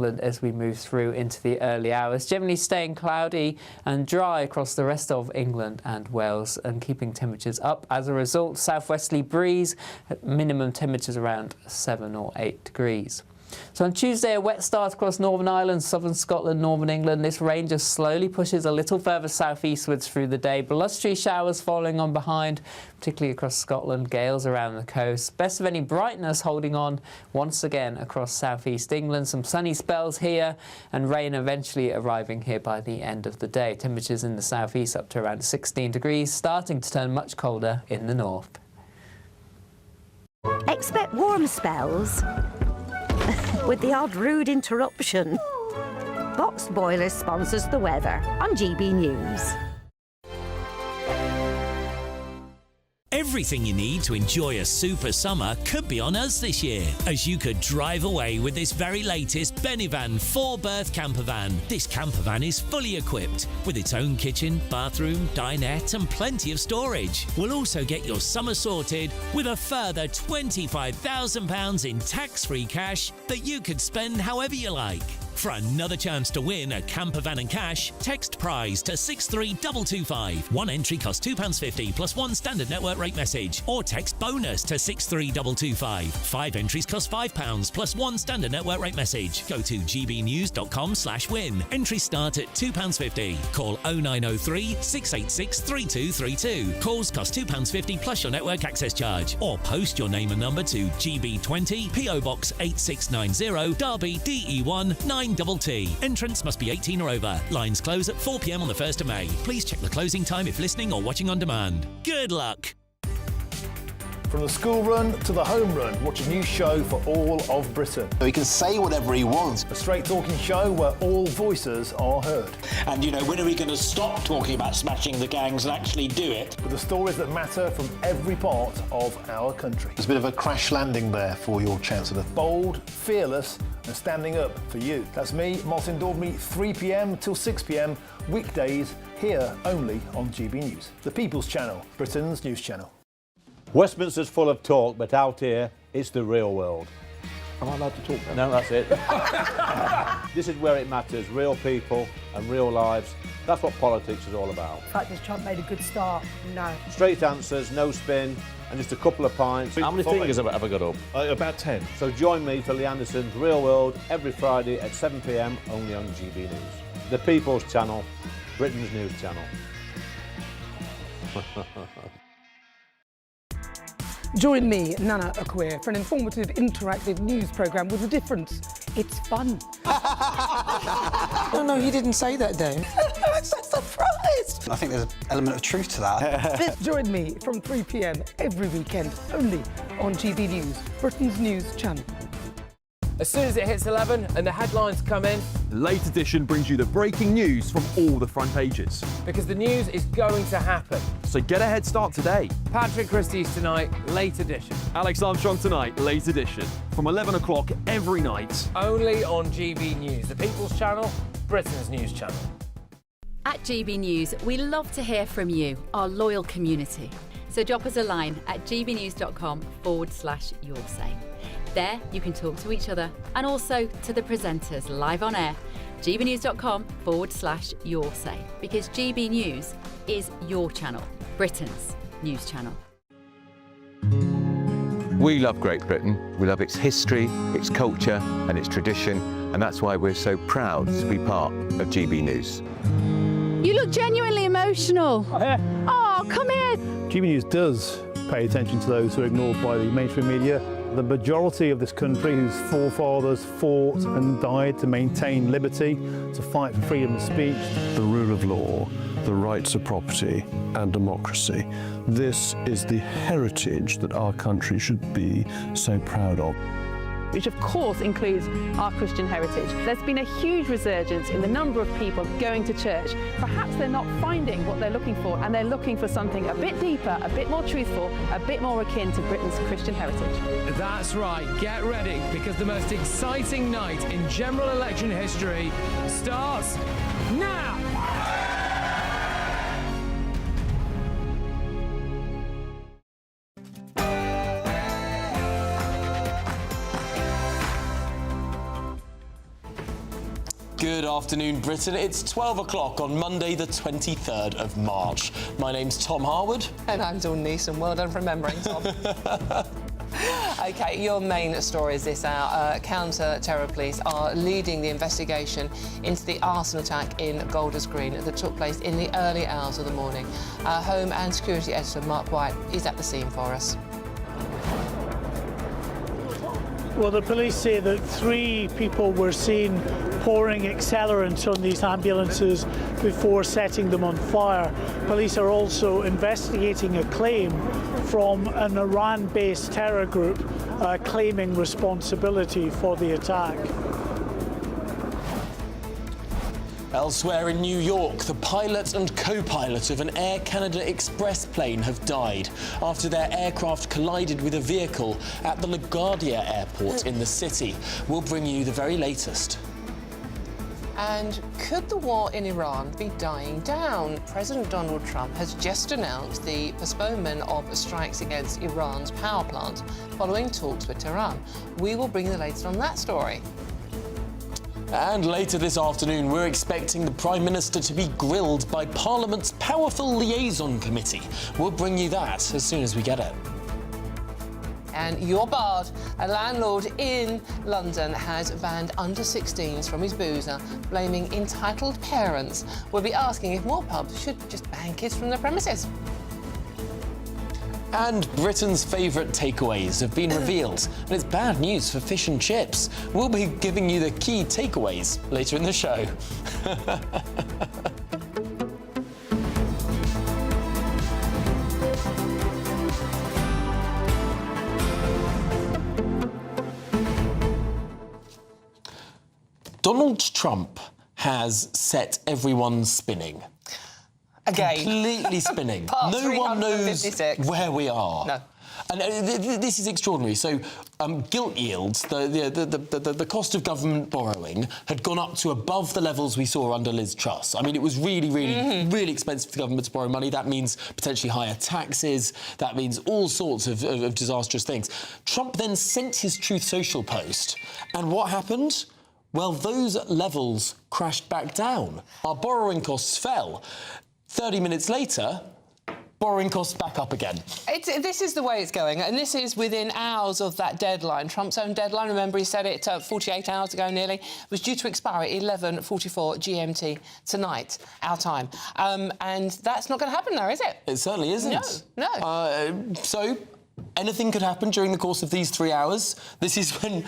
as we move through into the early hours, generally staying cloudy and dry across the rest of England and Wales and keeping temperatures up. As a result, southwesterly breeze, minimum temperatures around 7 or 8 degrees. So on Tuesday, a wet start across Northern Ireland, southern Scotland, northern England. This range just slowly pushes a little further southeastwards through the day. Blustery showers following on behind, particularly across Scotland, gales around the coast. Best of any brightness holding on once again across southeast England. Some sunny spells here and rain eventually arriving here by the end of the day. Temperatures in the southeast up to around 16 degrees, starting to turn much colder in the north. Expect warm spells with the odd rude interruption. Boxed Boilers sponsors the weather on GB News. Everything you need to enjoy a super summer could be on us this year, as you could drive away with this very latest Benivan 4-berth campervan. This campervan is fully equipped with its own kitchen, bathroom, dinette and plenty of storage. We'll also get your summer sorted with a further £25,000 in tax-free cash that you could spend however you like. For another chance to win a campervan and cash, text prize to 63225. One entry costs £2.50 plus one standard network rate message, or text bonus to 63225. 5 entries cost £5 plus one standard network rate message. Go to gbnews.com/win. Entries start at £2.50. Call 0903 686 3232. Calls cost £2.50 plus your network access charge, or post your name and number to GB20 PO Box 8690 Derby DE1 9TT. Entrance must be 18 or over. Lines close at 4 p.m. on the 1st of May. Please check the closing time if listening or watching on demand. Good luck! From the school run to the home run, watch a new show for all of Britain. He can say whatever he wants. A straight-talking show where all voices are heard. And, you know, when are we going to stop talking about smashing the gangs and actually do it? With the stories that matter from every part of our country. There's a bit of a crash landing there for your Chancellor. Bold, fearless and standing up for you. That's me, Martin Daubney, 3 p.m. till 6 p.m, weekdays, here only on GB News. The People's Channel, Britain's news channel. Westminster's full of talk, but out here, it's the real world. Am I allowed to talk then? No, that's it. This is where it matters, real people and real lives. That's what politics is all about. In fact, has Trump made a good start? No. Straight answers, no spin, and just a couple of pints. How many fingers have I got up? About 10. So join me for Lee Anderson's Real World every Friday at 7 p.m, only on GB News. The People's Channel, Britain's news channel. Join me, Nana Akua, for an informative, interactive news programme with a difference. It's fun. No, he didn't say that, Dave. I'm so surprised. I think there's an element of truth to that. Join me from 3 p.m. every weekend, only on GB News, Britain's news channel. As soon as it hits 11 and the headlines come in, the Late Edition brings you the breaking news from all the front pages. Because the news is going to happen. So get a head start today. Patrick Christie's tonight, Late Edition. Alex Armstrong tonight, Late Edition. From 11 o'clock every night. Only on GB News, the People's Channel, Britain's news channel. At GB News, we love to hear from you, our loyal community. So drop us a line at gbnews.com/yoursay. There, you can talk to each other and also to the presenters live on air. gbnews.com/yoursay, because GB News is your channel, Britain's news channel. We love Great Britain. We love its history, its culture and its tradition, and that's why we're so proud to be part of GB News. You look genuinely emotional. Oh, come here. GB News does pay attention to those who are ignored by the mainstream media. The majority of this country whose forefathers fought and died to maintain liberty, to fight for freedom of speech. The rule of law, the rights of property and democracy. This is the heritage that our country should be so proud of. Which of course includes our Christian heritage. There's been a huge resurgence in the number of people going to church. Perhaps they're not finding what they're looking for, and they're looking for something a bit deeper, a bit more truthful, a bit more akin to Britain's Christian heritage. That's right, get ready, because the most exciting night in general election history starts now! Good afternoon, Britain. It's 12 o'clock on Monday, the 23rd of March. My name's Tom Harwood. And I'm Dawn Neeson. Well done for remembering, Tom. OK, your main story is this hour. Counter-terror police are leading the investigation into the arson attack in Golders Green that took place in the early hours of the morning. Our Home and Security Editor, Mark White, is at the scene for us. Well, the police say that 3 people were seen pouring accelerant on these ambulances before setting them on fire. Police are also investigating a claim from an Iran-based terror group claiming responsibility for the attack. Elsewhere in New York, the pilot and co-pilot of an Air Canada Express plane have died after their aircraft collided with a vehicle at the LaGuardia Airport in the city. We'll bring you the very latest. And could the war in Iran be dying down? President Donald Trump has just announced the postponement of strikes against Iran's power plant following talks with Tehran. We will bring the latest on that story. And later this afternoon, we're expecting the Prime Minister to be grilled by Parliament's powerful liaison committee. We'll bring you that as soon as we get it. And you're barred. A landlord in London has banned under-16s from his boozer, blaming entitled parents. We'll be asking if more pubs should just ban kids from their premises. And Britain's favourite takeaways have been revealed, and it's bad news for fish and chips. We'll be giving you the key takeaways later in the show. Donald Trump has set everyone spinning. Again. Completely spinning. No one knows where we are. No. And this is extraordinary. So, gilt yields, the cost of government borrowing, had gone up to above the levels we saw under Liz Truss. I mean, it was really expensive for the government to borrow money. That means potentially higher taxes. That means all sorts of disastrous things. Trump then sent his Truth Social post. And what happened? Well, those levels crashed back down. Our borrowing costs fell. 30 minutes later, borrowing costs back up again. This is the way it's going, and this is within hours of that deadline. Trump's own deadline, remember he said it 48 hours ago nearly, was due to expire at 11:44 GMT tonight, our time. And that's not going to happen now, is it? It certainly isn't. No. So anything could happen during the course of these 3 hours. This is when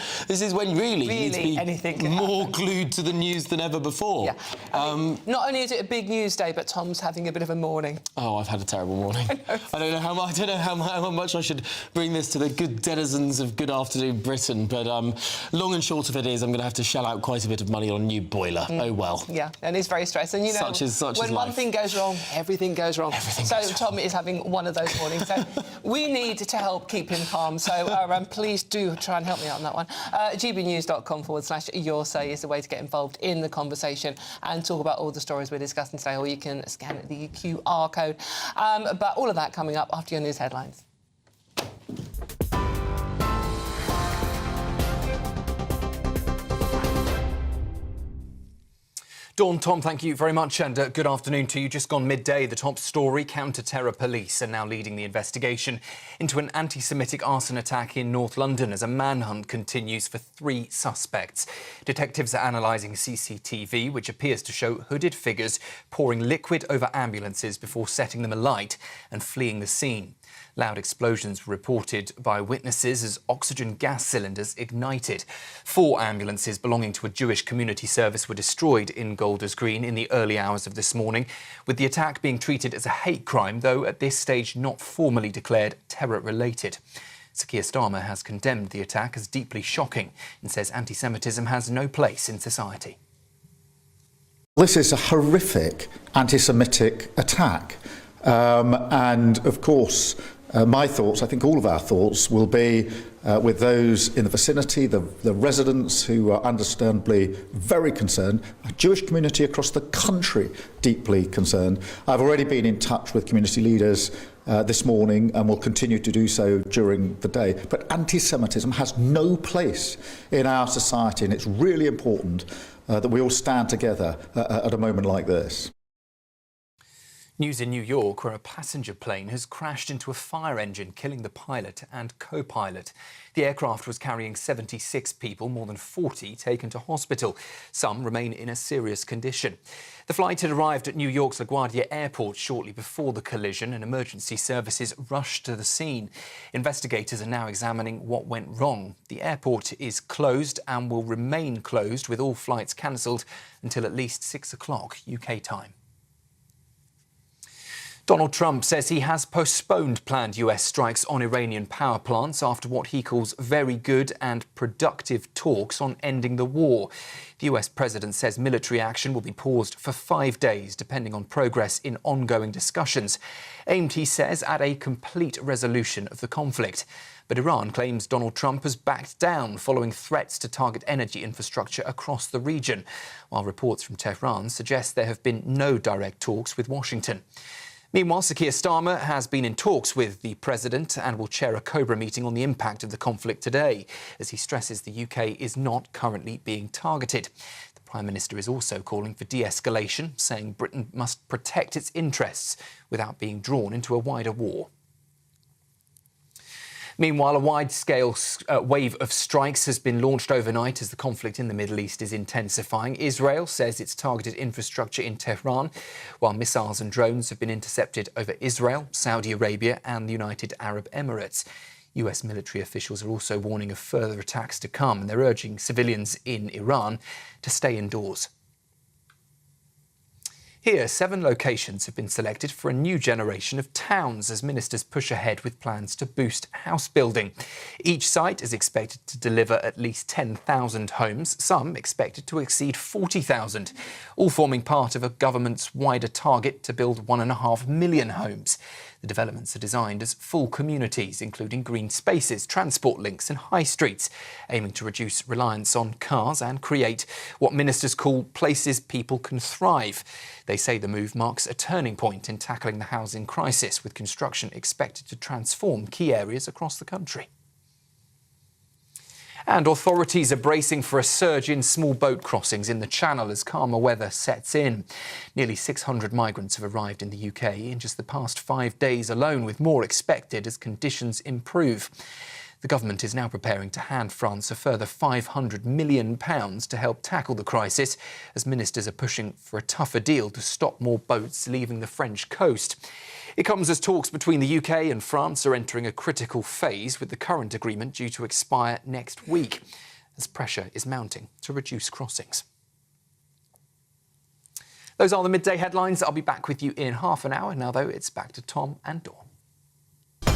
really you need to be more glued to the news than ever before. Yeah. I mean, not only is it a big news day, but Tom's having a bit of a morning. Oh, I've had a terrible morning. I don't know how much I should bring this to the good denizens of Good Afternoon Britain, but long and short of it is I'm going to have to shell out quite a bit of money on a new boiler. Oh well. Yeah, and it's very stressful. And you know, such is when one thing goes wrong, everything goes wrong. Tom is having one of those mornings. So we need to help keep him calm. So please do try and help me out on that one. gbnews.com/your say is the way to get involved in the conversation and talk about all the stories we're discussing today, or you can scan the QR code. But all of that coming up after your news headlines. Dawn, Tom, thank you very much, and good afternoon to you. Just gone midday, the top story, counter-terror police are now leading the investigation into an anti-Semitic arson attack in North London as a manhunt continues for 3 suspects. Detectives are analysing CCTV, which appears to show hooded figures pouring liquid over ambulances before setting them alight and fleeing the scene. Loud explosions were reported by witnesses as oxygen gas cylinders ignited. 4 ambulances belonging to a Jewish community service were destroyed in Golders Green in the early hours of this morning, with the attack being treated as a hate crime, though at this stage not formally declared terror-related. Sir Keir Starmer has condemned the attack as deeply shocking and says anti-Semitism has no place in society. This is a horrific anti-Semitic attack. And, of course, my thoughts, I think all of our thoughts, will be with those in the vicinity, the residents who are understandably very concerned, a Jewish community across the country deeply concerned. I've already been in touch with community leaders this morning and will continue to do so during the day. But anti-Semitism has no place in our society, and it's really important that we all stand together at a moment like this. News in New York, where a passenger plane has crashed into a fire engine, killing the pilot and co-pilot. The aircraft was carrying 76 people, more than 40 taken to hospital. Some remain in a serious condition. The flight had arrived at New York's LaGuardia Airport shortly before the collision, and emergency services rushed to the scene. Investigators are now examining what went wrong. The airport is closed and will remain closed, with all flights cancelled until at least 6 o'clock UK time. Donald Trump says he has postponed planned US strikes on Iranian power plants after what he calls very good and productive talks on ending the war. The US president says military action will be paused for 5 days, depending on progress in ongoing discussions, aimed, he says, at a complete resolution of the conflict. But Iran claims Donald Trump has backed down following threats to target energy infrastructure across the region, while reports from Tehran suggest there have been no direct talks with Washington. Meanwhile, Sir Keir Starmer has been in talks with the President and will chair a Cobra meeting on the impact of the conflict today, as he stresses the UK is not currently being targeted. The Prime Minister is also calling for de-escalation, saying Britain must protect its interests without being drawn into a wider war. Meanwhile, a wide-scale wave of strikes has been launched overnight as the conflict in the Middle East is intensifying. Israel says it's targeted infrastructure in Tehran, while missiles and drones have been intercepted over Israel, Saudi Arabia and the United Arab Emirates. US military officials are also warning of further attacks to come, and they're urging civilians in Iran to stay indoors. Here, 7 locations have been selected for a new generation of towns as ministers push ahead with plans to boost house building. Each site is expected to deliver at least 10,000 homes, some expected to exceed 40,000, all forming part of a government's wider target to build 1.5 million homes. The developments are designed as full communities, including green spaces, transport links and high streets, aiming to reduce reliance on cars and create what ministers call places people can thrive. They say the move marks a turning point in tackling the housing crisis, with construction expected to transform key areas across the country. And authorities are bracing for a surge in small boat crossings in the Channel as calmer weather sets in. Nearly 600 migrants have arrived in the UK in just the past 5 days alone, with more expected as conditions improve. The government is now preparing to hand France a further £500 million to help tackle the crisis, as ministers are pushing for a tougher deal to stop more boats leaving the French coast. It comes as talks between the UK and France are entering a critical phase, with the current agreement due to expire next week, as pressure is mounting to reduce crossings. Those are the midday headlines. I'll be back with you in half an hour. Now, though, it's back to Tom and Dawn.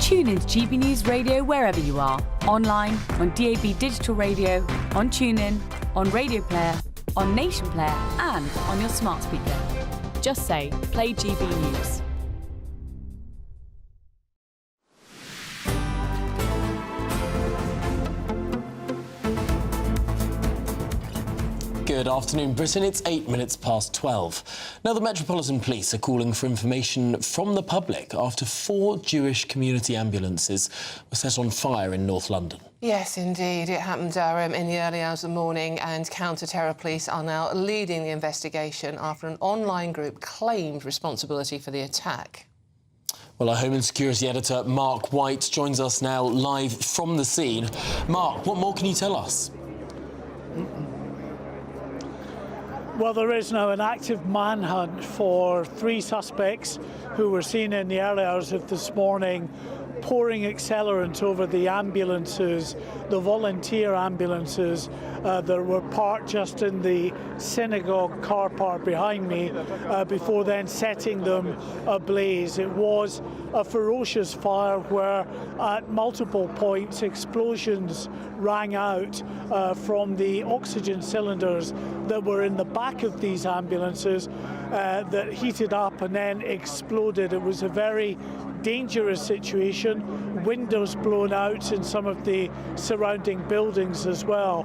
Tune in to GB News Radio wherever you are. Online, on DAB digital radio, on TuneIn, on Radio Player, on Nation Player and on your smart speaker. Just say, play GB News. Good afternoon, Britain. It's 8 minutes past 12. Now, the Metropolitan Police are calling for information from the public after 4 Jewish community ambulances were set on fire in North London. Yes, indeed. It happened in the early hours of the morning, and counter-terror police are now leading the investigation after an online group claimed responsibility for the attack. Well, our Home and Security editor, Mark White, joins us now live from the scene. Mark, what more can you tell us? Well, there is now an active manhunt for 3 suspects who were seen in the early hours of this morning pouring accelerant over the ambulances, the volunteer ambulances that were parked just in the synagogue car park behind me before then setting them ablaze. It was a ferocious fire where at multiple points explosions rang out from the oxygen cylinders that were in the back of these ambulances that heated up and then exploded. It was a very dangerous situation, windows blown out in some of the surrounding buildings as well.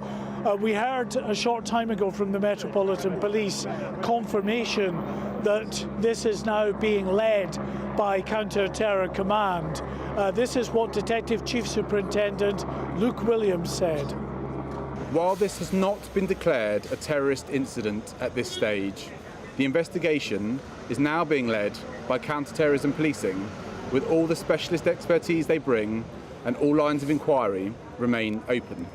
We heard a short time ago from the Metropolitan Police confirmation that this is now being led by Counter-Terror Command. This is what Detective Chief Superintendent Luke Williams said. While this has not been declared a terrorist incident at this stage, the investigation is now being led by counter-terrorism policing, with all the specialist expertise they bring and all lines of inquiry remain open.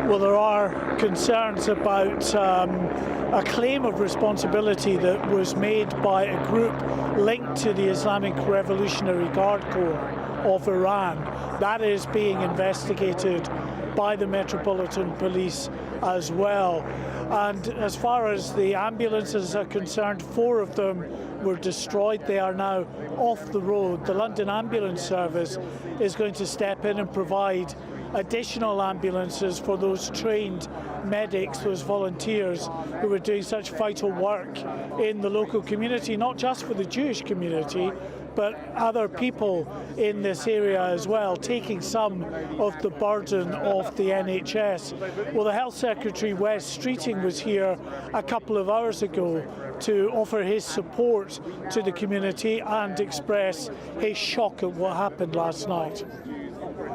Well, there are concerns about a claim of responsibility that was made by a group linked to the Islamic Revolutionary Guard Corps of Iran. That is being investigated by the Metropolitan Police as well. And as far as the ambulances are concerned, 4 of them were destroyed. They are now off the road. The London Ambulance Service is going to step in and provide additional ambulances for those trained medics, those volunteers who are doing such vital work in the local community, not just for the Jewish community, but other people in this area as well, taking some of the burden of the NHS. Well, the Health Secretary, Wes Streeting, was here a couple of hours ago to offer his support to the community and express his shock at what happened last night.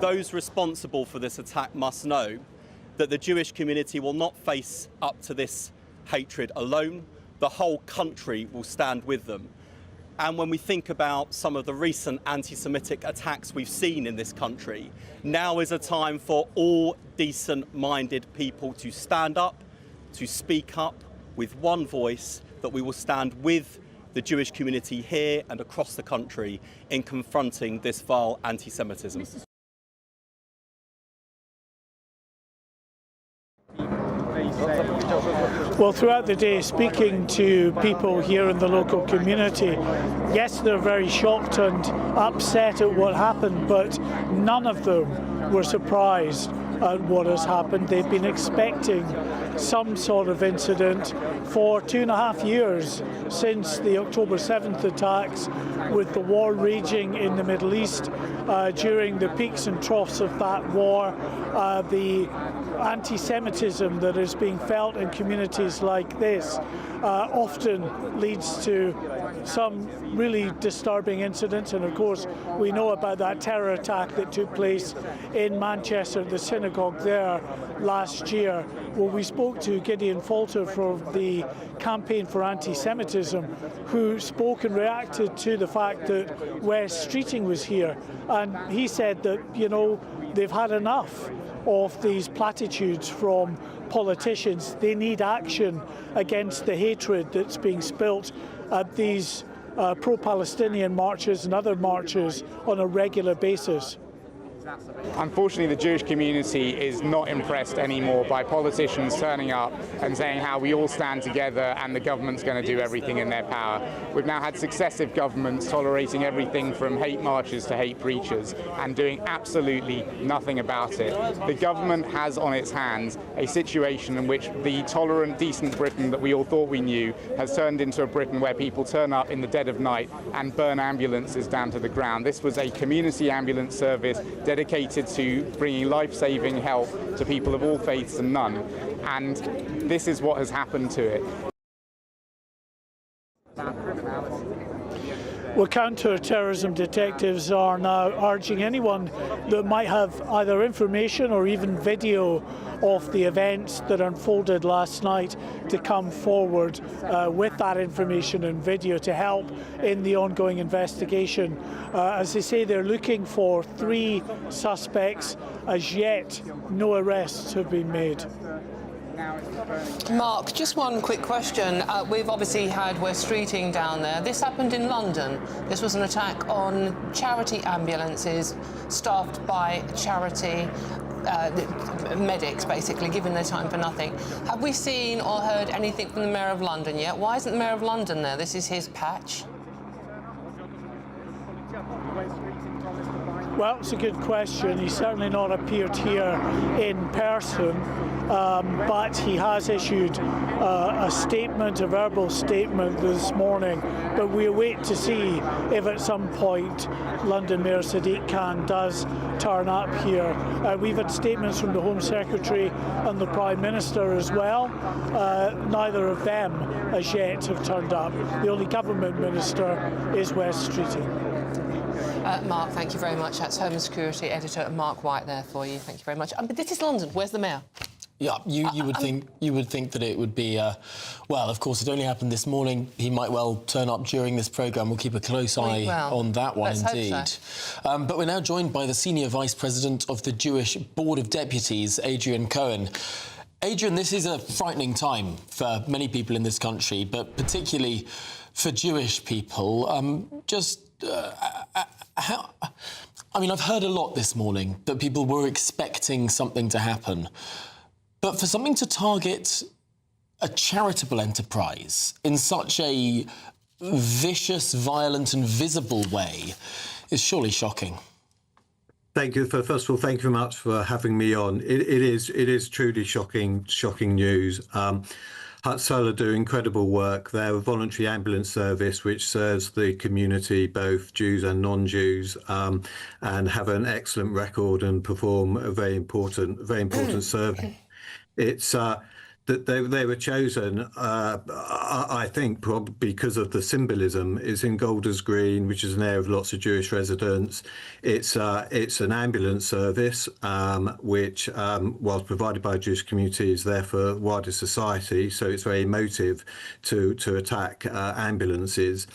Those responsible for this attack must know that the Jewish community will not face up to this hatred alone. The whole country will stand with them. And when we think about some of the recent anti-Semitic attacks we've seen in this country, now is a time for all decent-minded people to stand up, to speak up with one voice, that we will stand with the Jewish community here and across the country in confronting this vile anti-Semitism. Well, throughout the day, speaking to people here in the local community, yes, they're very shocked and upset at what happened, but none of them were surprised at what has happened. They've been expecting some sort of incident for 2.5 years since the October 7th attacks, with the war raging in the Middle East. During the peaks and troughs of that war, the anti-Semitism that is being felt in communities like this often leads to some really disturbing incidents. And of course, we know about that terror attack that took place in Manchester, the synagogue there last year. Well, we spoke to Gideon Falter from the Campaign for Anti-Semitism, who spoke and reacted to the fact that Wes Streeting was here. And he said that, you know, they've had enough of these platitudes from politicians. They need action against the hatred that's being spilt at these pro-Palestinian marches and other marches on a regular basis. Unfortunately, the Jewish community is not impressed anymore by politicians turning up and saying how we all stand together and the government's going to do everything in their power. We've now had successive governments tolerating everything from hate marches to hate preachers and doing absolutely nothing about it. The government has on its hands a situation in which the tolerant, decent Britain that we all thought we knew has turned into a Britain where people turn up in the dead of night and burn ambulances down to the ground. This was a community ambulance service dedicated to bringing life-saving help to people of all faiths and none, and this is what has happened to it. Well, counter-terrorism detectives are now urging anyone that might have either information or even video of the events that unfolded last night to come forward with that information and video to help in the ongoing investigation. As they say, they're looking for 3 suspects. As yet, no arrests have been made. Mark, just one quick question. We've obviously had Wes Streeting down there. This happened in London. This was an attack on charity ambulances staffed by charity medics, basically, giving their time for nothing. Have we seen or heard anything from the Mayor of London yet? Why isn't the Mayor of London there? This is his patch. Well, it's a good question. He's certainly not appeared here in person, but he has issued a statement, a verbal statement this morning. But we await to see if at some point London Mayor Sadiq Khan does turn up here. We've had statements from the Home Secretary and the Prime Minister as well. Neither of them as yet have turned up. The only government minister is Wes Streeting. Mark, thank you very much. That's Home and Security Editor Mark White there for you. Thank you very much. But this is London. Where's the Mayor? Yeah, you would think that it would be well. Of course, it only happened this morning. He might well turn up during this programme. We'll keep a close eye on that one, indeed. Hope so. But we're now joined by the Senior Vice President of the Jewish Board of Deputies, Adrian Cohen. Adrian, this is a frightening time for many people in this country, but particularly for Jewish people. I mean, I've heard a lot this morning that people were expecting something to happen. But for something to target a charitable enterprise in such a vicious, violent and visible way is surely shocking. Thank you. First of all, thank you very much for having me on. It is truly shocking news. Solar do incredible work. They're a voluntary ambulance service which serves the community, both Jews and non-Jews, and have an excellent record and perform a very important service. It's that they were chosen, I think, probably because of the symbolism. It's in Golders Green, which is an area of lots of Jewish residents. It's an ambulance service, which, whilst provided by a Jewish community, is there for wider society. So it's very emotive to attack ambulances,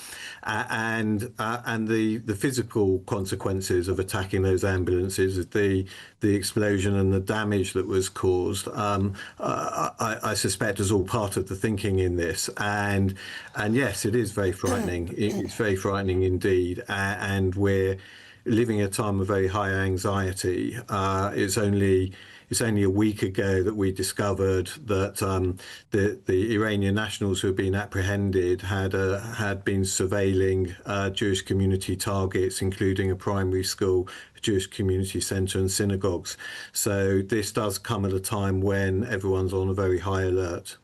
and the physical consequences of attacking those ambulances, the explosion and the damage that was caused. I suspect is all part of the thinking in this, and yes, it is very frightening. It's very frightening indeed, and we're living a time of very high anxiety. It's only a week ago that we discovered that the Iranian nationals who have been apprehended had been surveilling Jewish community targets, including a primary school, Jewish community centre and synagogues. So this does come at a time when everyone's on a very high alert.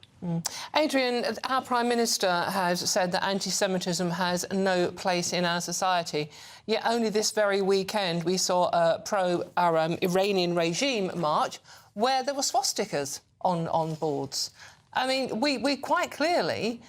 Adrian, our Prime Minister has said that anti-Semitism has no place in our society. Yet only this very weekend we saw a pro-Iranian regime march where there were swastikas on boards. I mean, we quite clearly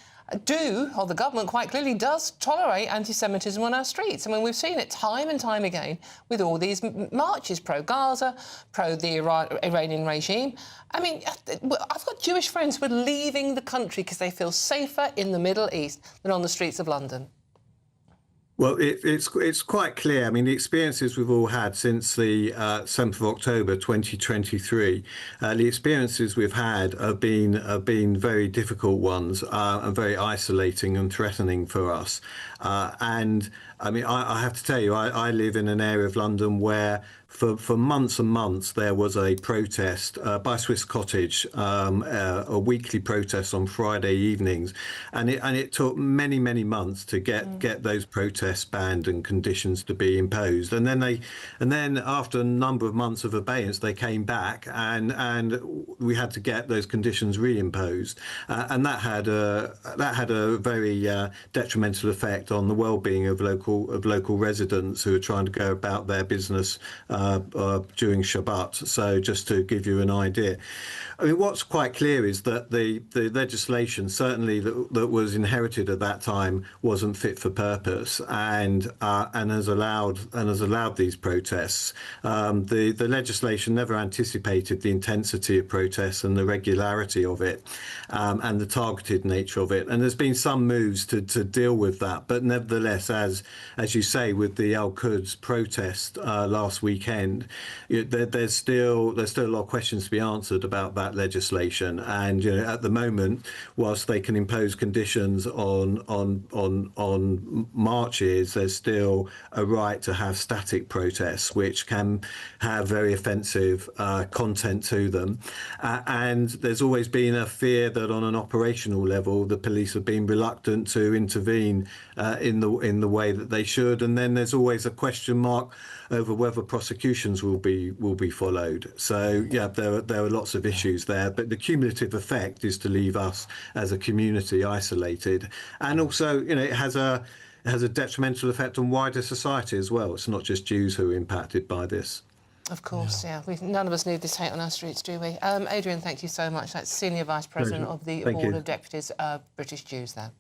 do, or the government quite clearly does, tolerate anti-Semitism on our streets. I mean, we've seen it time and time again with all these marches, pro-Gaza, pro-the Iranian regime. I mean, I've got Jewish friends who are leaving the country because they feel safer in the Middle East than on the streets of London. Well, it's quite clear. I mean, the experiences we've all had since the 7th of October 2023, the experiences we've had have been very difficult ones and very isolating and threatening for us. And I mean, I have to tell you, I live in an area of London where for months and months there was a protest by Swiss Cottage, a weekly protest on Friday evenings, and it took many months to get those protests banned and conditions to be imposed. And then after a number of months of abeyance, they came back and we had to get those conditions reimposed, and that had a very detrimental effect on the well-being of local residents who are trying to go about their business during Shabbat. So just to give you an idea, I mean, what's quite clear is that the legislation, certainly that was inherited at that time, wasn't fit for purpose, and has allowed these protests. The legislation never anticipated the intensity of protests and the regularity of it, and the targeted nature of it. And there's been some moves to deal with that, but nevertheless, as you say, with the Al-Quds protest last weekend, there's still a lot of questions to be answered about that legislation. And at the moment, whilst they can impose conditions on marches, there's still a right to have static protests, which can have very offensive content to them. And there's always been a fear that on an operational level, the police have been reluctant to intervene in the way that they should. And then there's always a question mark over whether prosecutions will be followed. So yeah, there are lots of issues there, but the cumulative effect is to leave us as a community isolated, and also it has a detrimental effect on wider society as well. It's not just Jews who are impacted by this. Of course, yeah. None of us need this hate on our streets, do we? Adrian, thank you so much. That's Senior Vice President of the Board of Deputies, British Jews there.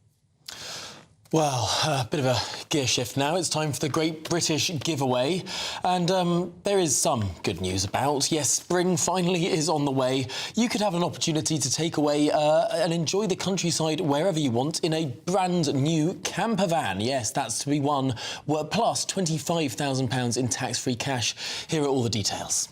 Well, a bit of a gear shift now. It's time for the Great British Giveaway. And there is some good news about. Yes, spring finally is on the way. You could have an opportunity to take away and enjoy the countryside wherever you want in a brand new campervan. Yes, that's to be won. Plus £25,000 in tax-free cash. Here are all the details.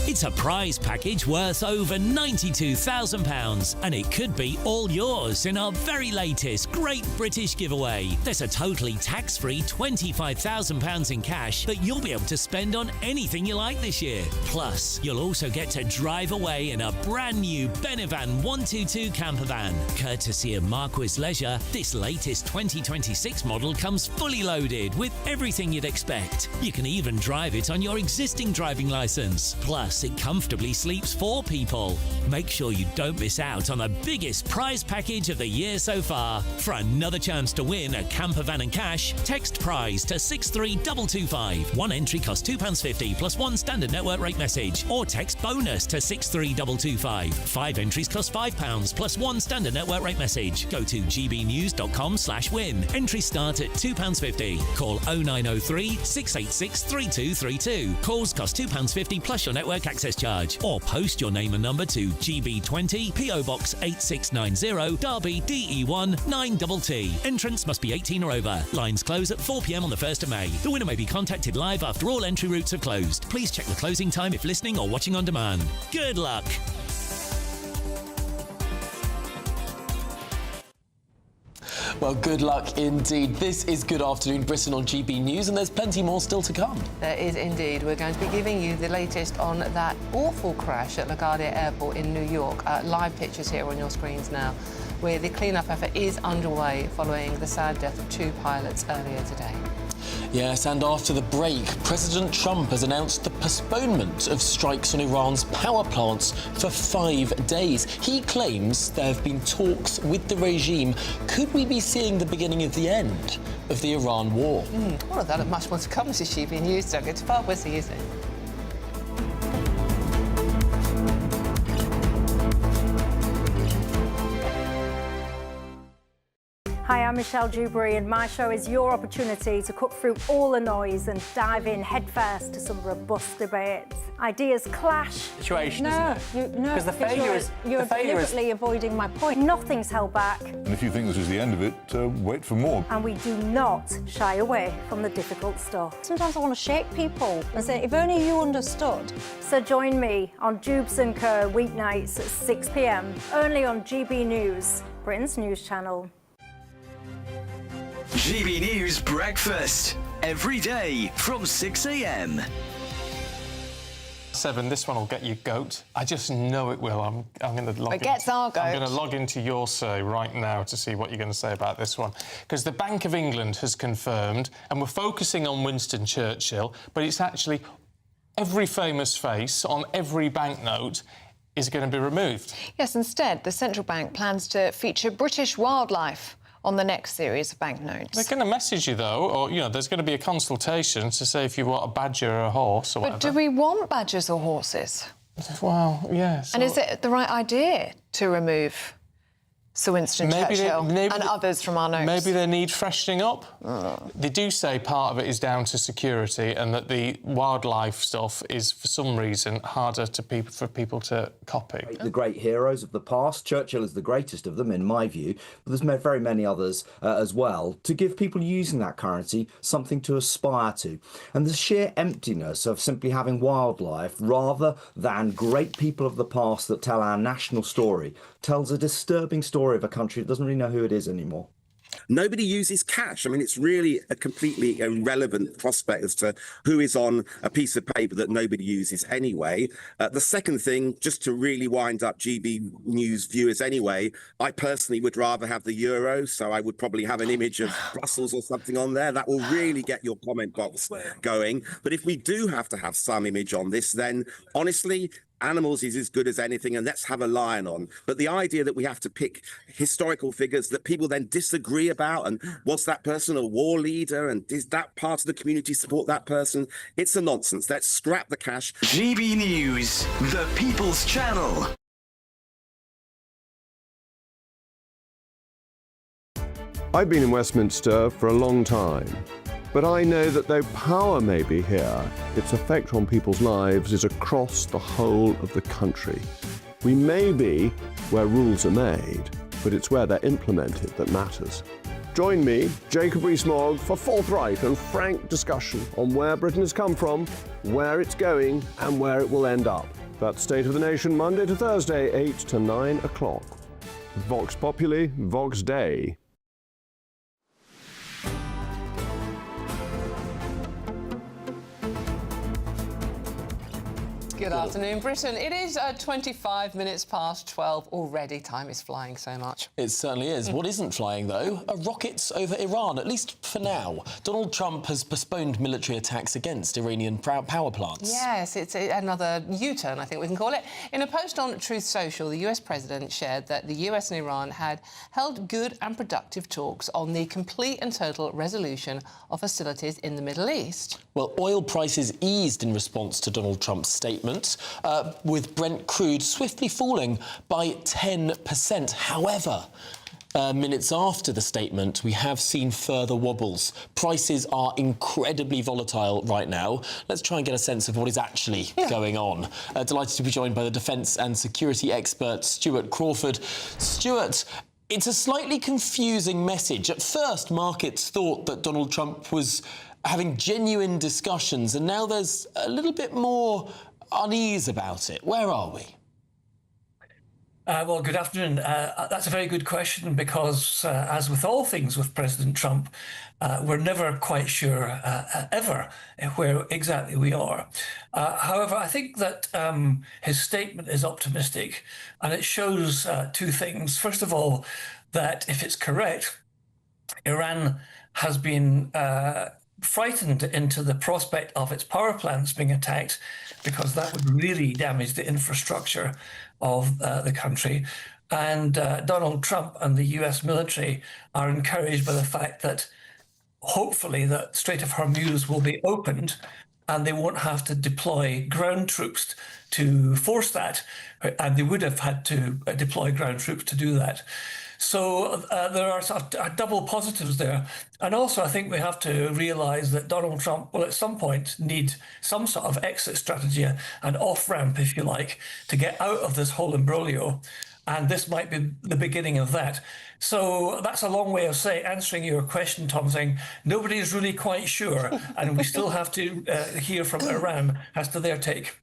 It's a prize package worth over £92,000 and it could be all yours in our very latest Great British Giveaway. There's a totally tax-free £25,000 in cash that you'll be able to spend on anything you like this year. Plus, you'll also get to drive away in a brand new Benevan 122 campervan. Courtesy of Marquis Leisure, this latest 2026 model comes fully loaded with everything you'd expect. You can even drive it on your existing driving licence. Plus, it comfortably sleeps 4 people. Make sure you don't miss out on the biggest prize package of the year so far. For another chance to win a campervan and cash, text prize to 63225. One entry costs £2.50 plus one standard network rate message, or text bonus to 63225. 5 entries cost £5 plus one standard network rate message. Go to gbnews.com/win. Entries start at £2.50. Call 0903 686 3232. Calls cost £2.50 plus your network access charge, or post your name and number to GB20 PO Box 8690 Derby DE1 9TT. Entrance must be 18 or over. Lines close at 4 p.m. on the 1st of May. The winner may be contacted live after all entry routes have closed. Please check the closing time if listening or watching on demand. Good luck. Well, good luck indeed. This is Good Afternoon Britain on GB News, and there's plenty more still to come. There is indeed. We're going to be giving you the latest on that awful crash at LaGuardia Airport in New York. Live pictures here on your screens now, where the clean-up effort is underway following the sad death of 2 pilots earlier today. Yes, and after the break, President Trump has announced the postponement of strikes on Iran's power plants for 5 days. He claims there have been talks with the regime. Could we be seeing the beginning of the end of the Iran war? All of that and much more to come. This is GB News, Doug. It's far worse, isn't it? Hi, I'm Michelle Dewberry, and my show is your opportunity to cut through all the noise and dive in headfirst to some robust debates. Ideas clash. Situation, isn't it? Because the failure is... You're deliberately avoiding my point. Nothing's held back. And if you think this is the end of it, wait for more. And we do not shy away from the difficult stuff. Sometimes I want to shake people and say, if only you understood. So join me on Jubes & Co. weeknights at 6 p.m, only on GB News, Britain's news channel. GB News Breakfast, every day from 6 a.m. 7, this one will get you goat. I just know it will. I'm going to log in. It gets our goat. I'm going to log into your say right now to see what you're going to say about this one. Because the Bank of England has confirmed, and we're focusing on Winston Churchill, but it's actually every famous face on every banknote is going to be removed. Yes, instead, the central bank plans to feature British wildlife on the next series of banknotes. They're going to message you, though, or, you know, there's going to be a consultation to say if you want a badger or a horse or whatever. But do we want badgers or horses? Well, yes. And is it the right idea to remove Sir Winston Churchill and others from our notes? Maybe they need freshening up. They do say part of it is down to security and that the wildlife stuff is, for some reason, harder for people to copy. The great heroes of the past, Churchill is the greatest of them, in my view, but there's very many others as well, to give people using that currency something to aspire to. And the sheer emptiness of simply having wildlife rather than great people of the past that tell our national story tells a disturbing story of a country that doesn't really know who it is anymore. Nobody uses cash. I mean, it's really a completely irrelevant prospect as to who is on a piece of paper that nobody uses anyway. The second thing, just to really wind up GB News viewers anyway, I personally would rather have the euro, so I would probably have an image of Brussels or something on there. That will really get your comment box going. But if we do have to have some image on this, then honestly, animals is as good as anything, and let's have a lion on. But the idea that we have to pick historical figures that people then disagree about, and was that person a war leader, and does that part of the community support that person? It's a nonsense. Let's scrap the cash. GB News, the People's Channel. I've been in Westminster for a long time, but I know that though power may be here, its effect on people's lives is across the whole of the country. We may be where rules are made, but it's where they're implemented that matters. Join me, Jacob Rees-Mogg, for forthright and frank discussion on where Britain has come from, where it's going, and where it will end up. That's State of the Nation, Monday to Thursday, 8 to 9 o'clock. Vox Populi, Vox Dei. Good afternoon, Britain. It is 25 minutes past 12 already. Time is flying so much. It certainly is. What isn't flying, though, are rockets over Iran, at least for now. Donald Trump has postponed military attacks against Iranian power plants. Yes, it's another U-turn, I think we can call it. In a post on Truth Social, the US president shared that the US and Iran had held good and productive talks on the complete and total resolution of hostilities in the Middle East. Well, oil prices eased in response to Donald Trump's statement, with Brent crude swiftly falling by 10%. However, minutes after the statement, we have seen further wobbles. Prices are incredibly volatile right now. Let's try and get a sense of what is actually going on. Delighted to be joined by the defence and security expert, Stuart Crawford. Stuart, it's a slightly confusing message. At first, markets thought that Donald Trump was having genuine discussions, and now there's a little bit more unease about it. Where are we? Well, good afternoon. That's a very good question because, as with all things with President Trump, we're never quite sure, ever, where exactly we are. However, I think that his statement is optimistic, and it shows two things. First of all, that if it's correct, Iran has been frightened into the prospect of its power plants being attacked, because that would really damage the infrastructure of the country. And Donald Trump and the US military are encouraged by the fact that hopefully the Strait of Hormuz will be opened and they won't have to deploy ground troops to force that. And they would have had to deploy ground troops to do that. So there are sort of double positives there. And also, I think we have to realize that Donald Trump will at some point need some sort of exit strategy, an off-ramp, if you like, to get out of this whole imbroglio. And this might be the beginning of that. So that's a long way of answering your question, Tom, saying nobody is really quite sure. And we still have to hear from Iran as to their take.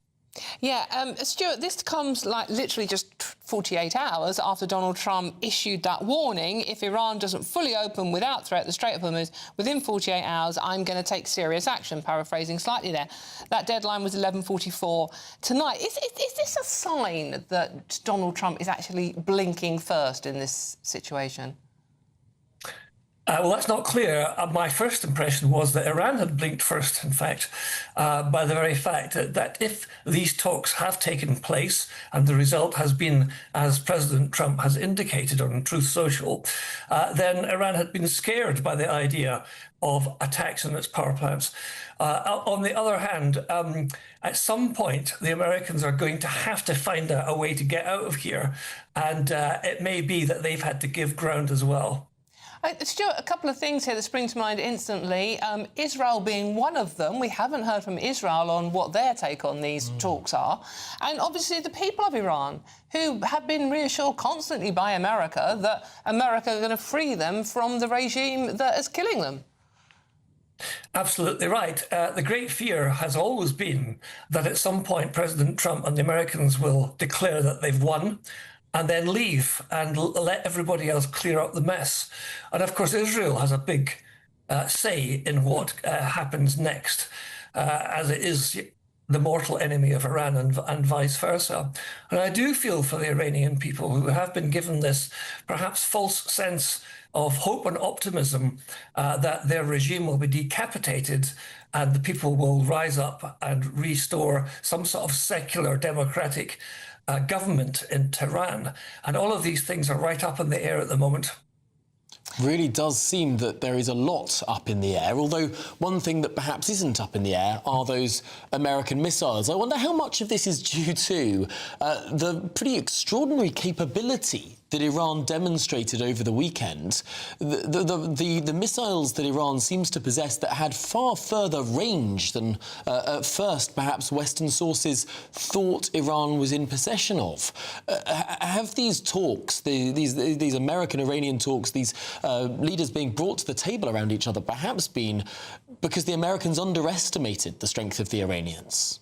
Yeah, Stuart, this comes like literally just 48 hours after Donald Trump issued that warning. If Iran doesn't fully open without threat the Strait of Hormuz within 48 hours, I'm going to take serious action, paraphrasing slightly there. That deadline was 11:44 tonight. Is this a sign that Donald Trump is actually blinking first in this situation? Well, that's not clear. My first impression was that Iran had blinked first, in fact, by the very fact that if these talks have taken place and the result has been, as President Trump has indicated on Truth Social, then Iran had been scared by the idea of attacks on its power plants. On the other hand, at some point, the Americans are going to have to find a way to get out of here, and it may be that they've had to give ground as well. Stuart, a couple of things here that spring to mind instantly. Israel being one of them. We haven't heard from Israel on what their take on these talks are. And obviously the people of Iran, who have been reassured constantly by America that America are going to free them from the regime that is killing them. Absolutely right. The great fear has always been that at some point President Trump and the Americans will declare that they've won and then leave and let everybody else clear up the mess. And of course, Israel has a big say in what happens next, as it is the mortal enemy of Iran and vice versa. And I do feel for the Iranian people who have been given this perhaps false sense of hope and optimism that their regime will be decapitated and the people will rise up and restore some sort of secular democratic government in Tehran. And all of these things are right up in the air at the moment. Really does seem that there is a lot up in the air, although one thing that perhaps isn't up in the air are those American missiles. I wonder how much of this is due to the pretty extraordinary capability that Iran demonstrated over the weekend, the missiles that Iran seems to possess that had far further range than at first perhaps Western sources thought Iran was in possession of. Have these talks, these American-Iranian talks, these leaders being brought to the table around each other, perhaps been because the Americans underestimated the strength of the Iranians?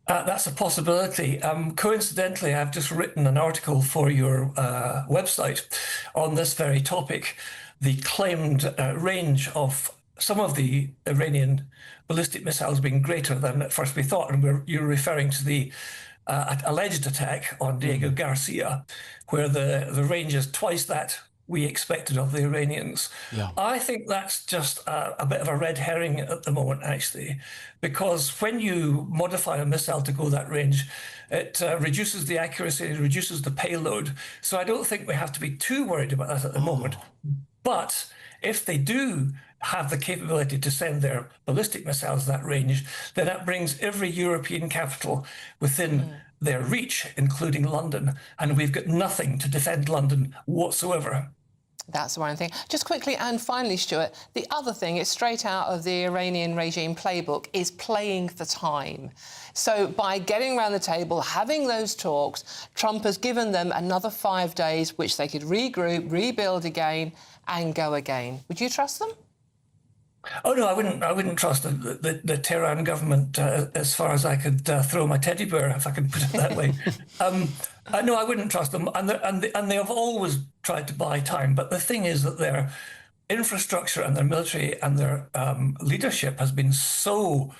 That's a possibility. Coincidentally, I've just written an article for your website on this very topic. The claimed range of some of the Iranian ballistic missiles being greater than at first we thought. And you're referring to the alleged attack on Diego Garcia, where the range is twice that we expected of the Iranians. Yeah. I think that's just a bit of a red herring at the moment, actually, because when you modify a missile to go that range, it reduces the accuracy, it reduces the payload. So I don't think we have to be too worried about that at the moment. But if they do have the capability to send their ballistic missiles that range, then that brings every European capital within their reach, including London. And we've got nothing to defend London whatsoever. That's the one thing. Just quickly and finally, Stuart, the other thing is straight out of the Iranian regime playbook is playing for time. So by getting around the table, having those talks, Trump has given them another 5 days which they could regroup, rebuild again and go again. Would you trust them? Oh no, I wouldn't trust the Tehran government as far as I could throw my teddy bear, if I can put it that way. No, I wouldn't trust them, and they have always tried to buy time. But the thing is that their infrastructure and their military and their leadership has been so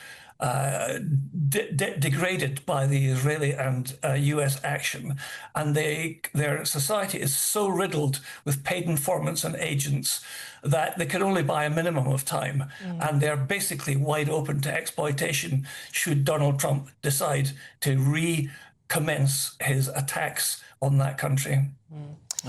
degraded by the Israeli and US action, and their society is so riddled with paid informants and agents that they can only buy a minimum of time, and they're basically wide open to exploitation should Donald Trump decide to recommence his attacks on that country.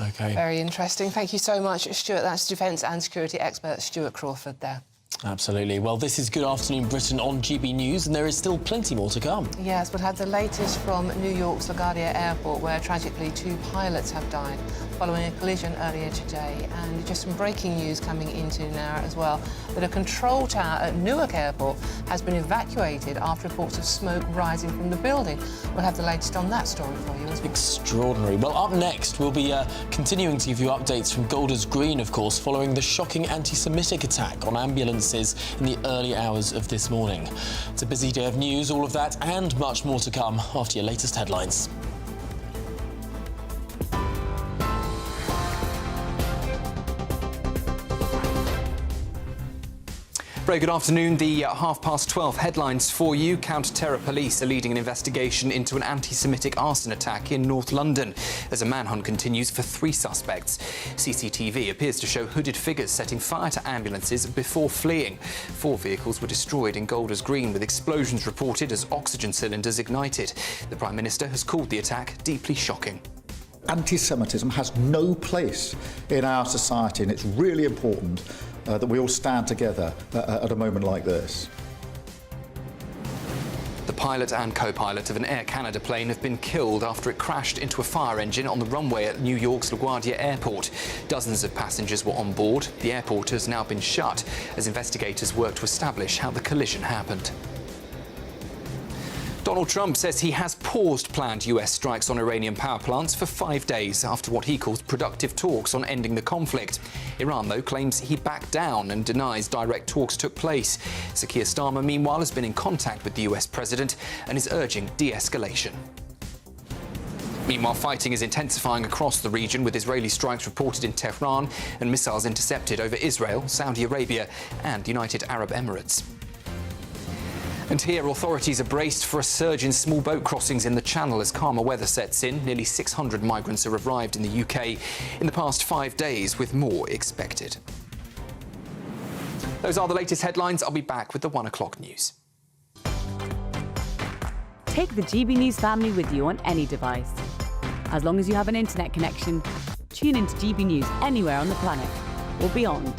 Okay. Very interesting. Thank you so much, Stuart. That's defence and security expert Stuart Crawford there. Absolutely. Well, this is Good Afternoon Britain on GB News, and there is still plenty more to come. Yes, we'll have the latest from New York's LaGuardia Airport, where tragically 2 pilots have died following a collision earlier today. And just some breaking news coming into now as well, that a control tower at Newark Airport has been evacuated after reports of smoke rising from the building. We'll have the latest on that story for you as well. Extraordinary. Well, up next, we'll be continuing to give you updates from Golders Green, of course, following the shocking anti-Semitic attack on ambulances in the early hours of this morning. It's a busy day of news, all of that and much more to come after your latest headlines. Very good afternoon. The 12:30 headlines for you. Counter-terror police are leading an investigation into an anti-Semitic arson attack in North London as a manhunt continues for 3 suspects. CCTV appears to show hooded figures setting fire to ambulances before fleeing. 4 vehicles were destroyed in Golders Green, with explosions reported as oxygen cylinders ignited. The Prime Minister has called the attack deeply shocking. Anti-Semitism has no place in our society, and it's really important that we all stand together at a moment like this. The pilot and co-pilot of an Air Canada plane have been killed after it crashed into a fire engine on the runway at New York's LaGuardia Airport. Dozens of passengers were on board. The airport has now been shut as investigators work to establish how the collision happened. Donald Trump says he has paused planned US strikes on Iranian power plants for 5 days after what he calls productive talks on ending the conflict. Iran, though, claims he backed down and denies direct talks took place. Sir Keir Starmer, meanwhile, has been in contact with the US president and is urging de-escalation. Meanwhile, fighting is intensifying across the region, with Israeli strikes reported in Tehran and missiles intercepted over Israel, Saudi Arabia and the United Arab Emirates. And here, authorities are braced for a surge in small boat crossings in the Channel as calmer weather sets in. Nearly 600 migrants have arrived in the UK in the past 5 days, with more expected. Those are the latest headlines. I'll be back with the 1 o'clock news. Take the GB News family with you on any device. As long as you have an internet connection, tune into GB News anywhere on the planet or beyond.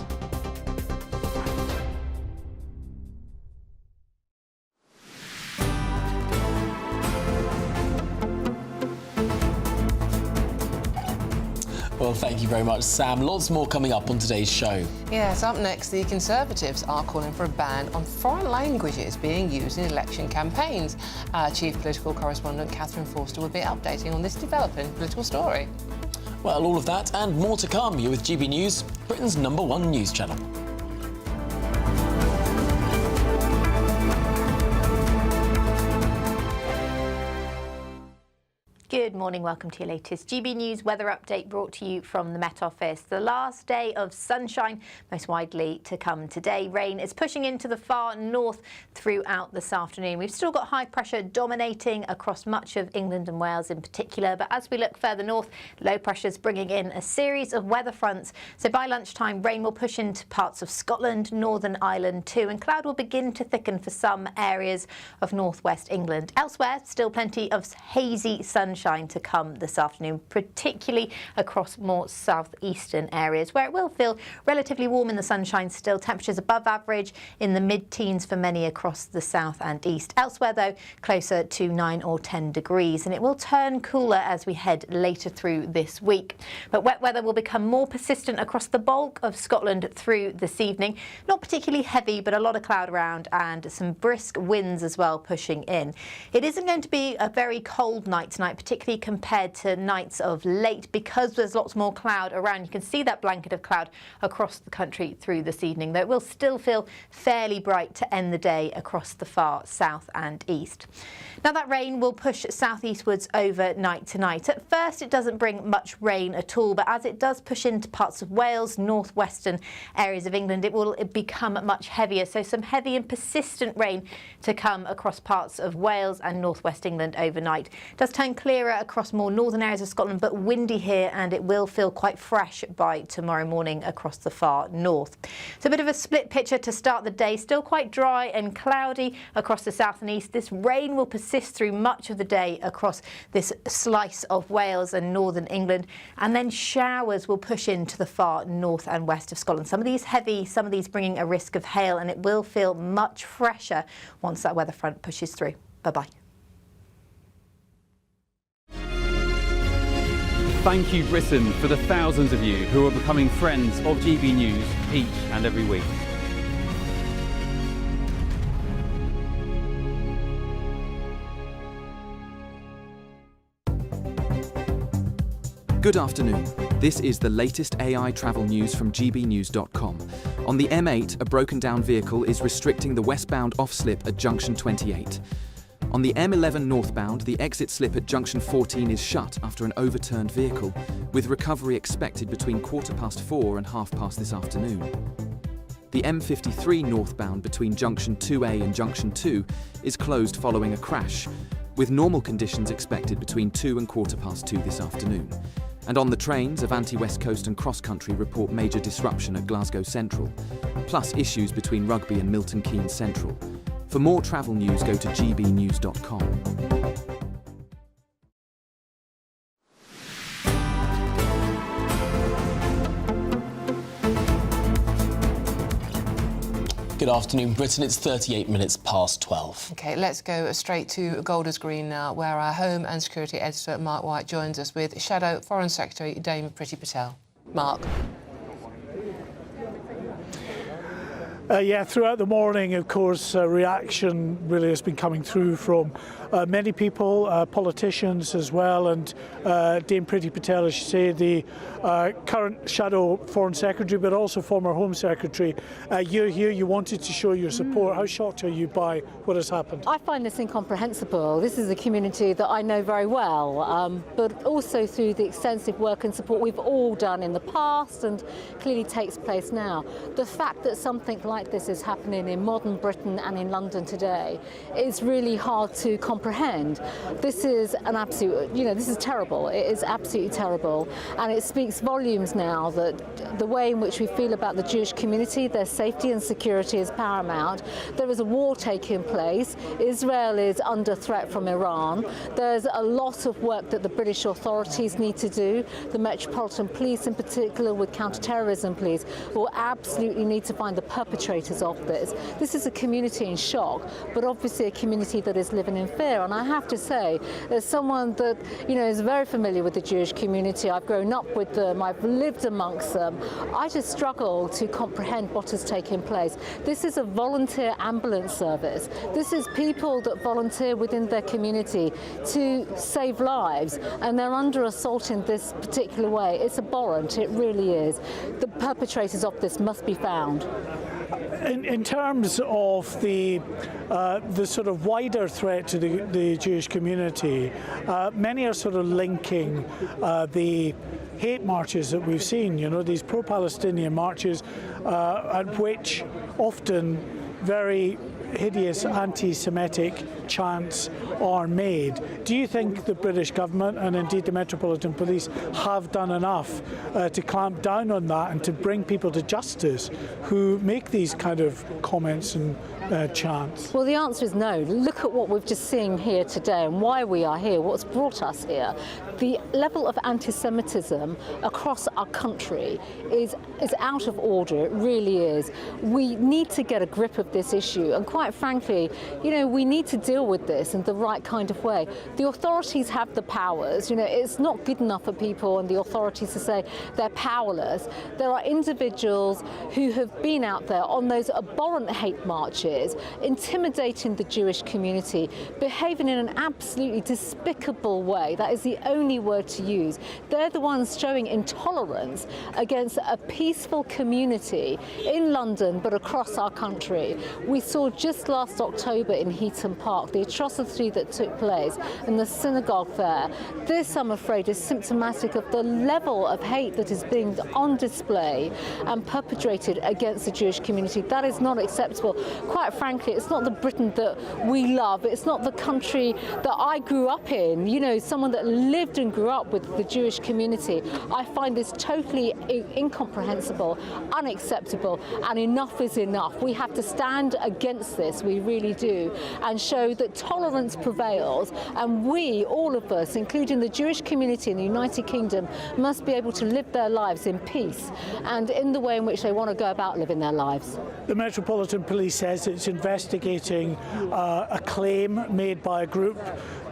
Well, thank you very much, Sam. Lots more coming up on today's show. Yes, up next, the Conservatives are calling for a ban on foreign languages being used in election campaigns. Our chief political correspondent, Catherine Forster, will be updating on this developing political story. Well, all of that and more to come. You're with GB News, Britain's #1 news channel. Good morning, welcome to your latest GB News weather update brought to you from the Met Office. The last day of sunshine, most widely to come today. Rain is pushing into the far north throughout this afternoon. We've still got high pressure dominating across much of England and Wales in particular, but as we look further north, low pressure's bringing in a series of weather fronts. So by lunchtime, rain will push into parts of Scotland, Northern Ireland too, and cloud will begin to thicken for some areas of northwest England. Elsewhere, still plenty of hazy sunshine to come this afternoon, particularly across more southeastern areas where it will feel relatively warm in the sunshine still. Temperatures above average in the mid-teens for many across the south and east. Elsewhere, though, closer to 9 or 10 degrees, and it will turn cooler as we head later through this week. But wet weather will become more persistent across the bulk of Scotland through this evening. Not particularly heavy, but a lot of cloud around and some brisk winds as well pushing in. It isn't going to be a very cold night tonight, particularly compared to nights of late, because there's lots more cloud around. You can see that blanket of cloud across the country through this evening, though it will still feel fairly bright to end the day across the far south and east. Now that rain will push southeastwards overnight tonight. At first it doesn't bring much rain at all, but as it does push into parts of Wales, northwestern areas of England, it will become much heavier. So some heavy and persistent rain to come across parts of Wales and northwest England overnight. It does turn clearer across more northern areas of Scotland, but windy here, and it will feel quite fresh by tomorrow morning across the far north. So a bit of a split picture to start the day. Still quite dry and cloudy across the south and east. This rain will persist through much of the day across this slice of Wales and northern England, and then showers will push into the far north and west of Scotland. Some of these heavy, some of these bringing a risk of hail, and it will feel much fresher once that weather front pushes through. Bye-bye. Thank you, Britain, for the thousands of you who are becoming friends of GB News each and every week. Good afternoon. This is the latest AI travel news from gbnews.com. On the M8, a broken down vehicle is restricting the westbound off-slip at junction 28. On the M11 northbound, the exit slip at junction 14 is shut after an overturned vehicle, with recovery expected between 4:15 and 5:30 this afternoon. The M53 northbound between junction 2A and junction 2 is closed following a crash, with normal conditions expected between 2 and 2:15 this afternoon. And on the trains, Avanti West Coast and Cross Country report major disruption at Glasgow Central, plus issues between Rugby and Milton Keynes Central. For more travel news, go to gbnews.com. Good afternoon, Britain. It's 38 minutes past 12. OK, let's go straight to Golders Green now, where our Home and Security Editor Mark White joins us with Shadow Foreign Secretary Dame Priti Patel. Mark. Yeah, throughout the morning, of course, reaction really has been coming through from many people, politicians as well, and Dame Priti Patel, as you say, the current Shadow Foreign Secretary, but also former Home Secretary. You're here, you wanted to show your support. How shocked are you by what has happened? I find this incomprehensible. This is a community that I know very well, but also through the extensive work and support we've all done in the past and clearly takes place now. The fact that something like this is happening in modern Britain and in London today is really hard to comprehend. This is an absolute, this is terrible. It is absolutely terrible, and it speaks volumes now that the way in which we feel about the Jewish community, their safety and security is paramount. There is a war taking place. Israel is under threat from Iran. There's a lot of work that the British authorities need to do. The Metropolitan Police in particular, with counter-terrorism police, will absolutely need to find the perpetrators perpetrators of this. This is a community in shock, but obviously a community that is living in fear. And I have to say, as someone that is very familiar with the Jewish community, I've grown up with them, I've lived amongst them, I just struggle to comprehend what has taken place. This is a volunteer ambulance service. This is people that volunteer within their community to save lives, and they're under assault in this particular way. It's abhorrent, it really is. The perpetrators of this must be found. In terms of the sort of wider threat to the Jewish community, many are sort of linking the hate marches that we've seen, these pro-Palestinian marches, at which often very hideous anti-Semitic chants are made. Do you think the British government and indeed the Metropolitan Police have done enough to clamp down on that and to bring people to justice who make these kind of comments and chants? Well, the answer is no. Look at what we've just seen here today and why we are here, what's brought us here. The level of anti-Semitism across our country is out of order, it really is. We need to get a grip of this issue, and quite frankly, we need to deal with this in the right kind of way. The authorities have the powers. It's not good enough for people and the authorities to say they're powerless. There are individuals who have been out there on those abhorrent hate marches, intimidating the Jewish community, behaving in an absolutely despicable way. That is the only word to use. They're the ones showing intolerance against a peaceful community in London, but across our country. We saw just last October in Heaton Park the atrocity that took place in the synagogue there. This, I'm afraid, is symptomatic of the level of hate that is being on display and perpetrated against the Jewish community. That is not acceptable. Quite frankly, it's not the Britain that we love. It's not the country that I grew up in. Someone that lived and grew up with the Jewish community. I find this totally incomprehensible, unacceptable, and enough is enough. We have to stand against this, we really do, and show that tolerance prevails, and we, all of us, including the Jewish community in the United Kingdom, must be able to live their lives in peace and in the way in which they want to go about living their lives. The Metropolitan Police says it's investigating a claim made by a group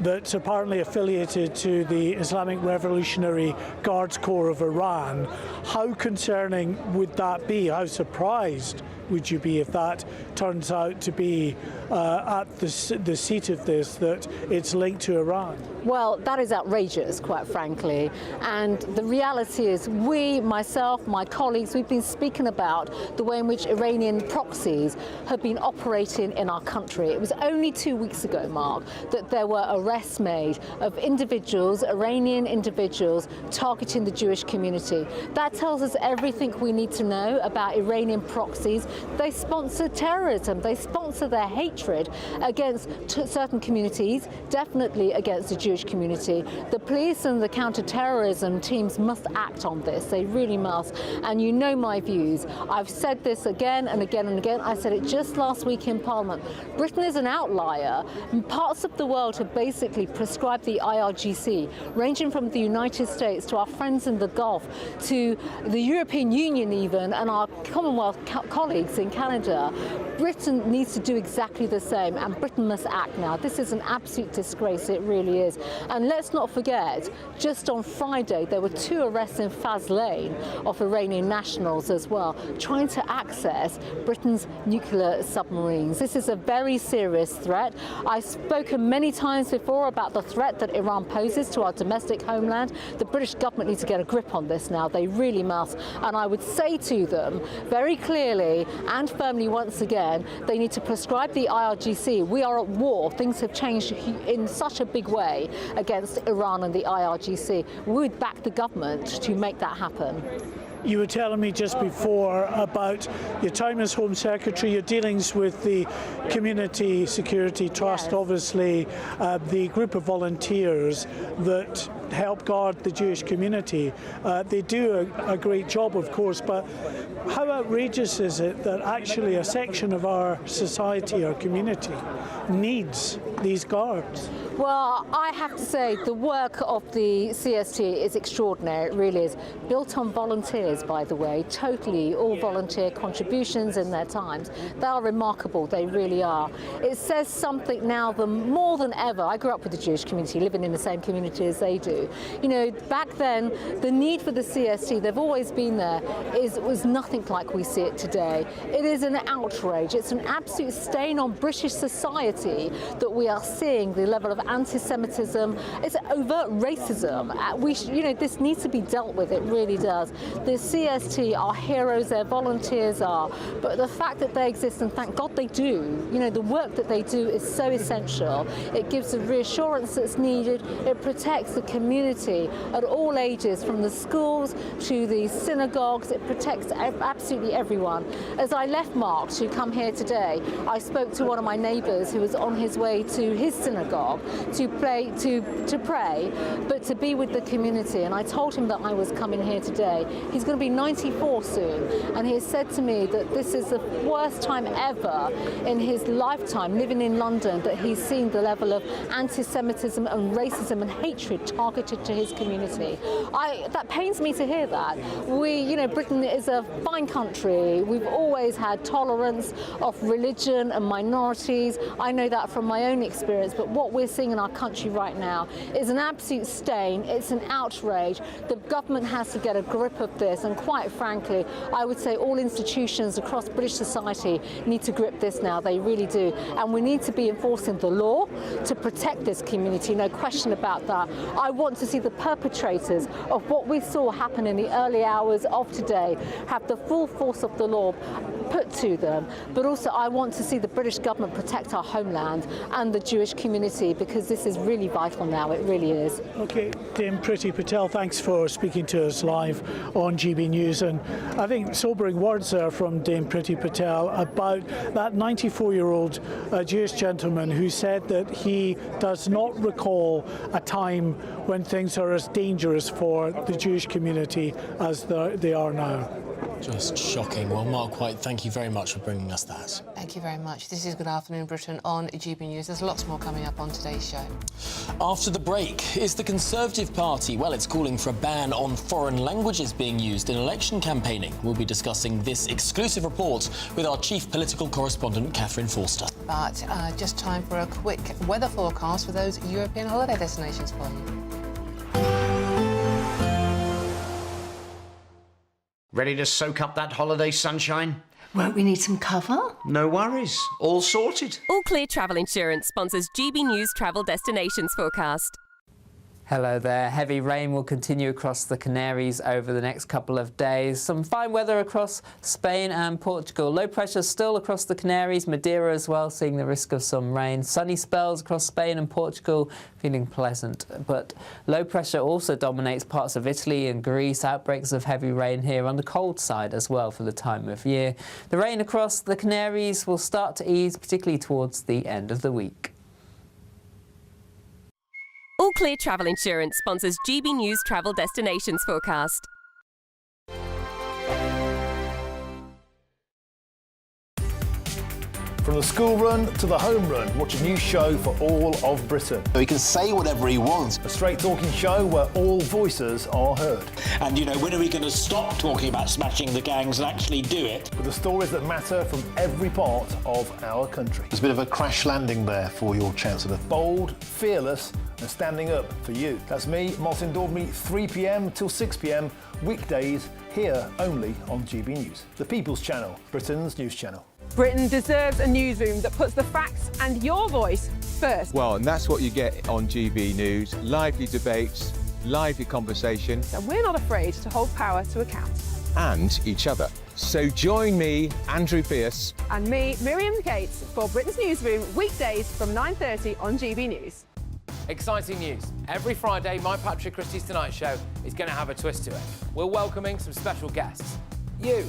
that's apparently affiliated to the Islamic Revolutionary Guards Corps of Iran. How concerning would that be? How surprised would you be if that turns out to be at the seat of this, that it's linked to Iran? Well, that is outrageous, quite frankly. And the reality is myself, my colleagues, we've been speaking about the way in which Iranian proxies have been operating in our country. It was only 2 weeks ago, Mark, that there were arrests made of individuals, Iranian individuals, targeting the Jewish community. That tells us everything we need to know about Iranian proxies. They sponsor terrorism. They sponsor their hatred against certain communities, definitely against the Jewish community. The police and the counter-terrorism teams must act on this. They really must. And you know my views. I've said this again and again and again. I said it just last week in Parliament. Britain is an outlier. Parts of the world have basically prescribed the IRGC, ranging from the United States to our friends in the Gulf, to the European Union even, and our Commonwealth colleagues in Canada. Britain needs to do exactly the same, and Britain must act now. This is an absolute disgrace, it really is. And let's not forget, just on Friday there were 2 arrests in Faz Lane of Iranian nationals as well, trying to access Britain's nuclear submarines. This is a very serious threat. I've spoken many times before about the threat that Iran poses to our domestic homeland. The British government needs to get a grip on this now. They really must. And I would say to them very clearly and firmly once again, they need to prescribe the IRGC. We are at war. Things have changed in such a big way against Iran and the IRGC. We would back the government to make that happen. You were telling me just before about your time as Home Secretary, your dealings with the Community Security Trust, yes. Obviously the group of volunteers that help guard the Jewish community. They do a great job, of course, but how outrageous is it that actually a section of our society, our community, needs these guards? Well, I have to say the work of the CST is extraordinary, it really is. Built on volunteers. volunteers, by the way, totally all volunteer contributions in their times. They are remarkable, they really are. It says something now more than ever. I grew up with the Jewish community, living in the same community as they do. You know, back then, the need for the CST, they've always been there, was nothing like we see it today. It is an outrage. It's an absolute stain on British society that we are seeing the level of anti-Semitism. It's overt racism. This needs to be dealt with. It really does. The CST are heroes. Their volunteers are. But the fact that they exist, and thank God they do. You know, the work that they do is so essential. It gives the reassurance that's needed. It protects the community at all ages, from the schools to the synagogues. It protects absolutely everyone. As I left Mark to come here today, I spoke to one of my neighbours who was on his way to his synagogue to pray, but to be with the community. And I told him that I was coming here today. He's going to be 94 soon, and he has said to me that this is the worst time ever in his lifetime living in London that he's seen the level of anti-Semitism and racism and hatred targeted to his community. That pains me to hear that. Britain is a fine country. We've always had tolerance of religion and minorities. I know that from my own experience, but what we're seeing in our country right now is an absolute stain. It's an outrage. The government has to get a grip of this, and quite frankly, I would say all institutions across British society need to grip this now. They really do. And we need to be enforcing the law to protect this community, no question about that. I want to see the perpetrators of what we saw happen in the early hours of today have the full force of the law put to them, but also I want to see the British government protect our homeland and the Jewish community, because this is really vital now. It really is. Okay, Dame Priti Patel, thanks for speaking to us live on GB News. And I think sobering words there from Dame Priti Patel about that 94-year-old Jewish gentleman who said that he does not recall a time when things are as dangerous for the Jewish community as they are now. Just shocking. Well, Mark White, thank you very much for bringing us that. Thank you very much. This is Good Afternoon Britain on GB News. There's lots more coming up on today's show. After the break, is the Conservative Party, well, it's calling for a ban on foreign languages being used in election campaigning. We'll be discussing this exclusive report with our chief political correspondent, Catherine Forster. But just time for a quick weather forecast for those European holiday destinations for you. Ready to soak up that holiday sunshine? Won't we need some cover? No worries. All sorted. All Clear Travel Insurance sponsors GB News Travel Destinations Forecast. Hello there. Heavy rain will continue across the Canaries over the next couple of days. Some fine weather across Spain and Portugal. Low pressure still across the Canaries, Madeira as well, seeing the risk of some rain. Sunny spells across Spain and Portugal, feeling pleasant. But low pressure also dominates parts of Italy and Greece. Outbreaks of heavy rain here on the cold side as well for the time of year. The rain across the Canaries will start to ease, particularly towards the end of the week. All Clear Travel Insurance sponsors GB News Travel Destinations Forecast. From the school run to the home run, watch a new show for all of Britain. He can say whatever he wants. A straight talking show where all voices are heard. And, you know, when are we going to stop talking about smashing the gangs and actually do it? With the stories that matter from every part of our country. There's a bit of a crash landing there for your Chancellor. Bold, fearless and standing up for you. That's me, Martin Daubney, 3 p.m. till 6 p.m, weekdays, here only on GB News. The People's Channel, Britain's news channel. Britain deserves a newsroom that puts the facts and your voice first. Well, and that's what you get on GB News. Lively debates, lively conversation. And we're not afraid to hold power to account. And each other. So join me, Andrew Pierce. And me, Miriam Gates, for Britain's Newsroom, weekdays from 9:30 on GB News. Exciting news. Every Friday, my Patrick Christie's Tonight Show is going to have a twist to it. We're welcoming some special guests. You.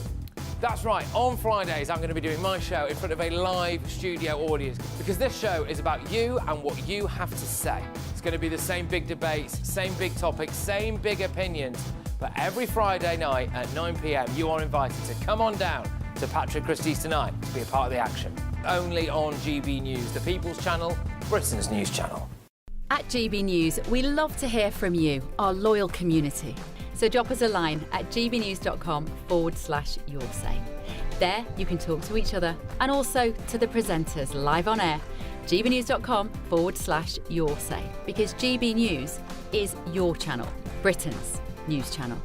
That's right, on Fridays I'm going to be doing my show in front of a live studio audience, because this show is about you and what you have to say. It's going to be the same big debates, same big topics, same big opinions, but every Friday night at 9 p.m. you are invited to come on down to Patrick Christie's Tonight to be a part of the action. Only on GB News, the People's Channel, Britain's news channel. At GB News, we love to hear from you, our loyal community. So drop us a line at gbnews.com/yoursay. There you can talk to each other and also to the presenters live on air. gbnews.com/yoursay, because GB News is your channel, Britain's news channel.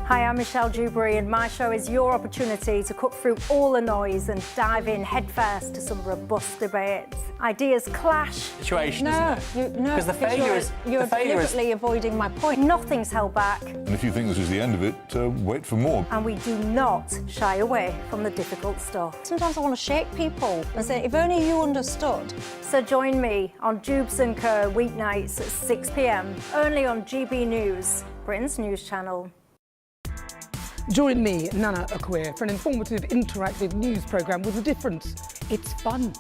Hi, I'm Michelle Dewberry, and my show is your opportunity to cut through all the noise and dive in headfirst to some robust debates. Ideas clash. Situation, isn't it? Because the failure is you're deliberately avoiding my point. Nothing's held back, And if you think this is the end of it, wait for more. and we do not shy away from the difficult stuff. Sometimes I want to shake people and say, if only you understood. So join me on Dubes & Co. weeknights at 6 p.m. only on GB News, Britain's news channel. Join me, Nana Akua, for an informative, interactive news programme with a difference. It's fun.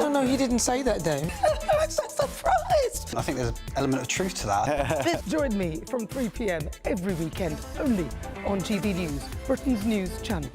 No, he didn't say that, Dave. I'm so surprised. I think there's an element of truth to that. Join me from 3 p.m. every weekend, only on GB News, Britain's news channel.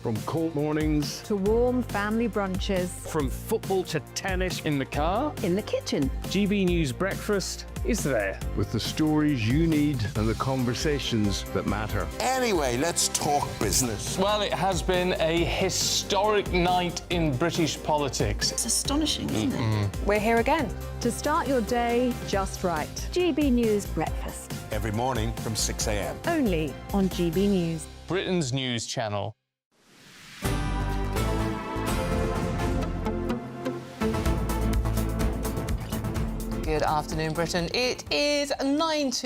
From cold mornings to warm family brunches, from football to tennis, in the car, in the kitchen. GB News Breakfast is there with the stories you need and the conversations that matter. Anyway, let's talk business. Well, it has been a historic night in British politics. It's astonishing, isn't it? We're here again to start your day just right. GB News Breakfast. Every morning from 6 a.m. Only on GB News, Britain's news channel. Good afternoon, Britain. It is 9 minutes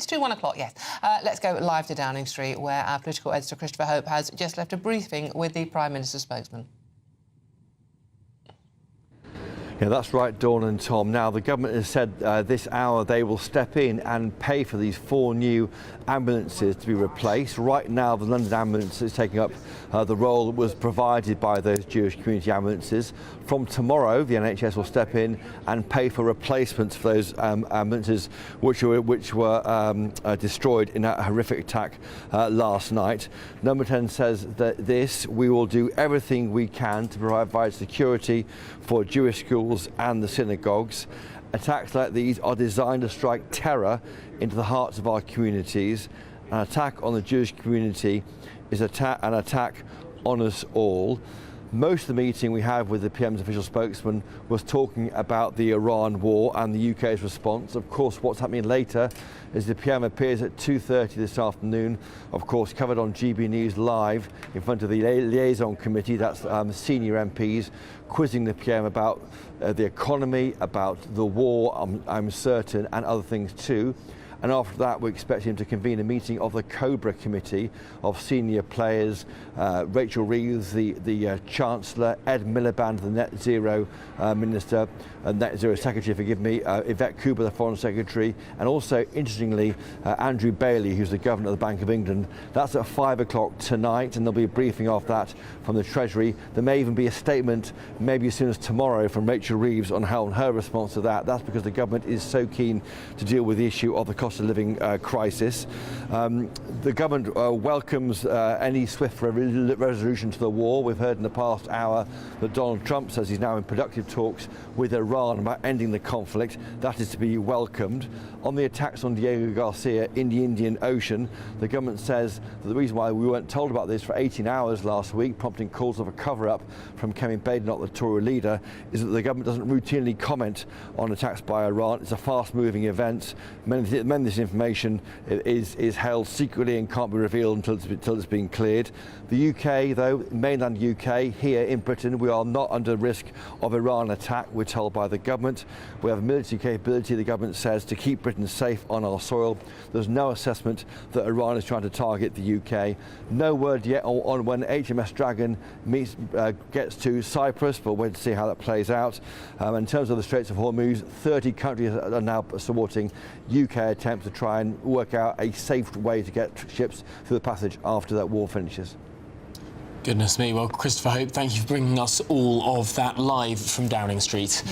to 1 o'clock, yes. Let's go live to Downing Street, where our political editor, Christopher Hope, has just left a briefing with the Prime Minister's spokesman. Yeah, that's right, Dawn and Tom. Now, the government has said this hour they will step in and pay for these 4 new ambulances to be replaced. Right now, the London ambulance is taking up the role that was provided by those Jewish community ambulances. From tomorrow, the NHS will step in and pay for replacements for those ambulances which were destroyed in a horrific attack last night. Number 10 says that we will do everything we can to provide security for Jewish schools and the synagogues. Attacks like these are designed to strike terror into the hearts of our communities. An attack on the Jewish community is an attack on us all. Most of the meeting we had with the PM's official spokesman was talking about the Iran war and the UK's response. Of course, what's happening later is the PM appears at 2:30 this afternoon, of course, covered on GB News Live in front of the liaison committee, that's senior MPs, quizzing the PM about the economy, about the war, I'm certain, and other things too. And after that, we expect him to convene a meeting of the Cobra Committee of senior players, Rachel Reeves, the Chancellor, Ed Miliband, the Net Zero Minister, Net Zero Secretary, forgive me, Yvette Cooper, the Foreign Secretary, and also, interestingly, Andrew Bailey, who's the Governor of the Bank of England. That's at 5 o'clock tonight, and there'll be a briefing of that from the Treasury. There may even be a statement, maybe as soon as tomorrow, from Rachel Reeves on her response to that. That's because the government is so keen to deal with the issue of the cost of living crisis. The government welcomes any swift resolution to the war. We've heard in the past hour that Donald Trump says he's now in productive talks with Iran about ending the conflict. That is to be welcomed. On the attacks on Diego Garcia in the Indian Ocean, the government says that the reason why we weren't told about this for 18 hours last week, prompting calls of a cover-up from Kevin Badenoch, the Tory leader, is that the government doesn't routinely comment on attacks by Iran. It's a fast-moving event. Many this information is held secretly and can't be revealed until it's been cleared. The UK, though, mainland UK, here in Britain, we are not under risk of Iran attack, we're told by the government. We have a military capability, the government says, to keep Britain safe on our soil. There's no assessment that Iran is trying to target the UK. No word yet on when HMS Dragon gets to Cyprus, but we'll wait to see how that plays out. In terms of the Straits of Hormuz, 30 countries are now supporting UK attempts to try and work out a safe way to get ships through the passage after that war finishes. Goodness me. Well, Christopher Hope, thank you for bringing us all of that live from Downing Street.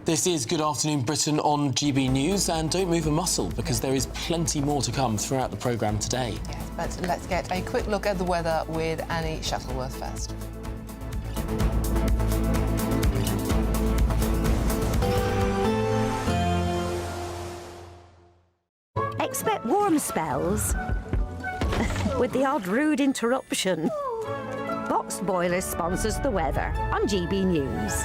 This is Good Afternoon Britain on GB News, and don't move a muscle because there is plenty more to come throughout the programme today. Yes, but let's get a quick look at the weather with Annie Shuttleworth first. Expect warm spells with the odd rude interruption. Boxed Boilers sponsors the weather on GB News.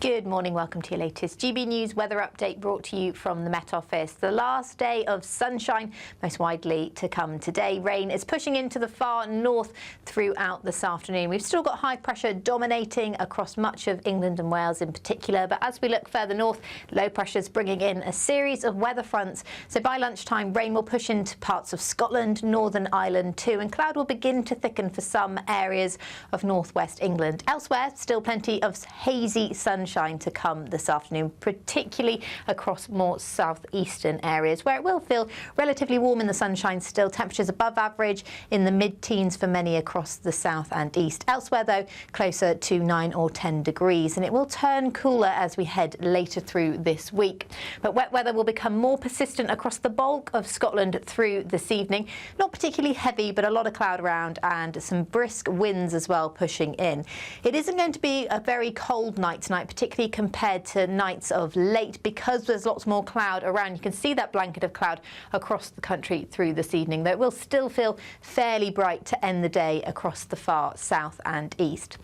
Good morning, welcome to your latest GB News weather update brought to you from the Met Office. The last day of sunshine, most widely to come today. Rain is pushing into the far north throughout this afternoon. We've still got high pressure dominating across much of England and Wales in particular, but as we look further north, low pressure's bringing in a series of weather fronts. So by lunchtime, rain will push into parts of Scotland, Northern Ireland too, and cloud will begin to thicken for some areas of northwest England. Elsewhere, still plenty of hazy sunshine to come this afternoon, particularly across more southeastern areas where it will feel relatively warm in the sunshine still. Temperatures above average in the mid-teens for many across the south and east. Elsewhere, though, closer to 9 or 10 degrees, and it will turn cooler as we head later through this week. But wet weather will become more persistent across the bulk of Scotland through this evening. Not particularly heavy, but a lot of cloud around and some brisk winds as well pushing in. It isn't going to be a very cold night tonight, particularly compared to nights of late, because there's lots more cloud around. You can see that blanket of cloud across the country through this evening, though it will still feel fairly bright to end the day across the far south and east.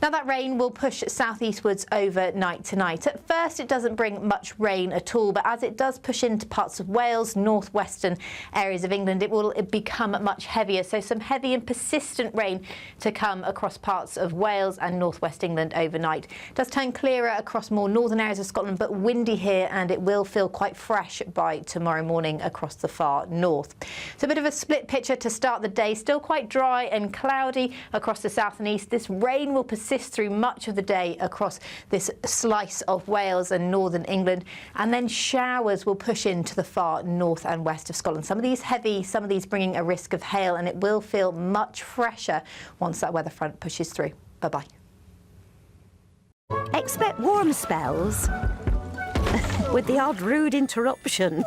Now that rain will push southeastwards overnight tonight. At first it doesn't bring much rain at all, but as it does push into parts of Wales, northwestern areas of England, it will become much heavier. So some heavy and persistent rain to come across parts of Wales and northwest England overnight. It does turn clearer across more northern areas of Scotland, but windy here, and it will feel quite fresh by tomorrow morning across the far north. So a bit of a split picture to start the day. Still quite dry and cloudy across the south and east. This rain will persist through much of the day across this slice of Wales and northern England, and then showers will push into the far north and west of Scotland. Some of these heavy, some of these bringing a risk of hail, and it will feel much fresher once that weather front pushes through. Bye-bye. Expect warm spells with the odd rude interruption.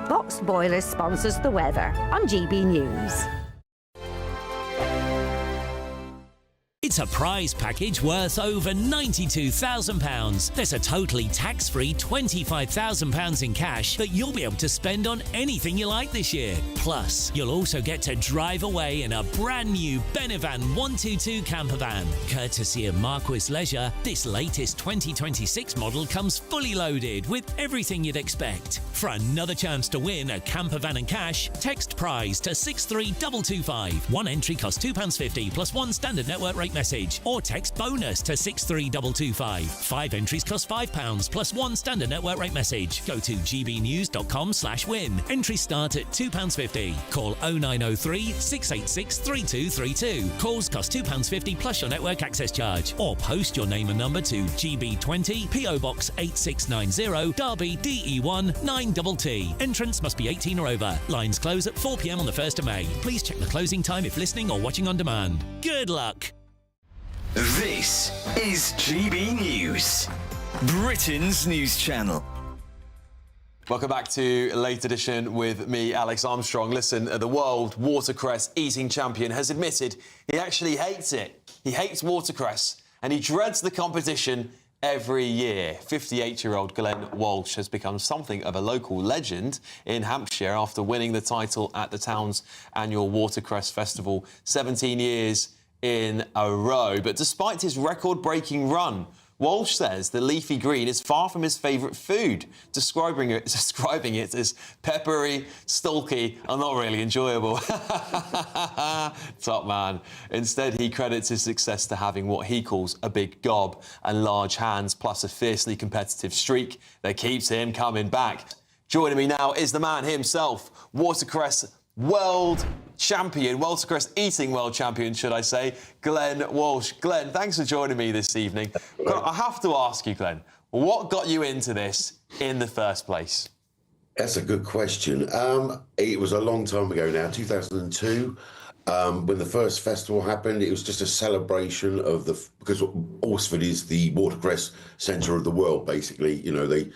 Boxed Boilers sponsors the weather on GB News. It's a prize package worth over £92,000. There's a totally tax-free £25,000 in cash that you'll be able to spend on anything you like this year. Plus, you'll also get to drive away in a brand new Benevan 122 campervan. Courtesy of Marquis Leisure, this latest 2026 model comes fully loaded with everything you'd expect. For another chance to win a campervan and cash, text prize to 63225. One entry costs £2.50 plus one standard network rate message, or text bonus to 63225. 5 entries cost £5 plus one standard network rate message. Go to gbnews.com/win. Entries start at £2.50. Call 0903 686 3232. Calls cost £2.50 plus your network access charge, or post your name and number to GB20 PO Box 8690 Derby DE1 9TT. Entrance must be 18 or over. Lines close at 4 p.m. on the 1st of May. Please check the closing time if listening or watching on demand. Good luck. This is GB News, Britain's news channel. Welcome back to Late Edition with me, Alex Armstrong. Listen, the world watercress eating champion has admitted he actually hates it. He hates watercress and he dreads the competition every year. 58-year-old Glenn Walsh has become something of a local legend in Hampshire after winning the title at the town's annual Watercress Festival 17 years in a row. But despite his record-breaking run, Walsh says the leafy green is far from his favourite food, describing it as peppery, stalky and not really enjoyable. Top man. Instead, he credits his success to having what he calls a big gob and large hands, plus a fiercely competitive streak that keeps him coming back. Joining me now is the man himself, watercress world champion, watercress eating world champion, should I say, Glenn Walsh. Glenn, thanks for joining me this evening. I have to ask you, Glenn, what got you into this in the first place? That's a good question. It was a long time ago now, 2002. When the first festival happened, it was just a celebration of because Alresford is the watercress centre of the world, basically. You know, they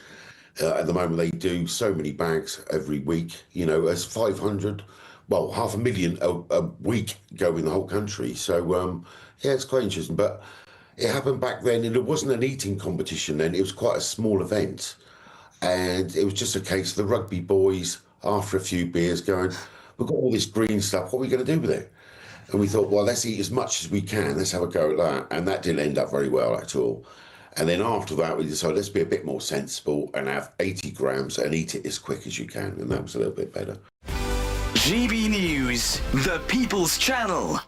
at the moment they do so many bags every week. You know, as 500, well, 500,000 a week go in the whole country. So yeah, it's quite interesting. But it happened back then, and it wasn't an eating competition then. It was quite a small event, and it was just a case of the rugby boys after a few beers going, we've got all this green stuff, what are we going to do with it? And we thought, well, let's eat as much as we can. Let's have a go at that. And that didn't end up very well at all. And then after that, we decided, let's be a bit more sensible and have 80 grams and eat it as quick as you can. And that was a little bit better. GB News, the People's Channel.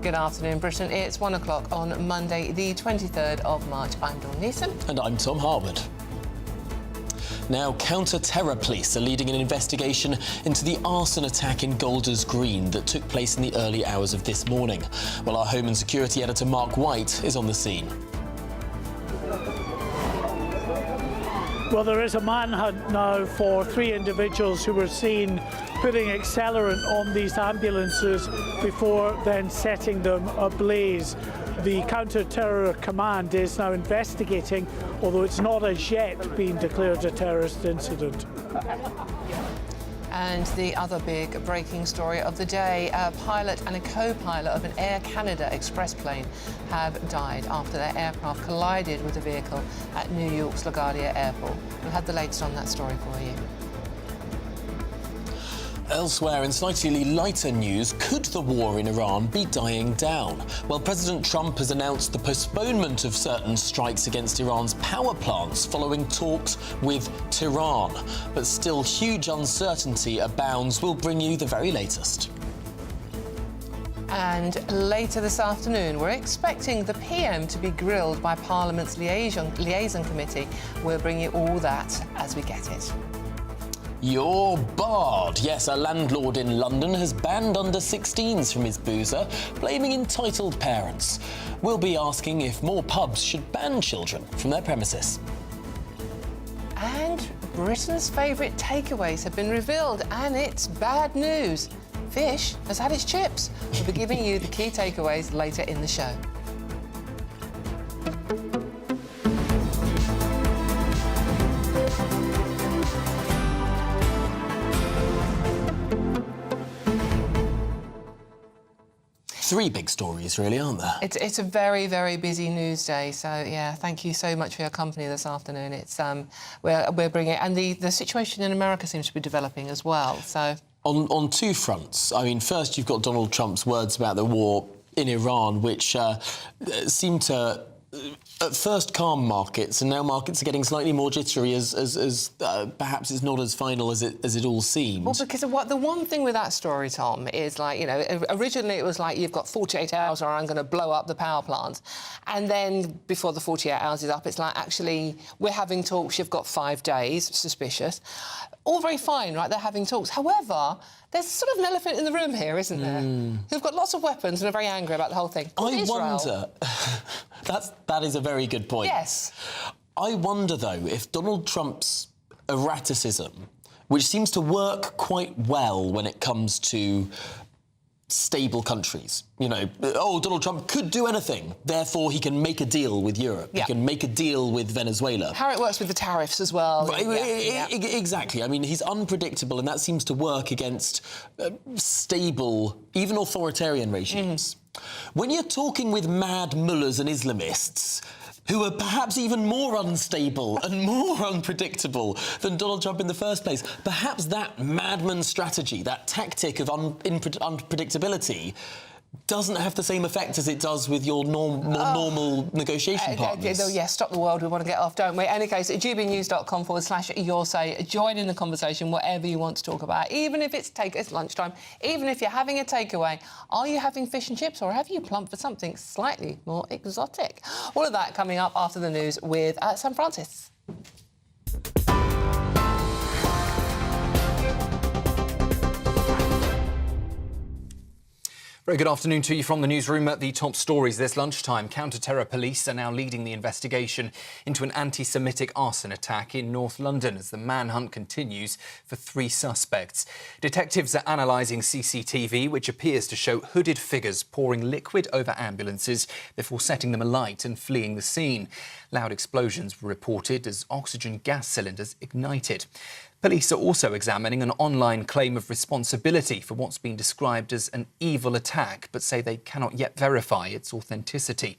Good afternoon, Britain. It's 1 o'clock on Monday, the 23rd of March. I'm Dawn Neeson. And I'm Tom Harwood. Now, counter-terror police are leading an investigation into the arson attack in Golders Green that took place in the early hours of this morning. Well, our Home and Security editor Mark White is on the scene. Well, there is a manhunt now for 3 individuals who were seen putting accelerant on these ambulances before then setting them ablaze. The Counter-Terror Command is now investigating, although it's not as yet been declared a terrorist incident. And the other big breaking story of the day, a pilot and a co-pilot of an Air Canada Express plane have died after their aircraft collided with a vehicle at New York's LaGuardia Airport. We'll have the latest on that story for you. Elsewhere, in slightly lighter news, could the war in Iran be dying down? Well, President Trump has announced the postponement of certain strikes against Iran's power plants following talks with Tehran. But still, huge uncertainty abounds. We'll bring you the very latest. And later this afternoon, we're expecting the PM to be grilled by Parliament's liaison committee. We'll bring you all that as we get it. You're barred. Yes, a landlord in London has banned under-16s from his boozer, blaming entitled parents. We'll be asking if more pubs should ban children from their premises. And Britain's favourite takeaways have been revealed, and it's bad news. Fish has had its chips. We'll be giving you the key takeaways later in the show. Three big stories, really, aren't there? It's a very, very busy news day. So, yeah, thank you so much for your company this afternoon. It's we're bringing... And the situation in America seems to be developing as well, so... On two fronts. I mean, first, you've got Donald Trump's words about the war in Iran, which seem to... at first calm markets, and now markets are getting slightly more jittery as perhaps it's not as final as it all seems. Well, because the one thing with that story, Tom, is like, you know, originally it was like you've got 48 hours or I'm going to blow up the power plant. And then before the 48 hours is up, it's like, actually, we're having talks, you've got 5 days, suspicious. All very fine, right? They're having talks. However, there's sort of an elephant in the room here, isn't there? Who've got lots of weapons and are very angry about the whole thing. I wonder... that is a very good point. Yes. I wonder, though, if Donald Trump's erraticism, which seems to work quite well when it comes to stable countries, you know, Donald Trump could do anything, therefore he can make a deal with Europe, he can make a deal with Venezuela. How it works with the tariffs as well. Right, exactly. I mean, he's unpredictable, and that seems to work against stable, even authoritarian regimes. When you're talking with mad mullahs and Islamists, who are perhaps even more unstable and more unpredictable than Donald Trump in the first place, perhaps that madman strategy, that tactic of unpredictability, doesn't have the same effect as it does with your more normal negotiation partners. Yeah, stop the world, we want to get off, don't we? In any case, at gbnews.com/your say, join in the conversation, whatever you want to talk about, even if it's lunchtime, even if you're having a takeaway. Are you having fish and chips, or have you plumped for something slightly more exotic? All of that coming up after the news with Sam Francis. Very good afternoon to you from the newsroom. At the top stories this lunchtime, counter-terror police are now leading the investigation into an anti-Semitic arson attack in North London as the manhunt continues for 3 suspects. Detectives are analysing CCTV, which appears to show hooded figures pouring liquid over ambulances before setting them alight and fleeing the scene. Loud explosions were reported as oxygen gas cylinders ignited. Police are also examining an online claim of responsibility for what's been described as an evil attack, but say they cannot yet verify its authenticity.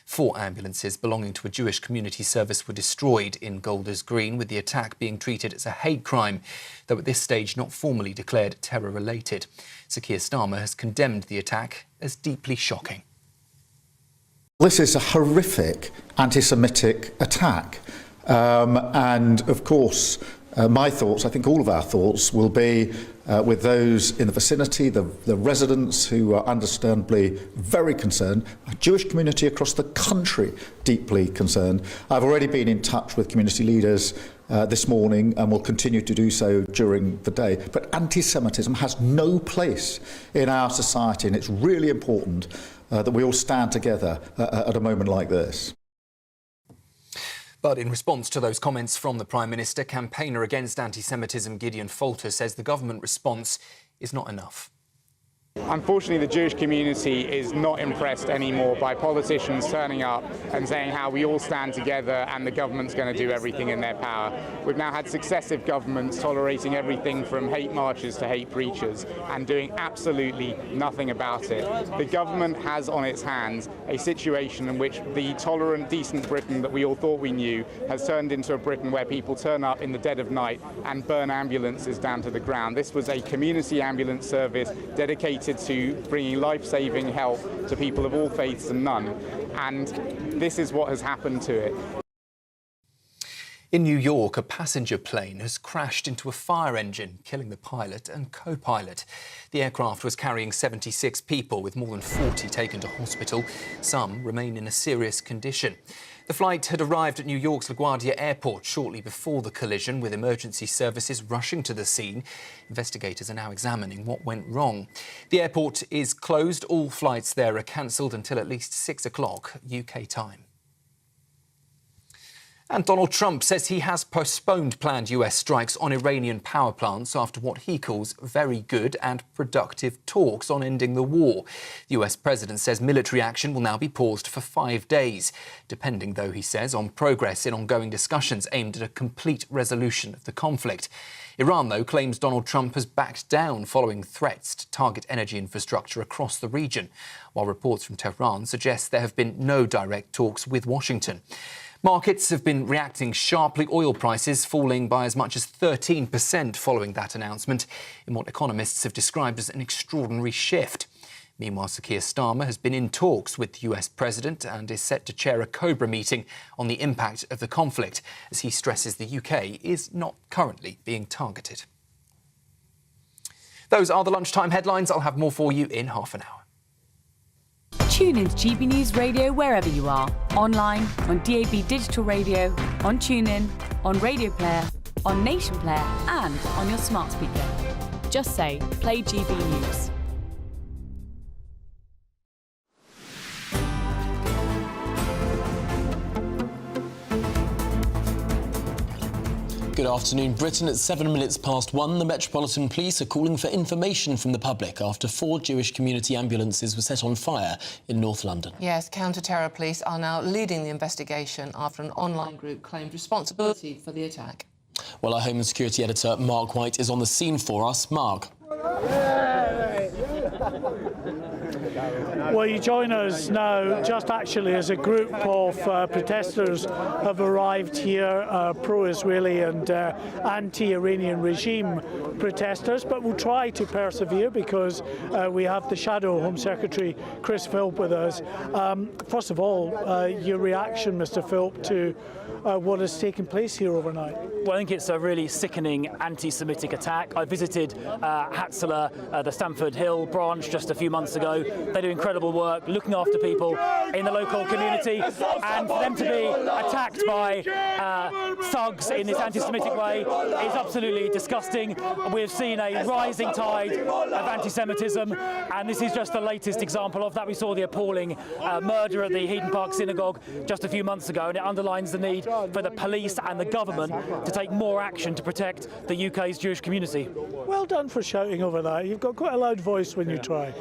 4 ambulances belonging to a Jewish community service were destroyed in Golders Green, with the attack being treated as a hate crime, though at this stage not formally declared terror-related. Sir Keir Starmer has condemned the attack as deeply shocking. This is a horrific anti-Semitic attack. And, of course, my thoughts, I think all of our thoughts, will be with those in the vicinity, the residents who are understandably very concerned, a Jewish community across the country deeply concerned. I've already been in touch with community leaders this morning and will continue to do so during the day. But anti-Semitism has no place in our society, and it's really important that we all stand together at a moment like this. But in response to those comments from the Prime Minister, campaigner against anti-Semitism Gideon Falter says the government response is not enough. Unfortunately, the Jewish community is not impressed anymore by politicians turning up and saying how we all stand together and the government's going to do everything in their power. We've now had successive governments tolerating everything from hate marches to hate preachers and doing absolutely nothing about it. The government has on its hands a situation in which the tolerant, decent Britain that we all thought we knew has turned into a Britain where people turn up in the dead of night and burn ambulances down to the ground. This was a community ambulance service dedicated to bringing life-saving help to people of all faiths and none, and this is what has happened to it. In New York, a passenger plane has crashed into a fire engine, killing the pilot and co-pilot. The aircraft was carrying 76 people, with more than 40 taken to hospital. Some remain in a serious condition. The flight had arrived at New York's LaGuardia Airport shortly before the collision, with emergency services rushing to the scene. Investigators are now examining what went wrong. The airport is closed. All flights there are cancelled until at least 6 o'clock UK time. And Donald Trump says he has postponed planned US strikes on Iranian power plants after what he calls very good and productive talks on ending the war. The US president says military action will now be paused for 5 days, depending, though, he says, on progress in ongoing discussions aimed at a complete resolution of the conflict. Iran, though, claims Donald Trump has backed down following threats to target energy infrastructure across the region, while reports from Tehran suggest there have been no direct talks with Washington. Markets have been reacting sharply, oil prices falling by as much as 13% following that announcement, in what economists have described as an extraordinary shift. Meanwhile, Sir Keir Starmer has been in talks with the US president and is set to chair a Cobra meeting on the impact of the conflict, as he stresses the UK is not currently being targeted. Those are the lunchtime headlines. I'll have more for you in half an hour. Tune in to GB News Radio wherever you are. Online, on DAB digital radio, on TuneIn, on Radio Player, on Nation Player and on your smart speaker. Just say, play GB News. Good afternoon. Britain at 7 minutes past 1. The Metropolitan Police are calling for information from the public after 4 Jewish community ambulances were set on fire in North London. Yes, counter-terror police are now leading the investigation after an online group claimed responsibility for the attack. Well, our Home and Security editor, Mark White, is on the scene for us. Mark. Well, you join us now just actually as a group of protesters have arrived here, pro-Israeli and anti-Iranian regime protesters, but we'll try to persevere because we have the Shadow Home Secretary, Chris Philp, with us. First of all, your reaction, Mr. Philp, to what has taken place here overnight? Well, I think it's a really sickening anti-Semitic attack. I visited Hatzalah, the Stamford Hill branch, just a few months ago. They do incredible work looking after people in the local community, and for them to be attacked by thugs in this anti-Semitic way is absolutely disgusting. We've seen a rising tide of anti-Semitism, and this is just the latest example of that. We saw the appalling murder at the Heaton Park Synagogue just a few months ago, and it underlines the need for the police and the government to take more action to protect the UK's Jewish community. Well done for shouting over that. You've got quite a loud voice when you talk. try.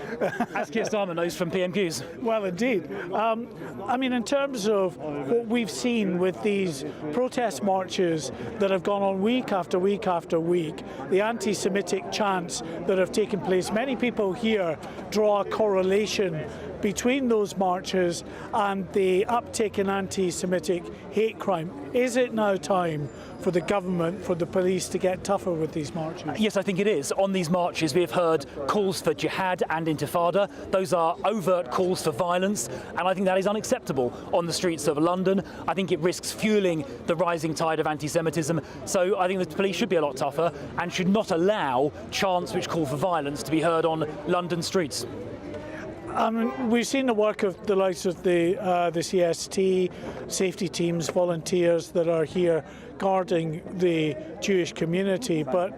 As Keir Starmer knows from PMQs. Well, indeed. I mean, in terms of what we've seen with these protest marches that have gone on week after week after week, the anti-Semitic chants that have taken place, many people here draw a correlation between those marches and the uptick in anti-Semitic hate crime. Is it now time for the government, for the police to get tougher with these marches? Yes, I think it is. On these marches, we have heard calls for jihad and intifada. Those are overt calls for violence, and I think that is unacceptable on the streets of London. I think it risks fueling the rising tide of anti-Semitism. So I think the police should be a lot tougher and should not allow chants which call for violence to be heard on London streets. We've seen the work of the likes of the CST, safety teams, volunteers that are here guarding the Jewish community, but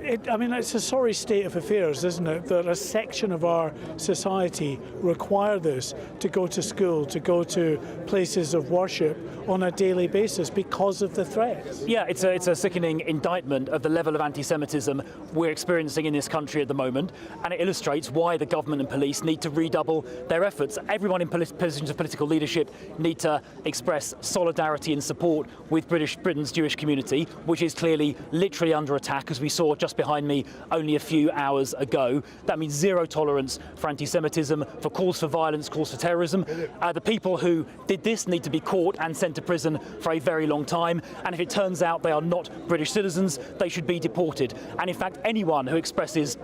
it's a sorry state of affairs, isn't it, that a section of our society require this to go to school, to go to places of worship on a daily basis because of the threats. Yeah, it's a sickening indictment of the level of anti-Semitism we're experiencing in this country at the moment, and it illustrates why the government and police need to redouble their efforts. Everyone in positions of political leadership need to express solidarity and support with Britain's Jewish community, which is clearly literally under attack, as we saw just behind me only a few hours ago. That means zero tolerance for anti-Semitism, for calls for violence, calls for terrorism. The people who did this need to be caught and sent to prison for a very long time, and if it turns out they are not British citizens, they should be deported. And in fact, anyone who expresses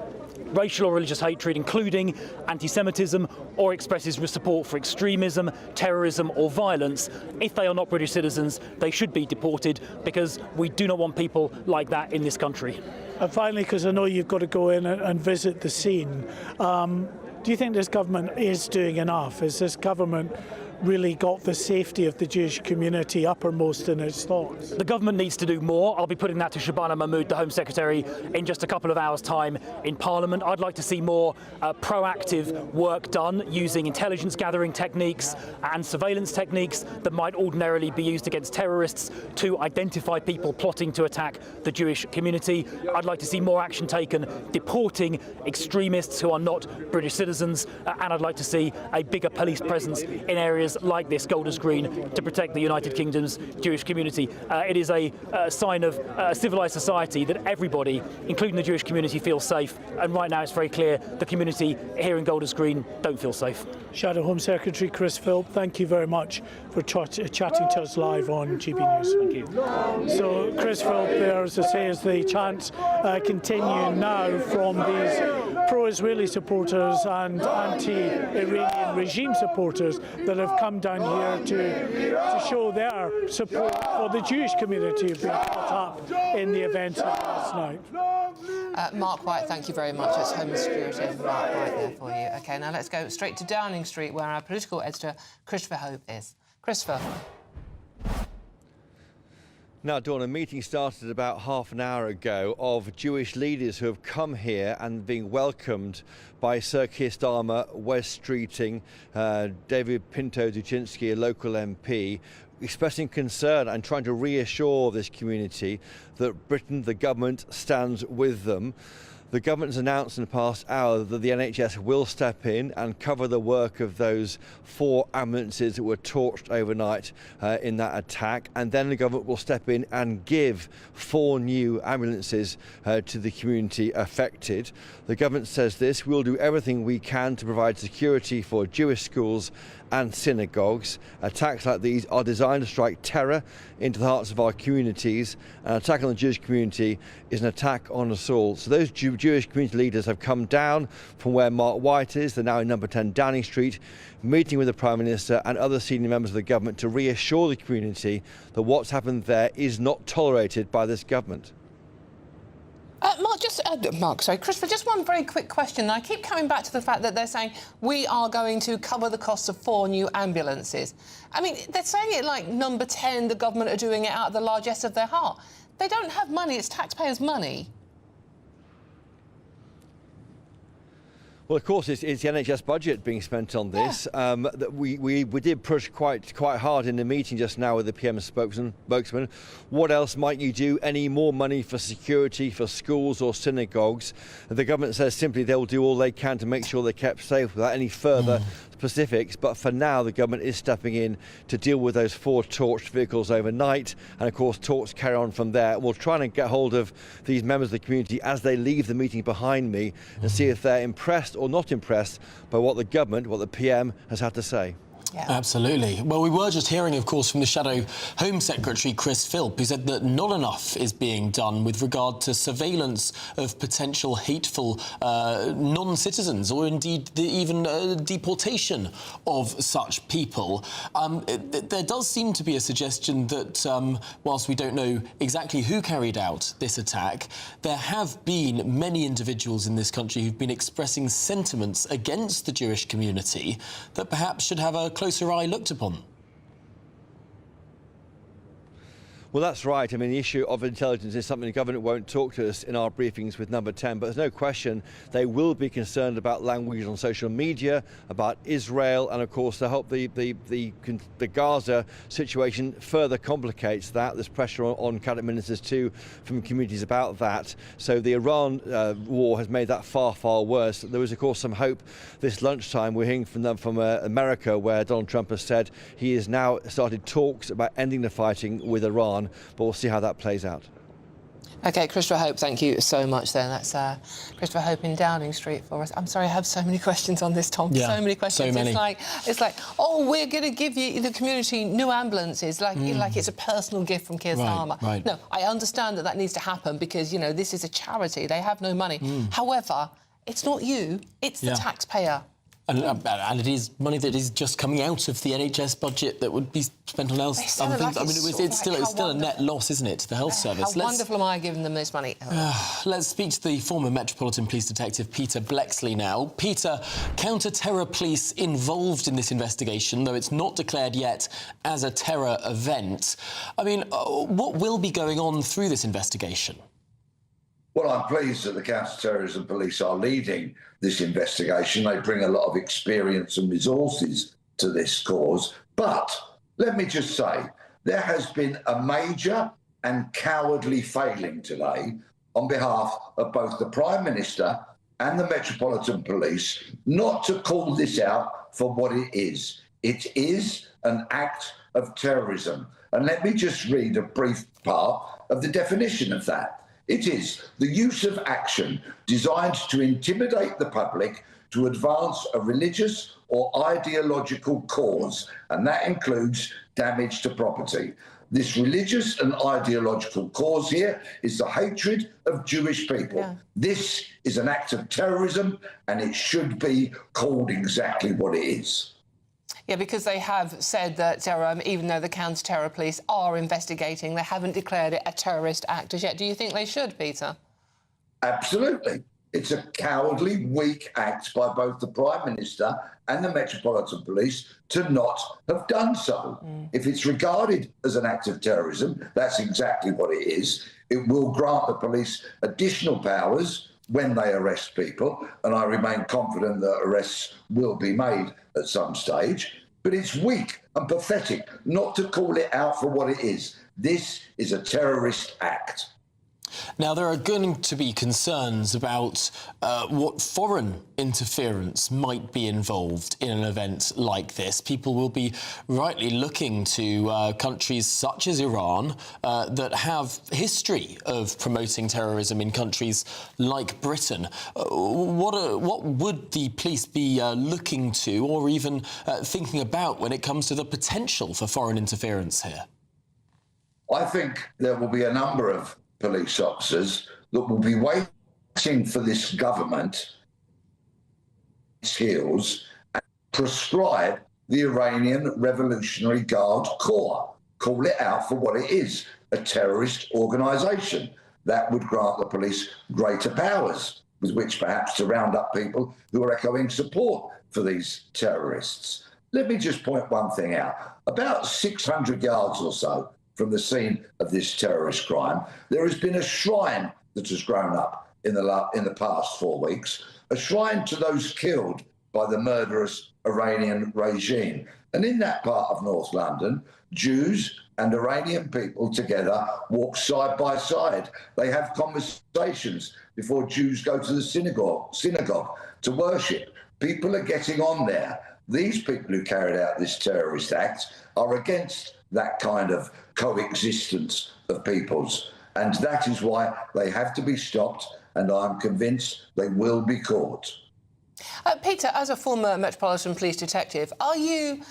racial or religious hatred, including anti-Semitism, or expresses support for extremism, terrorism or violence, if they are not British citizens, they should be deported, because we do not want people like that in this country. And finally, because I know you've got to go in and visit the scene, do you think this government is doing enough? Is this government really got the safety of the Jewish community uppermost in its thoughts? The government needs to do more. I'll be putting that to Shabana Mahmood, the Home Secretary, in just a couple of hours' time in Parliament. I'd like to see more proactive work done using intelligence gathering techniques and surveillance techniques that might ordinarily be used against terrorists to identify people plotting to attack the Jewish community. I'd like to see more action taken deporting extremists who are not British citizens, and I'd like to see a bigger police presence in areas like this, Golders Green, to protect the United Kingdom's Jewish community. It is a sign of a civilised society that everybody, including the Jewish community, feels safe, and right now it's very clear the community here in Golders Green don't feel safe. Shadow Home Secretary Chris Philp, thank you very much for chatting to us live on GB News. Thank you. So Chris Philp there, as I say, as the chants continue now from these pro-Israeli supporters and anti-Iranian regime supporters that have come down here to show their support for the Jewish community who've been caught up in the events of last night. Mark White, thank you very much. It's Home Security. Mark White there for you. OK, now let's go straight to Downing Street, where our political editor, Christopher Hope, is. Christopher. Now, Dawn, a meeting started about half an hour ago of Jewish leaders who have come here and being welcomed by Sir Keir Starmer, Wes Streeting, David Pinto-Duchinsky, a local MP, expressing concern and trying to reassure this community that Britain, the government, stands with them. The government has announced in the past hour that the NHS will step in and cover the work of those 4 ambulances that were torched overnight in that attack, and then the government will step in and give 4 new ambulances to the community affected. The government says this: we'll do everything we can to provide security for Jewish schools and synagogues. Attacks like these are designed to strike terror into the hearts of our communities. An attack on the Jewish community is an attack on us all. So those Jewish community leaders have come down from where Mark White is. They're now in number 10 Downing Street, meeting with the Prime Minister and other senior members of the government to reassure the community that what's happened there is not tolerated by this government. Christopher, just one very quick question. I keep coming back to the fact that they're saying we are going to cover the cost of 4 new ambulances. I mean, they're saying it like number 10, the government are doing it out of the largesse of their heart. They don't have money, it's taxpayers' money. Well, of course, it's the NHS budget being spent on this. We did push quite hard in the meeting just now with the PM spokesman. What else might you do? Any more money for security, for schools or synagogues? The government says simply they'll do all they can to make sure they're kept safe without any further specifics. But for now, the government is stepping in to deal with those 4 torched vehicles overnight. And of course, talks carry on from there. We'll try and get hold of these members of the community as they leave the meeting behind me and see if they're impressed or not impressed by what the government, what the PM has had to say. Yeah. Absolutely. Well, we were just hearing, of course, from the Shadow Home Secretary, Chris Philp, who said that not enough is being done with regard to surveillance of potential hateful non-citizens or indeed even deportation of such people. There does seem to be a suggestion that whilst we don't know exactly who carried out this attack, there have been many individuals in this country who've been expressing sentiments against the Jewish community that perhaps should have a closer eye looked upon. Well, that's right. I mean, the issue of intelligence is something the government won't talk to us in our briefings with Number 10, but there's no question they will be concerned about language on social media, about Israel, and of course, I hope the Gaza situation further complicates that. There's pressure on cabinet ministers too from communities about that. So the Iran war has made that far, far worse. There was, of course, some hope this lunchtime. We're hearing from America, where Donald Trump has said he has now started talks about ending the fighting with Iran. But we'll see how that plays out. OK, Christopher Hope, thank you so much then. That's Christopher Hope in Downing Street for us. I'm sorry, I have so many questions on this, Tom. Yeah, so many questions. So many. It's like, oh, we're going to give you, the community, new ambulances, like it's a personal gift from Keir Starmer. Right. No, I understand that needs to happen because, you know, this is a charity. They have no money. However, it's not you, it's the taxpayer. And it is money that is just coming out of the NHS budget that would be spent on other things. I mean, it's still a net loss, isn't it, to the health service? How wonderful am I giving them this money? Let's speak to the former Metropolitan Police Detective Peter Blexley now. Peter, counter-terror police involved in this investigation, though it's not declared yet as a terror event. I mean, what will be going on through this investigation? Well, I'm pleased that the counter-terrorism police are leading this investigation. They bring a lot of experience and resources to this cause. But let me just say, there has been a major and cowardly failing today on behalf of both the Prime Minister and the Metropolitan Police not to call this out for what it is. It is an act of terrorism. And let me just read a brief part of the definition of that. It is the use of action designed to intimidate the public to advance a religious or ideological cause, and that includes damage to property. This religious and ideological cause here is the hatred of Jewish people. Yeah. This is an act of terrorism, and it should be called exactly what it is. Yeah, because they have said that even though the counter-terror police are investigating, they haven't declared it a terrorist act as yet. Do you think they should, Peter? Absolutely. It's a cowardly, weak act by both the Prime Minister and the Metropolitan Police to not have done so. If it's regarded as an act of terrorism, that's exactly what it is. It will grant the police additional powers when they arrest people, and I remain confident that arrests will be made at some stage. But it's weak and pathetic not to call it out for what it is. This is a terrorist act. Now, there are going to be concerns about what foreign interference might be involved in an event like this. People will be rightly looking to countries such as Iran that have history of promoting terrorism in countries like Britain. What would the police be looking to or even thinking about when it comes to the potential for foreign interference here? I think there will be a number of police officers that will be waiting for this government its heels and prescribe the Iranian Revolutionary Guard Corps. Call it out for what it is, a terrorist organisation. That would grant the police greater powers with which perhaps to round up people who are echoing support for these terrorists. Let me just point one thing out. About 600 yards or so from the scene of this terrorist crime, there has been a shrine that has grown up in the past 4 weeks, a shrine to those killed by the murderous Iranian regime. And in that part of North London, Jews and Iranian people together walk side by side. They have conversations before Jews go to the synagogue to worship. People are getting on there. These people who carried out this terrorist act are against that kind of coexistence of peoples. And that is why they have to be stopped, and I'm convinced they will be caught. Peter, as a former Metropolitan Police detective, are you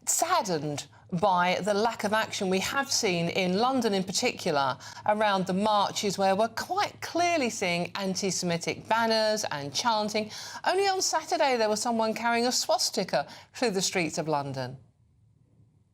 saddened by the lack of action we have seen in London in particular around the marches, where we're quite clearly seeing anti-Semitic banners and chanting? Only on Saturday there was someone carrying a swastika through the streets of London.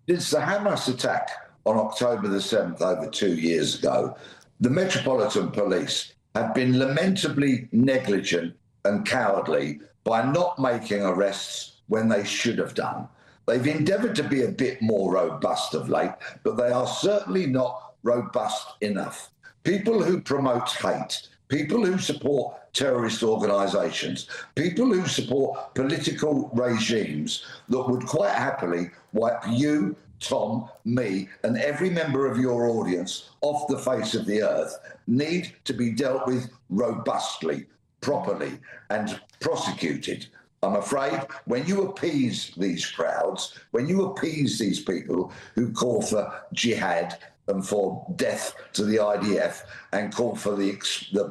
Since the Hamas attack on October the 7th over 2 years ago, the Metropolitan Police have been lamentably negligent and cowardly by not making arrests when they should have done. They've endeavoured to be a bit more robust of late, but they are certainly not robust enough. People who promote hate, people who support terrorist organisations, people who support political regimes that would quite happily wipe you, Tom, me, and every member of your audience off the face of the earth need to be dealt with robustly, properly, and prosecuted. I'm afraid when you appease these crowds, when you appease these people who call for jihad and for death to the IDF and call for the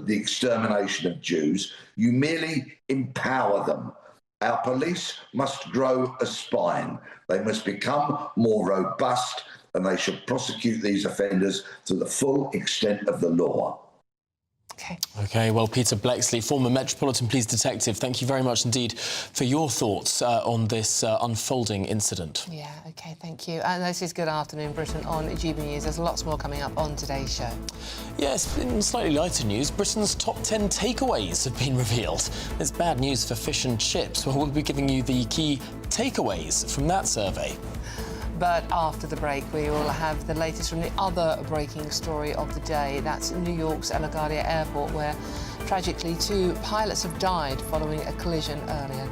extermination of Jews, you merely empower them. Our police must grow a spine. They must become more robust, and they should prosecute these offenders to the full extent of the law. OK, well, Peter Blexley, former Metropolitan Police detective, thank you very much indeed for your thoughts on this unfolding incident. Yeah, OK, thank you. And this is Good Afternoon Britain on GB News. There's lots more coming up on today's show. Yes, in slightly lighter news, Britain's top 10 takeaways have been revealed. It's bad news for fish and chips. Well, we'll be giving you the key takeaways from that survey. But after the break, we will have the latest from the other breaking story of the day. That's New York's LaGuardia Airport, where tragically 2 pilots have died following a collision earlier.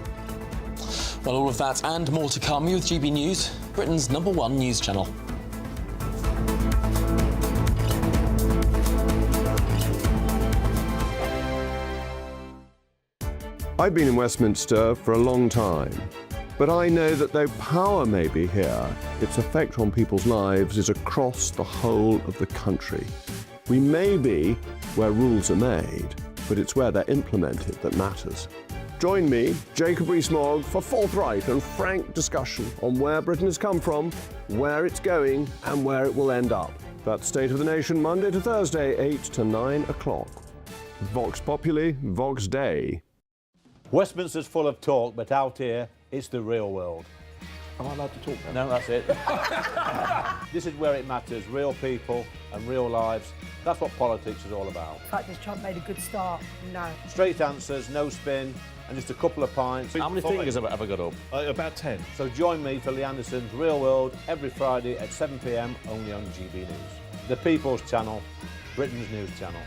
Well, all of that and more to come with GB News, Britain's #1 news channel. I've been in Westminster for a long time. But I know that though power may be here, its effect on people's lives is across the whole of the country. We may be where rules are made, but it's where they're implemented that matters. Join me, Jacob Rees-Mogg, for forthright and frank discussion on where Britain has come from, where it's going, and where it will end up. That's State of the Nation, Monday to Thursday, 8 to 9 o'clock. Vox Populi, Vox Dei. Westminster's full of talk, but out here, it's the real world. Am I allowed to talk now? No, that's it. This is where it matters, real people and real lives. That's what politics is all about. In fact, has Trump made a good start? No. Straight answers, no spin, and just a couple of pints. How many fingers have I got up? About 10. So join me for Lee Anderson's Real World every Friday at 7 p.m. only on GB News. The People's Channel, Britain's news channel.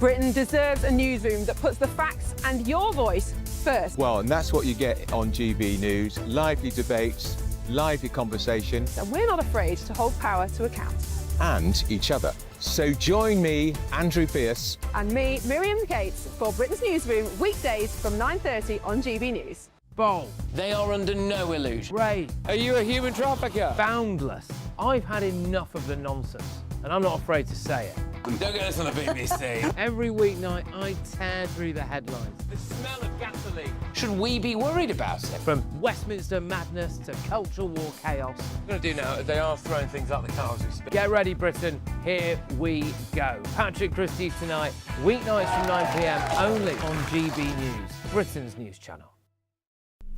Britain deserves a newsroom that puts the facts and your voice first. Well, and that's what you get on GB News. Lively debates, lively conversation. And we're not afraid to hold power to account. And each other. So join me, Andrew Pierce. And me, Miriam Gates, for Britain's Newsroom, weekdays from 9:30 on GB News. Bold. They are under no illusion. Ray. Are you a human trafficker? Boundless. I've had enough of the nonsense, and I'm not afraid to say it. Don't get this on the BBC. Every weeknight, I tear through the headlines. The smell of gasoline. Should we be worried about it? From Westminster madness to cultural war chaos. What I'm going to do now is they are throwing things out the car as we speak. Get ready, Britain. Here we go. Patrick Christie's tonight, weeknights from 9 p.m. only on GB News, Britain's news channel.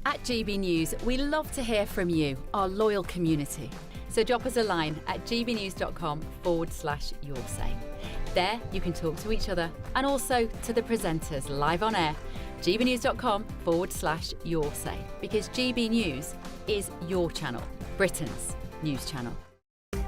At GB News, we love to hear from you, our loyal community. So drop us a line at gbnews.com/yoursay. There you can talk to each other and also to the presenters live on air. gbnews.com/yoursay, because GB News is your channel, Britain's news channel.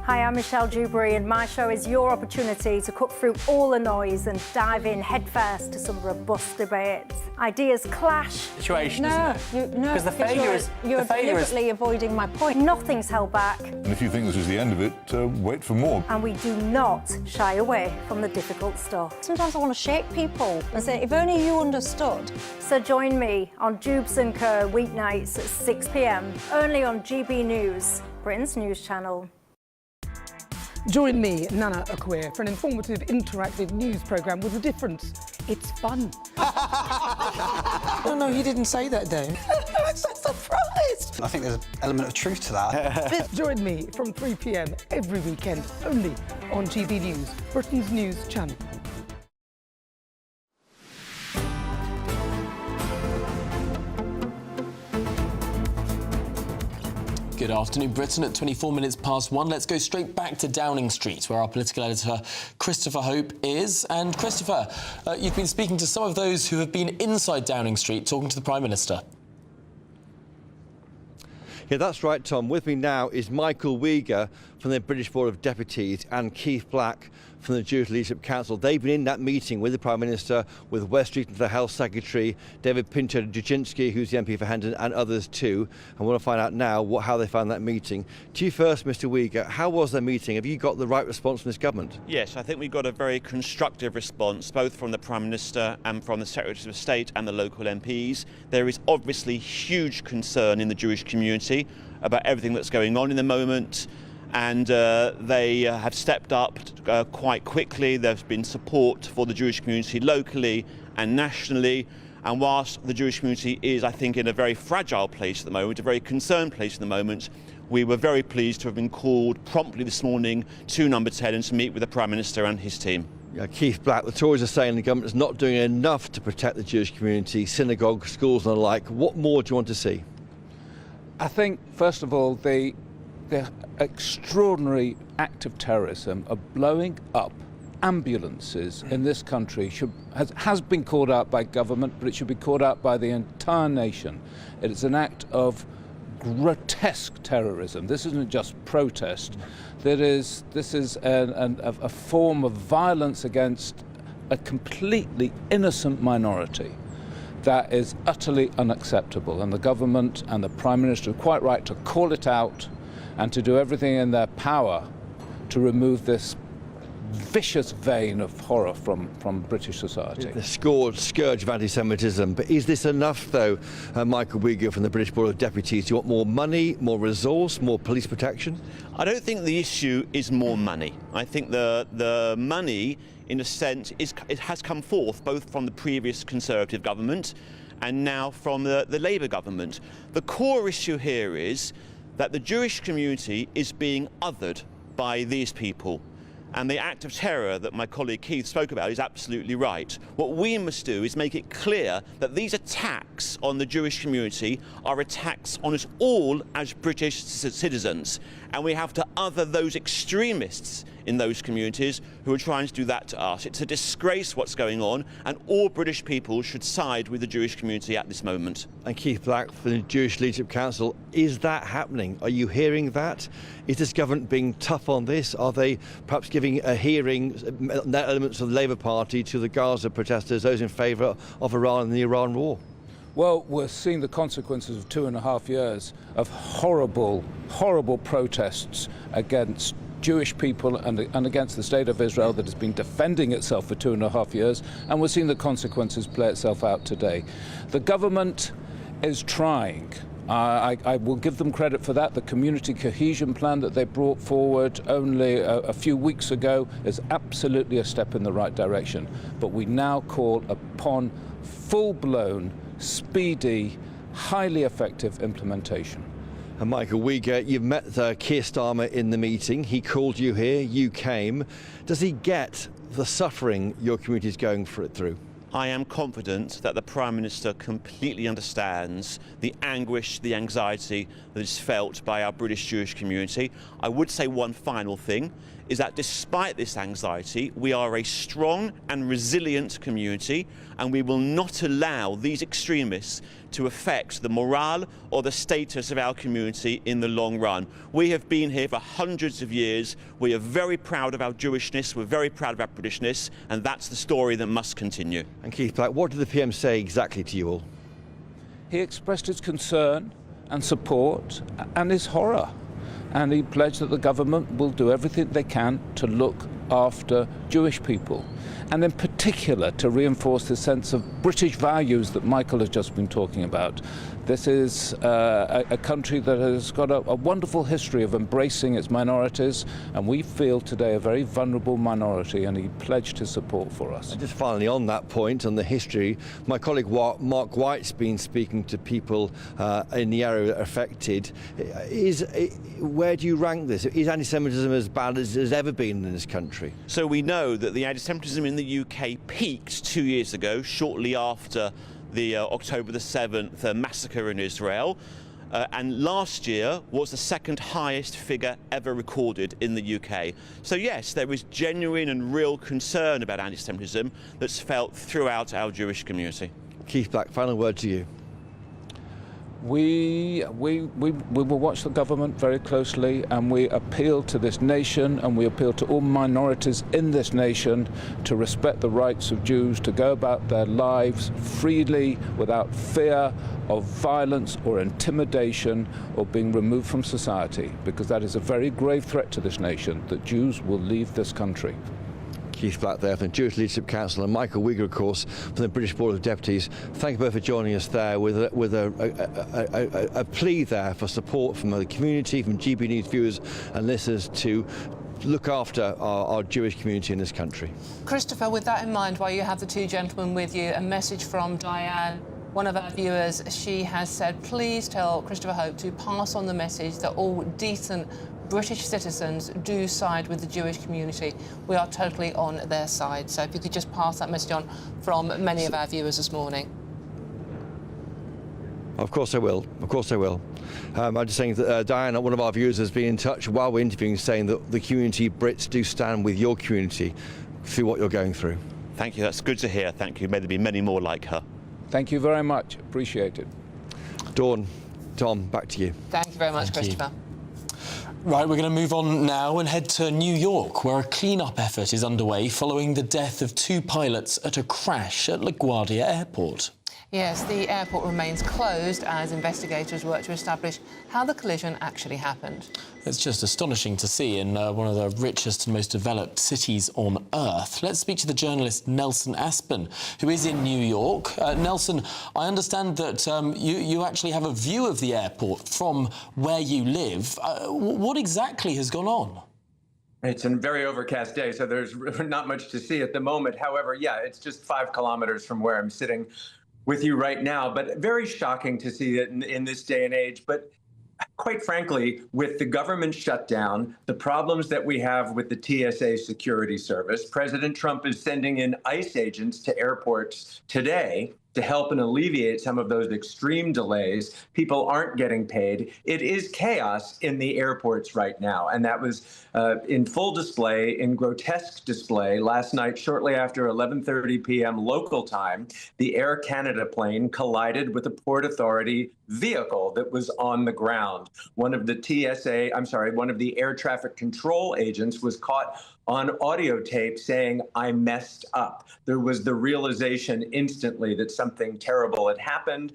Hi, I'm Michelle Dewberry, and my show is your opportunity to cut through all the noise and dive in headfirst to some robust debates. Ideas clash. Situation, isn't it? No, because the failure is you're deliberately avoiding my point. Nothing's held back. And if you think this is the end of it, wait for more. And we do not shy away from the difficult stuff. Sometimes I want to shake people and say, if only you understood. So join me on Dubes & Co. weeknights at 6 p.m, only on GB News, Britain's news channel. Join me, Nana Akua, for an informative, interactive news programme with a difference. It's fun. No, you didn't say that, Dave. I'm so surprised. I think there's an element of truth to that. Join me from 3 p.m. every weekend, only on GB News, Britain's news channel. Good afternoon, Britain. At 24 minutes past 1, let's go straight back to Downing Street, where our political editor Christopher Hope is. And Christopher, you've been speaking to some of those who have been inside Downing Street, talking to the Prime Minister. Yeah, that's right, Tom. With me now is Michael Uyghur from the British Board of Deputies and Keith Black from the Jewish Leadership Council. They've been in that meeting with the Prime Minister, with West Street and the Health Secretary, David Pinto-Dujinski, who's the MP for Hendon, and others too. I want to find out now how they found that meeting. To you first, Mr Uyghur, how was the meeting? Have you got the right response from this government? Yes, I think we got a very constructive response, both from the Prime Minister and from the Secretary of State and the local MPs. There is obviously huge concern in the Jewish community about everything that's going on in the moment, and they have stepped up quite quickly. There's been support for the Jewish community locally and nationally, and whilst the Jewish community is, I think, in a very fragile place at the moment, a very concerned place at the moment, we were very pleased to have been called promptly this morning to Number 10 and to meet with the Prime Minister and his team. Keith Black, the Tories are saying the government is not doing enough to protect the Jewish community, synagogues, schools and the like. What more do you want to see? I think, first of all, the extraordinary act of terrorism of blowing up ambulances in this country has been called out by government, but it should be called out by the entire nation. It is an act of grotesque terrorism. This isn't just protest. This is a form of violence against a completely innocent minority that is utterly unacceptable, and the government and the Prime Minister are quite right to call it out and to do everything in their power to remove this vicious vein of horror from British society. The scourge of anti-Semitism. But is this enough, though, Michael Uyghur from the British Board of Deputies? Do you want more money, more resource, more police protection? I don't think the issue is more money. I think the money, in a sense, it has come forth both from the previous Conservative government and now from the Labour government. The core issue here is that the Jewish community is being othered by these people. And the act of terror that my colleague Keith spoke about is absolutely right. What we must do is make it clear that these attacks on the Jewish community are attacks on us all as British citizens. And we have to other those extremists in those communities who are trying to do that to us. It's a disgrace what's going on, and all British people should side with the Jewish community at this moment. And Keith Black from the Jewish Leadership Council, is that happening? Are you hearing that? Is this government being tough on this? Are they perhaps giving a hearing, elements of the Labour Party, to the Gaza protesters, those in favour of Iran and the Iran war? Well, we're seeing the consequences of 2.5 years of horrible, horrible protests against Jewish people and against the State of Israel that has been defending itself for 2.5 years, and we're seeing the consequences play itself out today. The government is trying. I will give them credit for that. The community cohesion plan that they brought forward only a few weeks ago is absolutely a step in the right direction. But we now call upon full-blown, speedy, highly effective implementation. And Michael Uyghur, you've met Keir Starmer in the meeting. He called you here, you came. Does he get the suffering your community is going through? I am confident that the Prime Minister completely understands the anguish, the anxiety that is felt by our British Jewish community. I would say one final thing, is that despite this anxiety, we are a strong and resilient community, and we will not allow these extremists to affect the morale or the status of our community in the long run. We have been here for hundreds of years. We are very proud of our Jewishness, we're very proud of our Britishness, and that's the story that must continue. And Keith Black, what did the PM say exactly to you all? He expressed his concern and support and his horror. And he pledged that the government will do everything they can to look after Jewish people, and in particular to reinforce the sense of British values that Michael has just been talking about. This is a country that has got a wonderful history of embracing its minorities, and we feel today a very vulnerable minority, and he pledged his support for us. And just finally on that point, on the history, my colleague Mark White's been speaking to people in the area affected. Where do you rank this? Is anti-Semitism as bad as it has ever been in this country? So we know that the anti-Semitism in the UK peaked 2 years ago, shortly after the October the 7th massacre in Israel, and last year was the second highest figure ever recorded in the UK. So yes, there is genuine and real concern about anti-Semitism that's felt throughout our Jewish community. Keith Black, final word to you. We will watch the government very closely, and we appeal to this nation, and we appeal to all minorities in this nation to respect the rights of Jews to go about their lives freely without fear of violence or intimidation or being removed from society, because that is a very grave threat to this nation, that Jews will leave this country. Keith Black there from the Jewish Leadership Council, and Michael Uyghur, of course, from the British Board of Deputies. Thank you both for joining us there with a plea there for support from the community, from GBNews viewers and listeners to look after our Jewish community in this country. Christopher, with that in mind, while you have the two gentlemen with you, a message from Diane, one of our viewers. She has said, please tell Christopher Hope to pass on the message that all decent British citizens do side with the Jewish community. We are totally on their side. So if you could just pass that message on from many of our viewers this morning. Of course I will. Of course I will. I'm just saying that Diana, one of our viewers, has been in touch while we're interviewing, saying that the community Brits do stand with your community through what you're going through. Thank you. That's good to hear. Thank you. May there be many more like her. Thank you very much. Appreciate it. Dawn, Tom, back to you. Thank you very much, Christopher. Right, we're going to move on now and head to New York, where a clean-up effort is underway following the death of 2 pilots at a crash at LaGuardia Airport. Yes, the airport remains closed as investigators work to establish how the collision actually happened. It's just astonishing to see in one of the richest and most developed cities on Earth. Let's speak to the journalist Nelson Aspen, who is in New York. Nelson, I understand that you actually have a view of the airport from where you live. What exactly has gone on? It's a very overcast day, so there's not much to see at the moment. However, yeah, it's just 5 kilometers from where I'm sitting with you right now, but very shocking to see it in this day and age. But quite frankly, with the government shutdown, the problems that we have with the TSA security service, President Trump is sending in ICE agents to airports today to help and alleviate some of those extreme delays. People aren't getting paid. It is chaos in the airports right now. And that was in full display, in grotesque display last night, shortly after 11:30 p.m. local time. The Air Canada plane collided with a Port Authority vehicle that was on the ground. One of the air traffic control agents was caught on audio tape saying, "I messed up." There was the realization instantly that something terrible had happened.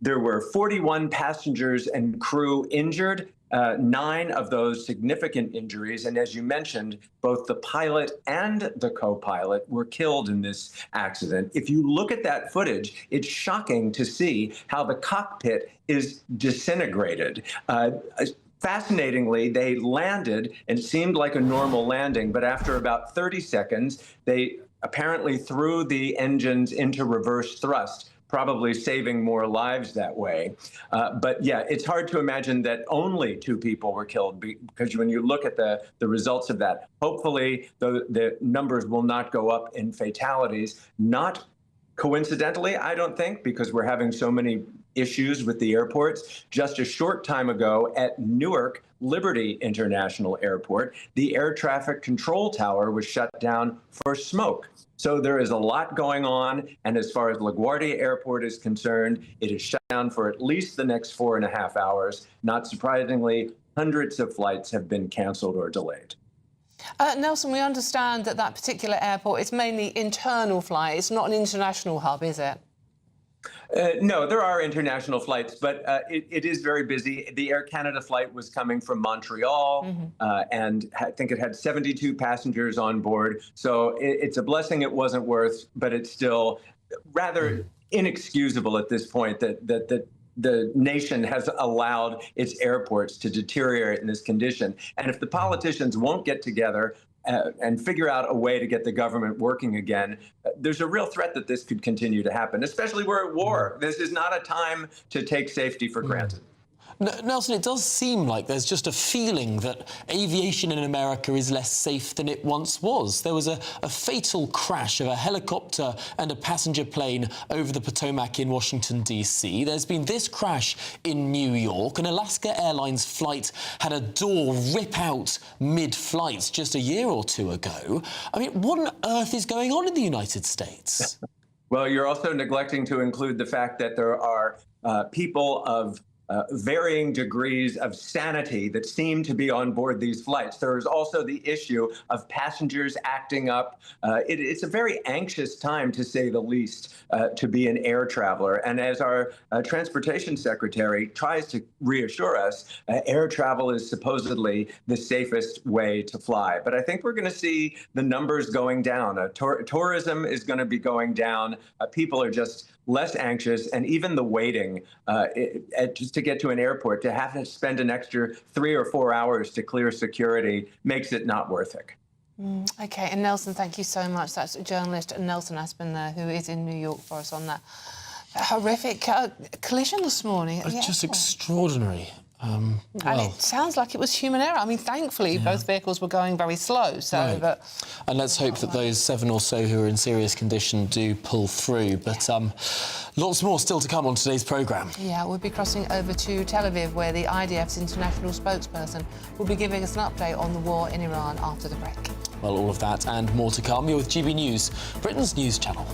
There were 41 passengers and crew injured. 9 of those significant injuries. And as you mentioned, both the pilot and the co-pilot were killed in this accident. If you look at that footage, it's shocking to see how the cockpit is disintegrated. Fascinatingly, they landed, and it seemed like a normal landing, but after about 30 seconds, they apparently threw the engines into reverse thrust, probably saving more lives that way. But yeah, it's hard to imagine that only 2 people were killed, because when you look at the results of that, hopefully the numbers will not go up in fatalities. Not coincidentally, I don't think, because we're having so many issues with the airports. Just a short time ago at Newark Liberty International Airport, the air traffic control tower was shut down for smoke. So there is a lot going on, and as far as LaGuardia Airport is concerned, it is shut down for at least the next 4.5 hours. Not surprisingly, hundreds of flights have been canceled or delayed. Nelson, we understand that that particular airport is mainly internal flight. It's not an international hub, is it? No, there are international flights, but it is very busy. The Air Canada flight was coming from Montreal, and I think it had 72 passengers on board. So it's a blessing it wasn't worth, but it's still rather inexcusable at this point that the nation has allowed its airports to deteriorate in this condition. And if the politicians won't get together and figure out a way to get the government working again, there's a real threat that this could continue to happen, especially we're at war. This is not a time to take safety for granted. Nelson, it does seem like there's just a feeling that aviation in America is less safe than it once was. There was a fatal crash of a helicopter and a passenger plane over the Potomac in Washington, D.C. There's been this crash in New York. An Alaska Airlines flight had a door rip out mid-flight just a year or two ago. I mean, what on earth is going on in the United States? Well, you're also neglecting to include the fact that there are people of varying degrees of sanity that seem to be on board these flights. There is also the issue of passengers acting up. It's a very anxious time, to say the least, to be an air traveler. And as our transportation secretary tries to reassure us, air travel is supposedly the safest way to fly. But I think we're going to see the numbers going down. Tourism is going to be going down. People are just less anxious, and even the waiting just to get to an airport, to have to spend an extra 3 or 4 hours to clear security, makes it not worth it. OK, and Nelson, thank you so much. That's journalist Nelson Aspin there, who is in New York for us on that horrific collision this morning. It's just extraordinary. And it sounds like it was human error. I mean, thankfully, both vehicles were going very slow. So, right. And let's hope that those 7 or so who are in serious condition do pull through. But lots more still to come on today's programme. Yeah, we'll be crossing over to Tel Aviv, where the IDF's international spokesperson will be giving us an update on the war in Iran after the break. Well, all of that and more to come. You're with GB News, Britain's news channel.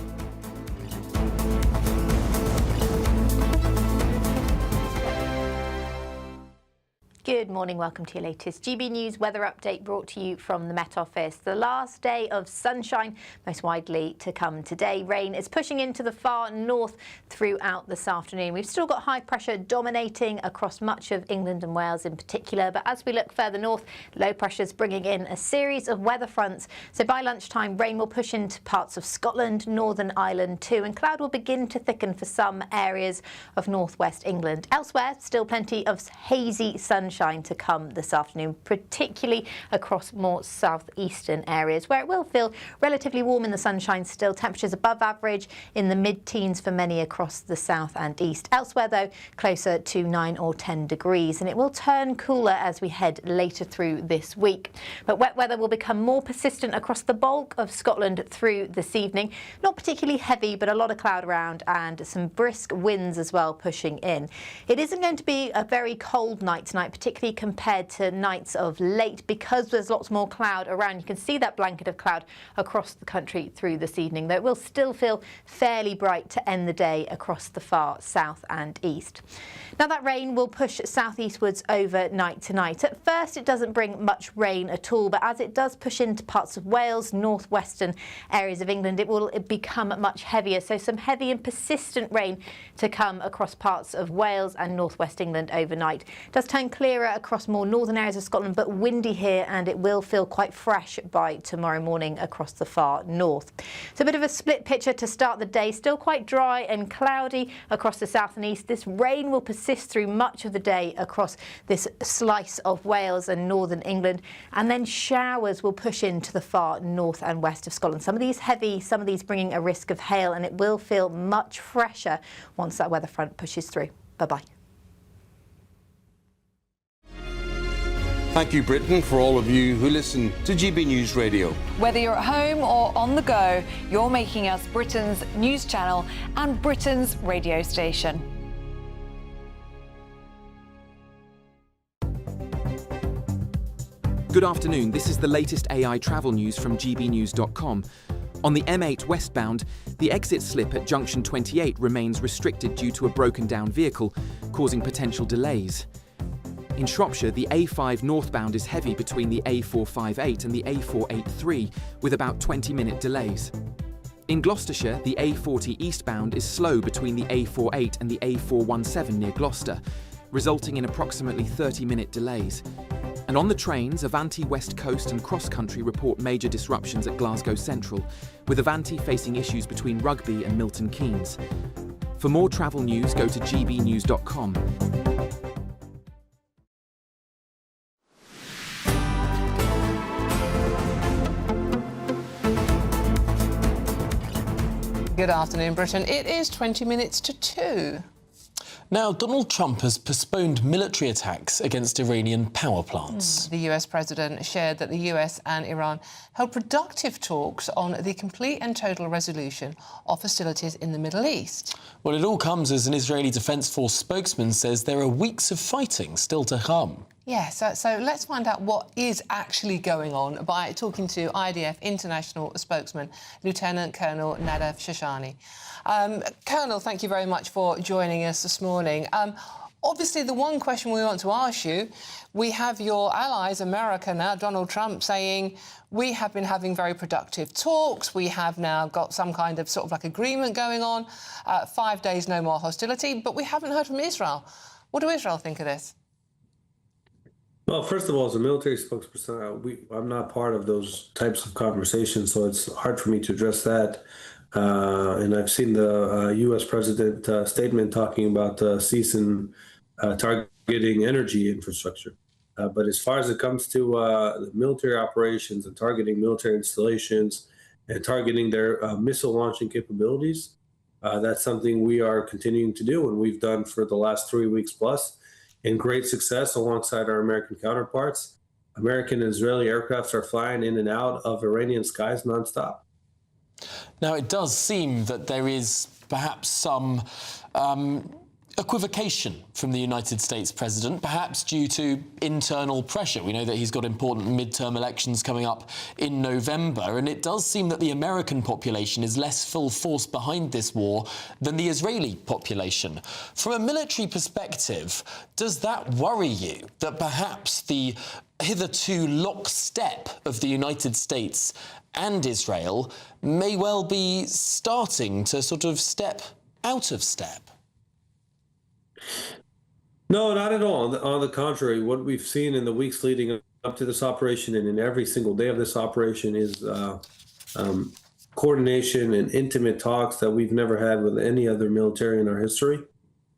Good morning, welcome to your latest GB News weather update brought to you from the Met Office. The last day of sunshine, most widely to come today. Rain is pushing into the far north throughout this afternoon. We've still got high pressure dominating across much of England and Wales in particular, but as we look further north, low pressure's bringing in a series of weather fronts. So by lunchtime, rain will push into parts of Scotland, Northern Ireland too, and cloud will begin to thicken for some areas of northwest England. Elsewhere, still plenty of hazy sunshine to come this afternoon, particularly across more southeastern areas where it will feel relatively warm in the sunshine still. Temperatures above average in the mid-teens for many across the south and east. Elsewhere, though, closer to 9 or 10 degrees, and it will turn cooler as we head later through this week. But wet weather will become more persistent across the bulk of Scotland through this evening. Not particularly heavy, but a lot of cloud around and some brisk winds as well pushing in. It isn't going to be a very cold night tonight, particularly compared to nights of late, because there's lots more cloud around. You can see that blanket of cloud across the country through this evening, though it will still feel fairly bright to end the day across the far south and east. Now that rain will push southeastwards overnight tonight. At first it doesn't bring much rain at all, but as it does push into parts of Wales, northwestern areas of England, it will become much heavier. So some heavy and persistent rain to come across parts of Wales and northwest England overnight. It does turn clearer across more northern areas of Scotland, but windy here, and it will feel quite fresh by tomorrow morning across the far north. So a bit of a split picture to start the day. Still quite dry and cloudy across the south and east. This rain will persist through much of the day across this slice of Wales and northern England, and then showers will push into the far north and west of Scotland. Some of these heavy, some of these bringing a risk of hail, and it will feel much fresher once that weather front pushes through. Bye-bye. Thank you, Britain, for all of you who listen to GB News Radio. Whether you're at home or on the go, you're making us Britain's news channel and Britain's radio station. Good afternoon, this is the latest AI travel news from GBNews.com. On the M8 westbound, the exit slip at junction 28 remains restricted due to a broken down vehicle, causing potential delays. In Shropshire, the A5 northbound is heavy between the A458 and the A483, with about 20-minute delays. In Gloucestershire, the A40 eastbound is slow between the A48 and the A417 near Gloucester, resulting in approximately 30-minute delays. And on the trains, Avanti West Coast and Cross Country report major disruptions at Glasgow Central, with Avanti facing issues between Rugby and Milton Keynes. For more travel news, go to gbnews.com. Good afternoon, Britain. It is 20 minutes to 2. Now, Donald Trump has postponed military attacks against Iranian power plants. The US president shared that the US and Iran held productive talks on the complete and total resolution of hostilities in the Middle East. Well, it all comes as an Israeli Defense Force spokesman says there are weeks of fighting still to come. Yes, so let's find out what is actually going on by talking to IDF International spokesman, Lieutenant Colonel Nadav Shoshani. Colonel, thank you very much for joining us this morning. Obviously, the one question we want to ask you, we have your allies, America now, Donald Trump, saying we have been having very productive talks. We have now got some kind of sort of like agreement going on, 5 days no more hostility, but we haven't heard from Israel. What do Israel think of this? Well, first of all, as a military spokesperson, I'm not part of those types of conversations, so it's hard for me to address that. And I've seen the U.S. president statement talking about ceasing targeting energy infrastructure. But as far as it comes to the military operations and targeting military installations and targeting their missile launching capabilities, that's something we are continuing to do, and we've done for the last 3 weeks plus. In great success alongside our American counterparts. American and Israeli aircrafts are flying in and out of Iranian skies nonstop. Now, it does seem that there is perhaps some equivocation from the United States president, perhaps due to internal pressure. We know that he's got important midterm elections coming up in November, and it does seem that the American population is less full force behind this war than the Israeli population. From a military perspective, does that worry you, that perhaps the hitherto lockstep of the United States and Israel may well be starting to sort of step out of step? No, not at all. On the contrary, what we've seen in the weeks leading up to this operation and in every single day of this operation is coordination and intimate talks that we've never had with any other military in our history.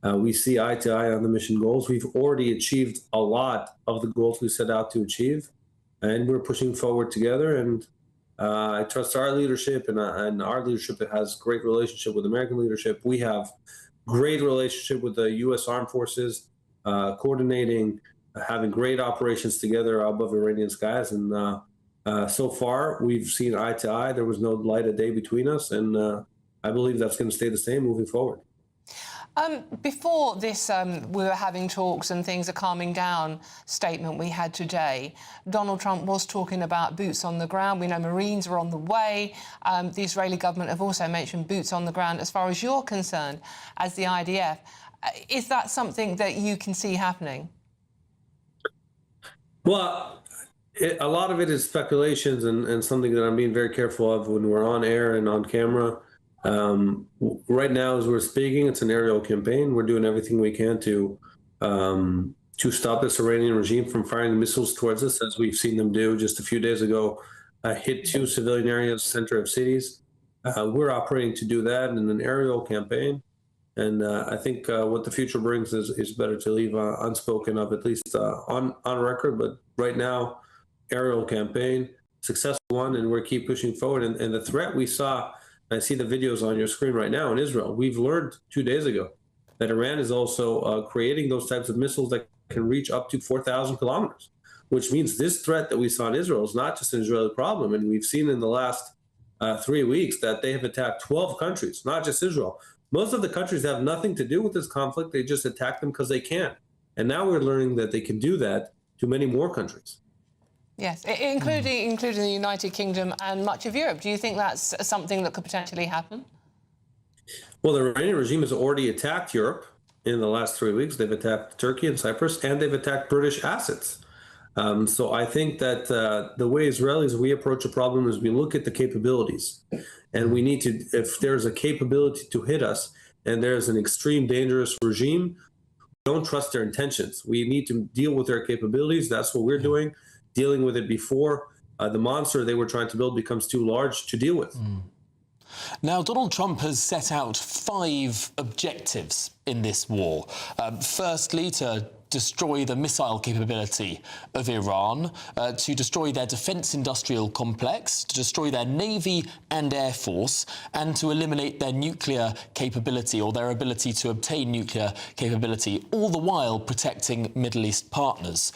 We see eye to eye on the mission goals. We've already achieved a lot of the goals we set out to achieve, and we're pushing forward together. And I trust our leadership, and our leadership that has great relationship with American leadership. We have great relationship with the U.S. Armed Forces, coordinating, having great operations together above Iranian skies. And so far, we've seen eye to eye. There was no light of day between us, and I believe that's going to stay the same moving forward. Before this, we were having talks and things are calming down statement we had today. Donald Trump was talking about boots on the ground. We know Marines are on the way. The Israeli government have also mentioned boots on the ground. As far as you're concerned, as the IDF, is that something that you can see happening? Well, a lot of it is speculations and something that I'm being very careful of when we're on air and on camera. Right now, as we're speaking, it's an aerial campaign. We're doing everything we can to stop this Iranian regime from firing missiles towards us, as we've seen them do just a few days ago, hit 2 civilian areas, center of cities. We're operating to do that in an aerial campaign. And I think what the future brings is better to leave unspoken of, at least on record. But right now, aerial campaign, successful one, and we're keep pushing forward. And the threat we saw, I see the videos on your screen right now in Israel. We've learned 2 days ago that Iran is also creating those types of missiles that can reach up to 4,000 kilometers, which means this threat that we saw in Israel is not just an Israeli problem. And we've seen in the last 3 weeks that they have attacked 12 countries, not just Israel. Most of the countries have nothing to do with this conflict. They just attack them because they can. And now we're learning that they can do that to many more countries. Yes, including the United Kingdom and much of Europe. Do you think that's something that could potentially happen? Well, the Iranian regime has already attacked Europe in the last 3 weeks. They've attacked Turkey and Cyprus, and they've attacked British assets. So I think that the way we approach a problem is we look at the capabilities, and we need to, if there's a capability to hit us and there's an extreme dangerous regime, we don't trust their intentions. We need to deal with their capabilities. That's what we're doing, dealing with it before the monster they were trying to build becomes too large to deal with. Now, Donald Trump has set out 5 objectives in this war. Firstly, to destroy the missile capability of Iran, to destroy their defence industrial complex, to destroy their navy and air force, and to eliminate their nuclear capability or their ability to obtain nuclear capability, all the while protecting Middle East partners.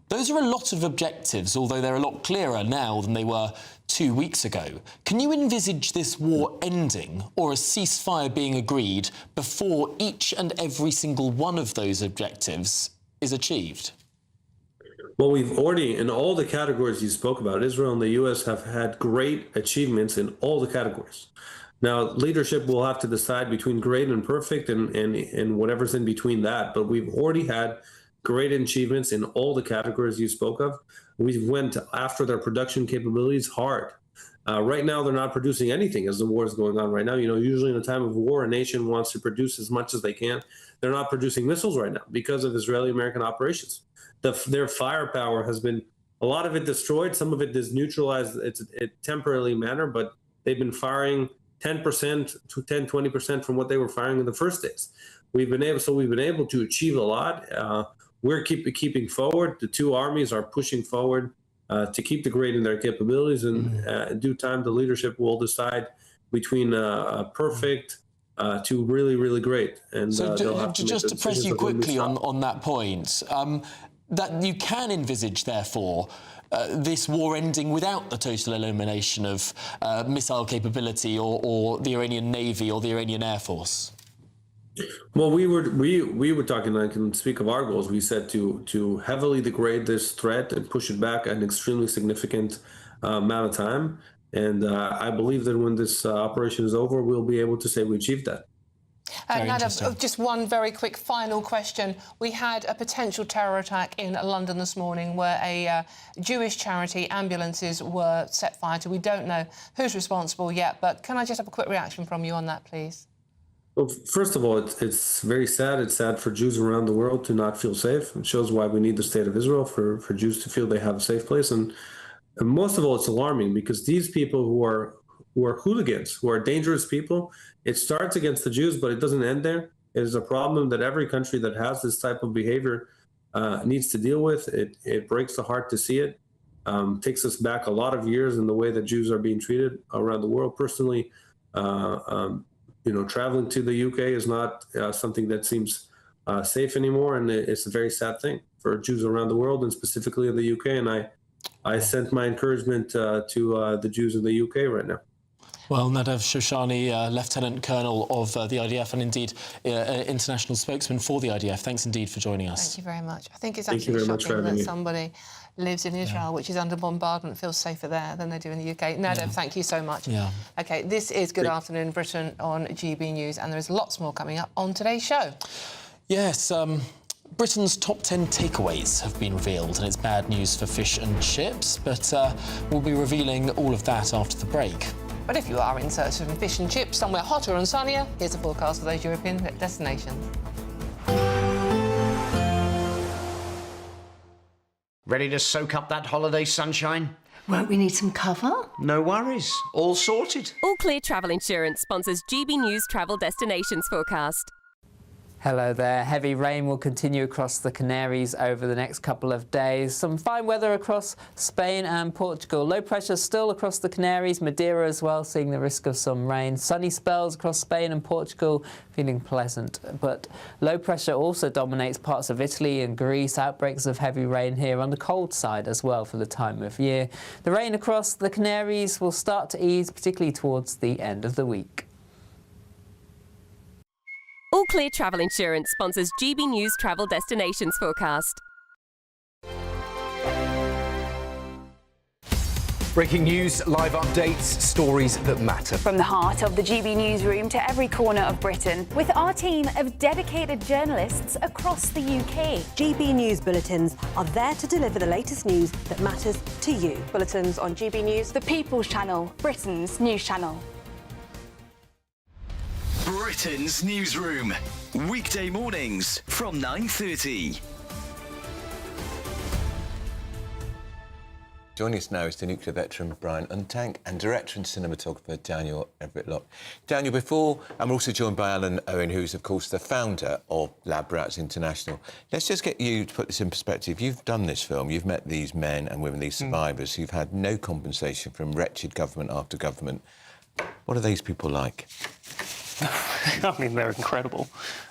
Those are a lot of objectives, although they're a lot clearer now than they were 2 weeks ago. Can you envisage this war ending or a ceasefire being agreed before each and every single one of those objectives is achieved? Well, we've already, in all the categories you spoke about, Israel and the U.S. have had great achievements in all the categories. Now, leadership will have to decide between great and perfect and whatever's in between that, but we've already had great achievements in all the categories you spoke of. We went after their production capabilities hard. Right now, they're not producing anything as the war is going on right now. You know, usually in a time of war, a nation wants to produce as much as they can. They're not producing missiles right now because of Israeli-American operations. Their firepower has been, a lot of it destroyed, some of it is neutralized in temporarily manner, but they've been firing 10% to 10, 20% from what they were firing in the first days. We've been able to achieve a lot. We're keeping forward. The two armies are pushing forward to keep degrading their capabilities. And in due time, the leadership will decide between perfect to really, really great. And so just to press you quickly on that point, that you can envisage, therefore, this war ending without the total elimination of missile capability or the Iranian Navy or the Iranian Air Force? Well, we were talking, I can speak of our goals. We said to heavily degrade this threat and push it back an extremely significant amount of time. And I believe that when this operation is over, we'll be able to say we achieved that. Nana, just one very quick final question. We had a potential terror attack in London this morning where a Jewish charity ambulances were set fire to. We don't know who's responsible yet, but can I just have a quick reaction from you on that, please? Well, first of all, it's very sad. It's sad for Jews around the world to not feel safe. It shows why we need the state of Israel, for Jews to feel they have a safe place. And most of all, it's alarming because these people who are hooligans, who are dangerous people, it starts against the Jews, but it doesn't end there. It is a problem that every country that has this type of behavior needs to deal with. It breaks the heart to see it. Takes us back a lot of years in the way that Jews are being treated around the world. Personally, traveling to the UK is not something that seems safe anymore, and it's a very sad thing for Jews around the world, and specifically in the UK. And I sent my encouragement to the Jews in the UK right now. Well, Nadav Shoshani, Lieutenant Colonel of the IDF and indeed international spokesman for the IDF, thanks indeed for joining us. Thank you very much. I think it's actually shocking that somebody lives in Israel, which is under bombardment, feels safer there than they do in the UK. Nadav, thank you so much. OK, this is Good Afternoon Britain on GB News, and there is lots more coming up on today's show. Yes, Britain's top 10 takeaways have been revealed, and it's bad news for fish and chips, but we'll be revealing all of that after the break. But if you are in search of fish and chips somewhere hotter and sunnier, here's a forecast for those European destinations. Ready to soak up that holiday sunshine? Won't we need some cover? No worries. All sorted. All Clear Travel Insurance sponsors GB News Travel Destinations Forecast. Hello there. Heavy rain will continue across the Canaries over the next couple of days. Some fine weather across Spain and Portugal. Low pressure still across the Canaries, Madeira as well, seeing the risk of some rain. Sunny spells across Spain and Portugal, feeling pleasant. But low pressure also dominates parts of Italy and Greece. Outbreaks of heavy rain here on the cold side as well for the time of year. The rain across the Canaries will start to ease, particularly towards the end of the week. All Clear Travel Insurance sponsors GB News Travel Destinations Forecast. Breaking news, live updates, stories that matter. From the heart of the GB newsroom to every corner of Britain. With our team of dedicated journalists across the UK. GB News bulletins are there to deliver the latest news that matters to you. Bulletins on GB News, the People's Channel, Britain's news channel. Britain's newsroom. Weekday mornings from 9:30. Joining us now is the nuclear veteran Brian Untank and director and cinematographer Daniel Everett-Locke. Daniel, we're also joined by Alan Owen, who's, of course, the founder of Lab Rats International. Let's just get you to put this in perspective. You've done this film, you've met these men and women, these survivors who've had no compensation from wretched government after government. What are these people like? I mean, they're incredible.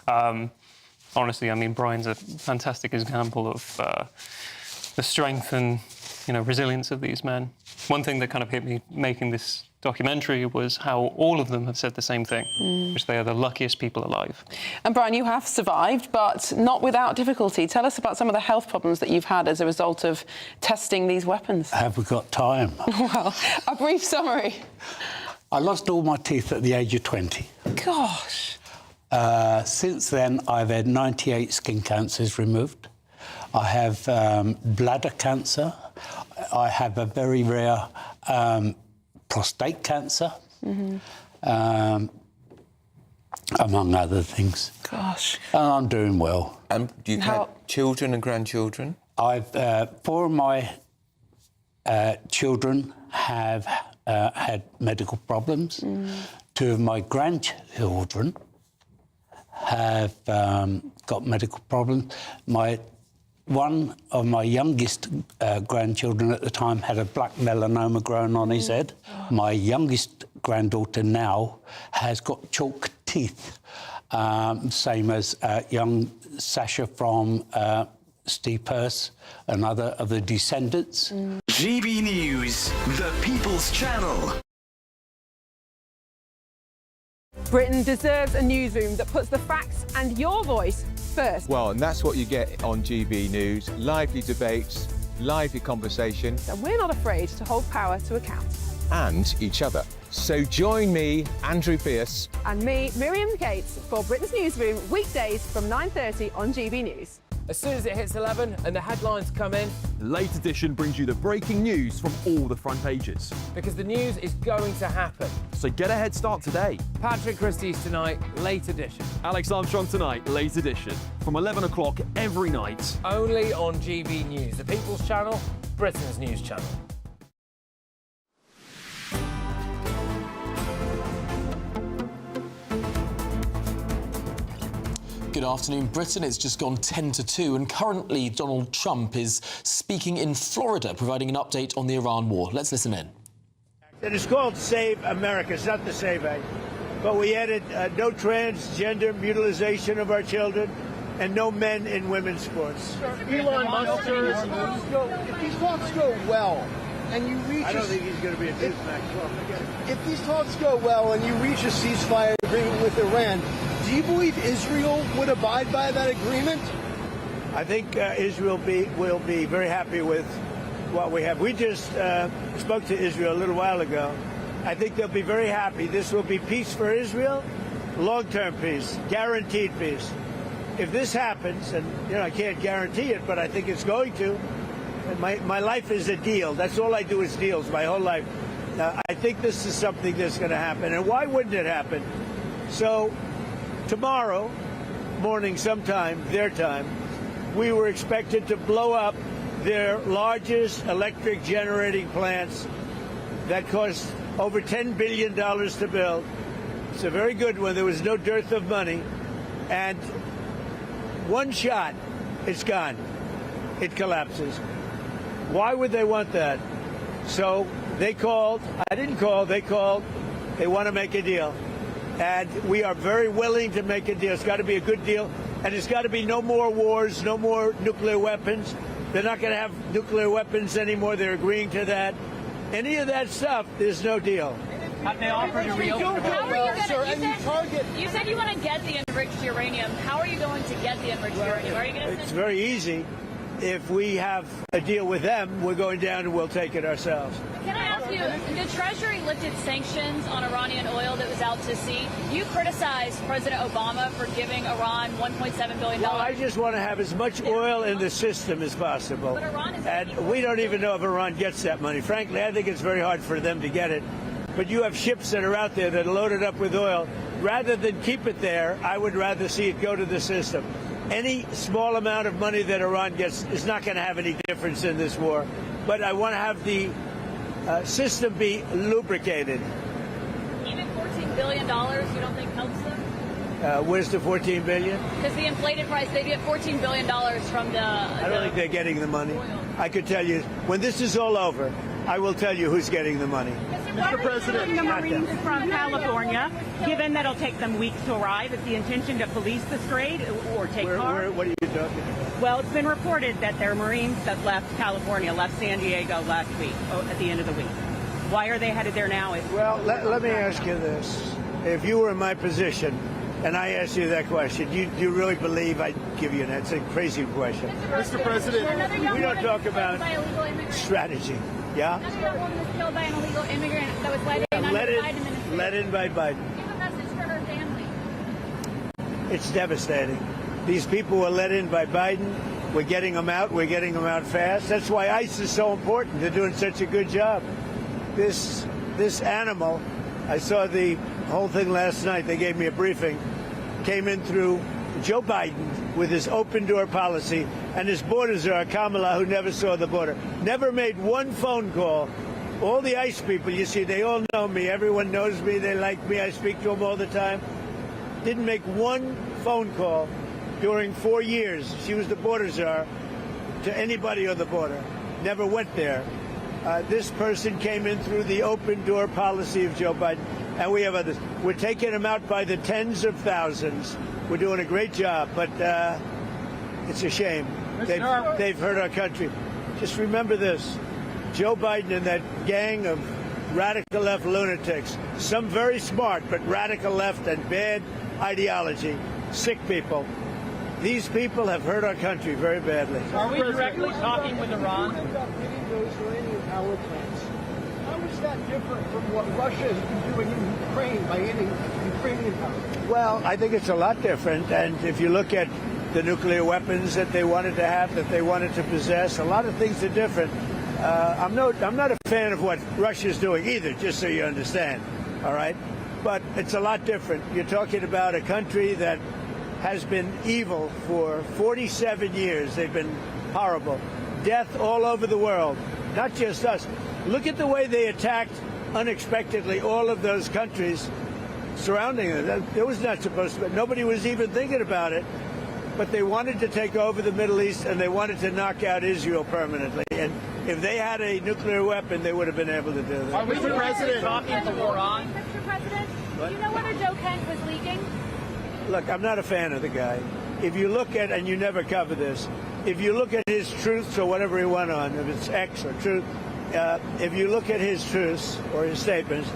Honestly, I mean, Brian's a fantastic example of the strength and resilience of these men. One thing that kind of hit me making this documentary was how all of them have said the same thing, which they are the luckiest people alive. And Brian, you have survived, but not without difficulty. Tell us about some of the health problems that you've had as a result of testing these weapons. Have we got time? Well, a brief summary. I lost all my teeth at the age of 20. Gosh. Since then, I've had 98 skin cancers removed. I have bladder cancer. I have a very rare prostate cancer, among other things. Gosh. And I'm doing well. And you've had children and grandchildren? I've 4 of my children have had medical problems. 2 of my grandchildren have got medical problems. One of my youngest grandchildren at the time had a black melanoma growing on his head. My youngest granddaughter now has got chalk teeth, same as young Sasha from Steve Pearce, another of the descendants. GB News, the People's Channel. Britain deserves a newsroom that puts the facts and your voice first. Well, and that's what you get on GB News. Lively debates, lively conversation. And we're not afraid to hold power to account. And each other. So join me, Andrew Pierce. And me, Miriam Gates, for Britain's Newsroom, weekdays from 9:30 on GB News. As soon as it hits 11 and the headlines come in, the Late Edition brings you the breaking news from all the front pages. Because the news is going to happen. So get a head start today. Patrick Christie's tonight, Late Edition. Alex Armstrong tonight, Late Edition. From 11 o'clock every night. Only on GB News, the People's Channel, Britain's news channel. Good afternoon, Britain. It's just gone 10 to 2, and currently Donald Trump is speaking in Florida, providing an update on the Iran war. Let's listen in. It is called Save America. It's not the Save Act. But we added no transgender mutilization of our children and no men in women's sports. Elon Musk, if these talks go well and you reach I don't think he's going to be a newsmax. If these talks go well and you reach a ceasefire agreement with Iran, do you believe Israel would abide by that agreement? I think Israel will be very happy with what we have. We just spoke to Israel a little while ago. I think they'll be very happy. This will be peace for Israel, long-term peace, guaranteed peace. If this happens, and I can't guarantee it, but I think it's going to. My life is a deal. That's all I do is deals my whole life. I think this is something that's going to happen. And why wouldn't it happen? So tomorrow morning sometime, their time, we were expected to blow up their largest electric generating plants that cost over $10 billion to build. It's a very good one. There was no dearth of money. And one shot, it's gone. It collapses. Why would they want that? So they called. I didn't call. They called. They want to make a deal. And we are very willing to make a deal. It's got to be a good deal. And it's got to be no more wars, no more nuclear weapons. They're not going to have nuclear weapons anymore. They're agreeing to that. Any of that stuff, there's no deal. Have they offered to reopen? You said you want to get the enriched uranium. How are you going to get the enriched uranium? Are you going to It's very easy. If we have a deal with them, we're going down and we'll take it ourselves. Can I ask The Treasury lifted sanctions on Iranian oil that was out to sea. You criticized President Obama for giving Iran $1.7 billion. Well, I just want to have as much oil in the system as possible. And we don't even know if Iran gets that money. Frankly, I think it's very hard for them to get it. But you have ships that are out there that are loaded up with oil. Rather than keep it there, I would rather see it go to the system. Any small amount of money that Iran gets is not going to have any difference in this war. But I want to have the system be lubricated. Even $14 billion, you don't think helps them? Where's the $14 billion? Because the inflated price, they get $14 billion from the... I don't think they're getting the money. I could tell you, when this is all over, I will tell you who's getting the money. Mr. President, the Marines from California, given that it'll take them weeks to arrive, is the intention to police the strait or take cars? What are you talking about? Well, it's been reported that there are Marines that left California, left San Diego last week, at the end of the week. Why are they headed there now? Well, let me ask you this. If you were in my position and I asked you that question, do you really believe I'd give you an answer? It's a crazy question. Mr. President, we don't talk about strategy. Yeah? Another young woman was killed by an illegal immigrant that was let in under the Biden administration. Let in by Biden. Give a message for her family. It's devastating. These people were let in by Biden. We're getting them out. We're getting them out fast. That's why ICE is so important. They're doing such a good job. This animal, I saw the whole thing last night. They gave me a briefing. Came in through Joe Biden with his open door policy and his border czar, Kamala, who never saw the border. Never made one phone call. All the ICE people, you see, they all know me. Everyone knows me. They like me. I speak to them all the time. Didn't make one phone call during 4 years. She was the border czar to anybody on the border. Never went there. This person came in through the open door policy of Joe Biden, and we have others. We're taking them out by the tens of thousands. We're doing a great job, but it's a shame. They've hurt our country. Just remember this. Joe Biden and that gang of radical left lunatics, some very smart, but radical left and bad ideology, sick people. These people have hurt our country very badly. Are we directly talking with Iran? Those uranium power plants. How is that different from what Russia has been doing in Ukraine by ending Ukrainian power? Well, I think it's a lot different. And if you look at the nuclear weapons that they wanted to have, that they wanted to possess, a lot of things are different. I'm not a fan of what Russia's doing either, just so you understand. All right? But it's a lot different. You're talking about a country that has been evil for 47 years. They've been horrible. Death all over the world, not just us. Look at the way they attacked unexpectedly all of those countries surrounding them. It was not supposed to be. Nobody was even thinking about it. But they wanted to take over the Middle East, and they wanted to knock out Israel permanently. And if they had a nuclear weapon, they would have been able to do that. Are we the president talking to Iran? Mr. President, do you know whether Joe Kent was leaking? Look, I'm not a fan of the guy. If you look at, and you never cover this, if you look at his truths or whatever he went on, if it's X or truth, if you look at his truths or his statements,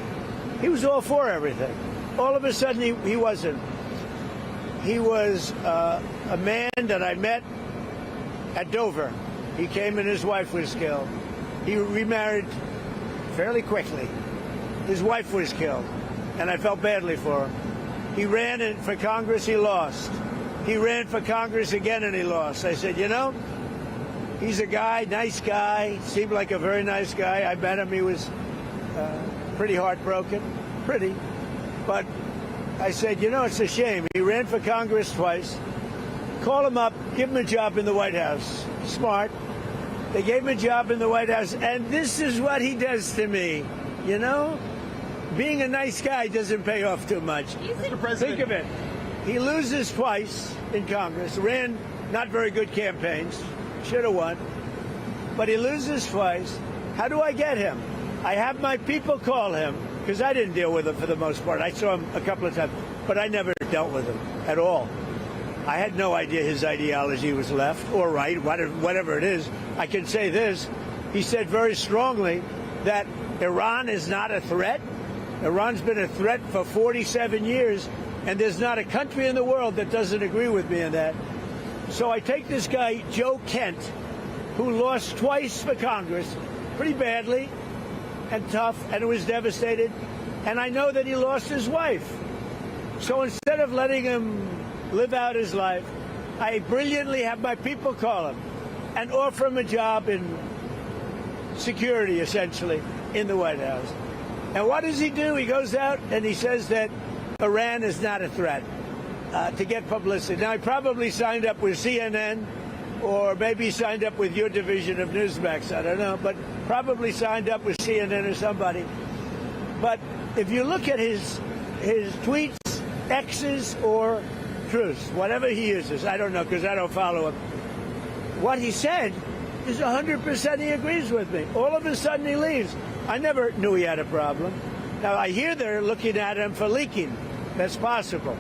he was all for everything. All of a sudden, he wasn't. He was a man that I met at Dover. He came and his wife was killed. He remarried fairly quickly. His wife was killed, and I felt badly for him. He ran for Congress, he lost. He ran for Congress again, and he lost. I said, you know, he's a guy, nice guy, seemed like a very nice guy. I met him. He was pretty heartbroken, but I said, you know, it's a shame. He ran for Congress twice. Call him up, give him a job in the White House. Smart. They gave him a job in the White House, and this is what he does to me. You know, being a nice guy doesn't pay off too much. Mr. President. Think of it. He loses twice in Congress, ran not very good campaigns, should have won, but he loses twice. How do I get him? I have my people call him, because I didn't deal with him for the most part. I saw him a couple of times, but I never dealt with him at all. I had no idea his ideology was left or right, whatever it is. I can say this. He said very strongly that Iran is not a threat. Iran's been a threat for 47 years, and there's not a country in the world that doesn't agree with me on that. So I take this guy, Joe Kent, who lost twice for Congress, pretty badly, and tough, and it was devastated. And I know that he lost his wife. So instead of letting him live out his life, I brilliantly have my people call him and offer him a job in security, essentially, in the White House. And what does he do? He goes out and he says that Iran is not a threat to get publicity. Now, he probably signed up with CNN, or maybe he signed up with your division of Newsmax, I don't know, but probably signed up with CNN or somebody. But if you look at his tweets, X's or truths, whatever he uses, I don't know because I don't follow him, what he said is 100% he agrees with me. All of a sudden he leaves. I never knew he had a problem. Now, I hear they're looking at him for leaking. That's possible.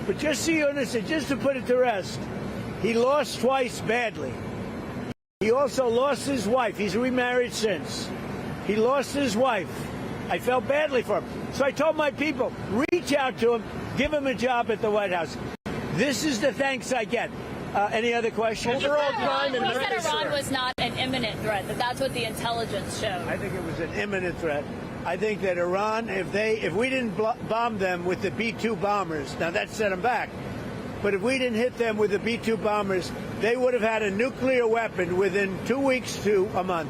But just so you understand, just to put it to rest, he lost twice badly. He also lost his wife. He's remarried since. He lost his wife. I felt badly for him. So I told my people, reach out to him, give him a job at the White House. This is the thanks I get. Any other questions? Overall crime and said Iran was not an imminent threat, that's what the intelligence showed. I think it was an imminent threat. I think that Iran, if we didn't bomb them with the B-2 bombers, now that set them back, but if we didn't hit them with the B-2 bombers, they would have had a nuclear weapon within 2 weeks to a month.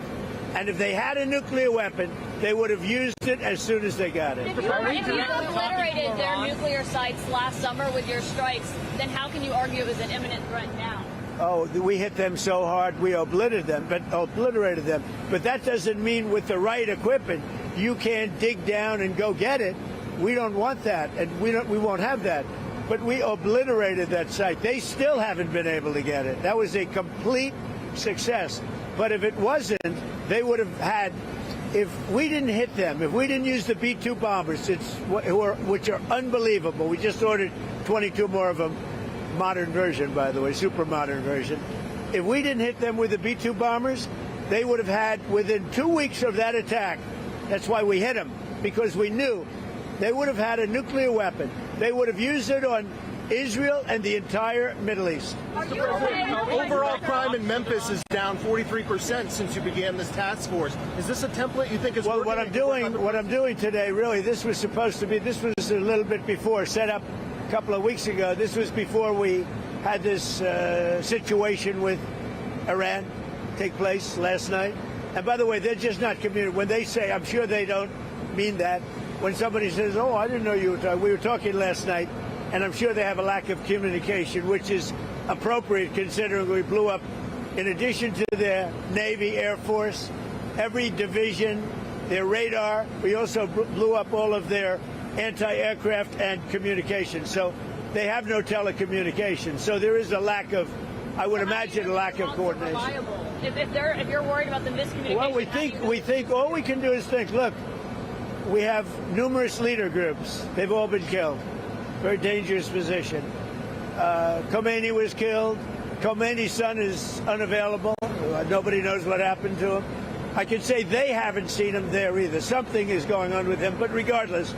And if they had a nuclear weapon, they would have used it as soon as they got it. If you obliterated their nuclear sites last summer with your strikes, then how can you argue it was an imminent threat now? Oh, we hit them so hard, we obliterated them. But that doesn't mean with the right equipment, you can't dig down and go get it. We don't want that, and we won't have that. But we obliterated that site. They still haven't been able to get it. That was a complete success. But if it wasn't, they would have had, if we didn't hit them, if we didn't use the B-2 bombers, which are unbelievable. We just ordered 22 more of them, modern version, by the way, super modern version. If we didn't hit them with the B-2 bombers, they would have had, within 2 weeks of that attack, that's why we hit them, because we knew they would have had a nuclear weapon. They would have used it on Israel and the entire Middle East. Overall crime in Memphis is down 43% since you began this task force. Is this a template you think is well? working? What I'm doing today, really, this was a little bit before, set up a couple of weeks ago. This was before we had this situation with Iran take place last night. And by the way, they're just not communicating. When they say, I'm sure they don't mean that. When somebody says, oh, I didn't know you were talking, we were talking last night, and I'm sure they have a lack of communication, which is appropriate considering we blew up, in addition to their Navy, Air Force, every division, their radar. We also blew up all of their anti-aircraft and communication. So they have no telecommunications. So there is a lack of, I would imagine, a lack of coordination. If you're worried about the miscommunication. Well, we think all we can do is think, look, we have numerous leader groups. They've all been killed. Very dangerous position. Khomeini was killed. Khomeini's son is unavailable. Nobody knows what happened to him. I can say they haven't seen him there either. Something is going on with him. But regardless,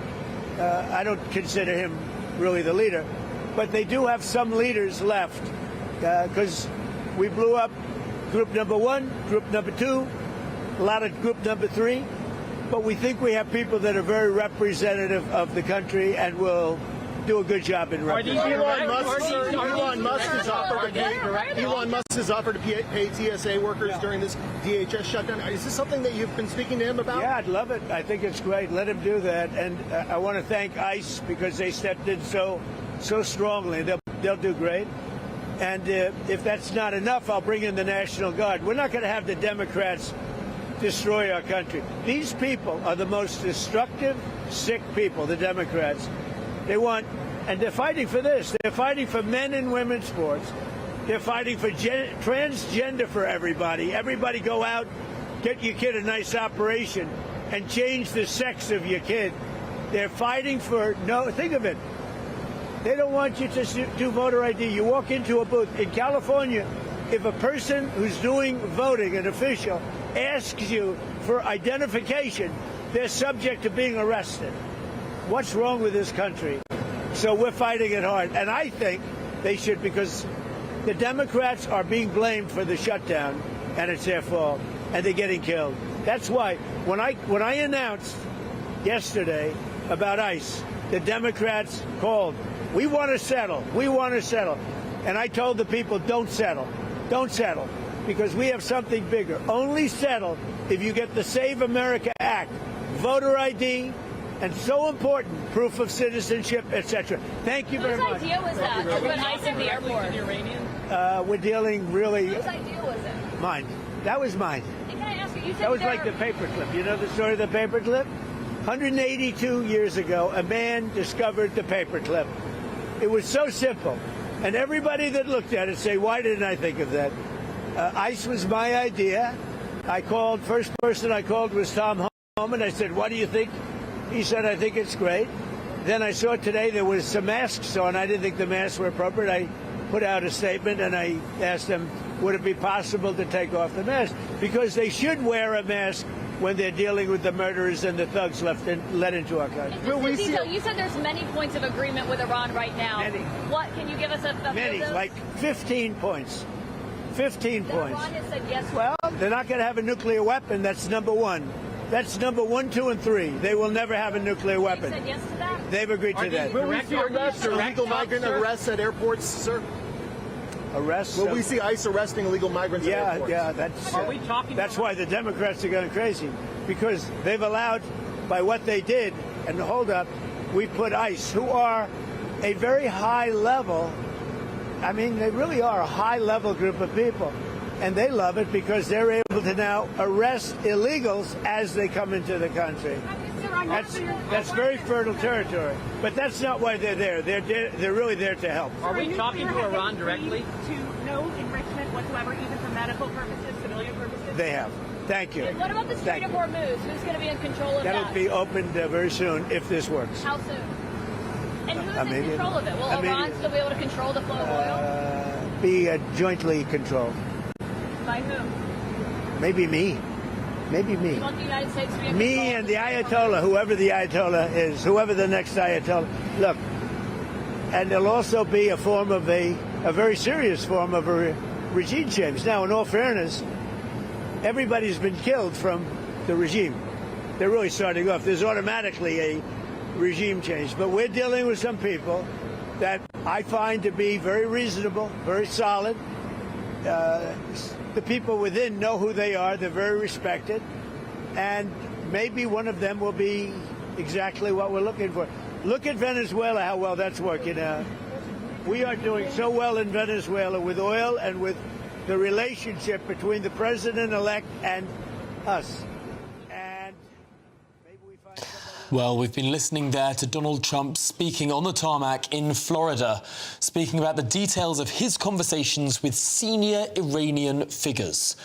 I don't consider him really the leader. But they do have some leaders left because we blew up group number 1, group number 2, a lot of group number 3. But we think we have people that are very representative of the country and will do a good job in representing. Elon Musk has offered to pay TSA workers during this DHS shutdown. Is this something that you've been speaking to him about? Yeah, I'd love it. I think it's great. Let him do that. And I want to thank ICE because they stepped in so strongly. They'll do great. And if that's not enough, I'll bring in the National Guard. We're not going to have the Democrats destroy our country. These people are the most destructive, sick people, the Democrats. They want, and they're fighting for this. They're fighting for men and women's sports. They're fighting for transgender for everybody. Everybody go out, get your kid a nice operation, and change the sex of your kid. They're fighting for, think of it. They don't want you to do voter ID. You walk into a booth. In California, if a person who's doing voting, an official, asks you for identification, they're subject to being arrested. What's wrong with this country? So we're fighting it hard. And I think they should, because the Democrats are being blamed for the shutdown, and it's their fault. and they're getting killed. That's why when I announced yesterday about ICE, the Democrats called. We want to settle. We want to settle. And I told the people, don't settle. Don't settle. Because we have something bigger. Only settle if you get the Save America Act, voter ID, and so important, proof of citizenship, etc. Thank you very much. Whose idea was that to put ICE in the airport? We're dealing really... Whose idea was it? Mine. That was mine. And can I ask you, That was like the paperclip. You know the story of the paperclip? 182 years ago, a man discovered the paperclip. It was so simple. And everybody that looked at it say, why didn't I think of that? ICE was my idea. I called, first person I called was Tom Homan. I said, what do you think? He said, I think it's great. Then I saw today there was some masks on. I didn't think the masks were appropriate. I put out a statement and I asked them, would it be possible to take off the mask? Because they should wear a mask when they're dealing with the murderers and the thugs let into our country. You said there's many points of agreement with Iran right now. Many. What, can you give us a few Many, of those? like 15 points. 15 points. Iran has said yes. Well, they're not going to have a nuclear weapon. That's number one. That's number 1, 2, and 3. They will never have a nuclear weapon. Said yes to that? They've agreed to that. Will we see illegal migrant arrests at airports, sir? Arrests? Will we see ICE arresting illegal migrants at airports? Yeah, that's why the Democrats are going crazy, because they've allowed, by what they did, and hold up, we put ICE, who are a very high level, I mean, they really are a high level group of people, and they love it because they're able to now arrest illegals as they come into the country. That's very fertile territory, but that's not why they're there. They're really there to help. Are we talking to Iran directly? To no enrichment whatsoever, even for medical purposes, civilian purposes? They have. Thank you. What about the Strait of Hormuz? Who's going to be in control of that? That'll be opened very soon if this works. How soon? And who's in control of it? Will Iran still be able to control the flow of oil? Be jointly controlled. By whom? Maybe me. Maybe me. You want the United States to be in Me control and the Ayatollah, whoever the Ayatollah is, whoever the next Ayatollah. Look, and there'll also be a form of a very serious form of a regime change. Now, in all fairness, everybody's been killed from the regime. They're really starting off. There's automatically a regime change. But we're dealing with some people that I find to be very reasonable, very solid. The people within know who they are. They're very respected. And maybe one of them will be exactly what we're looking for. Look at Venezuela, how well that's working out. We are doing so well in Venezuela with oil and with the relationship between the president-elect and us. Well, we've been listening there to Donald Trump speaking on the tarmac in Florida, speaking about the details of his conversations with senior Iranian figures.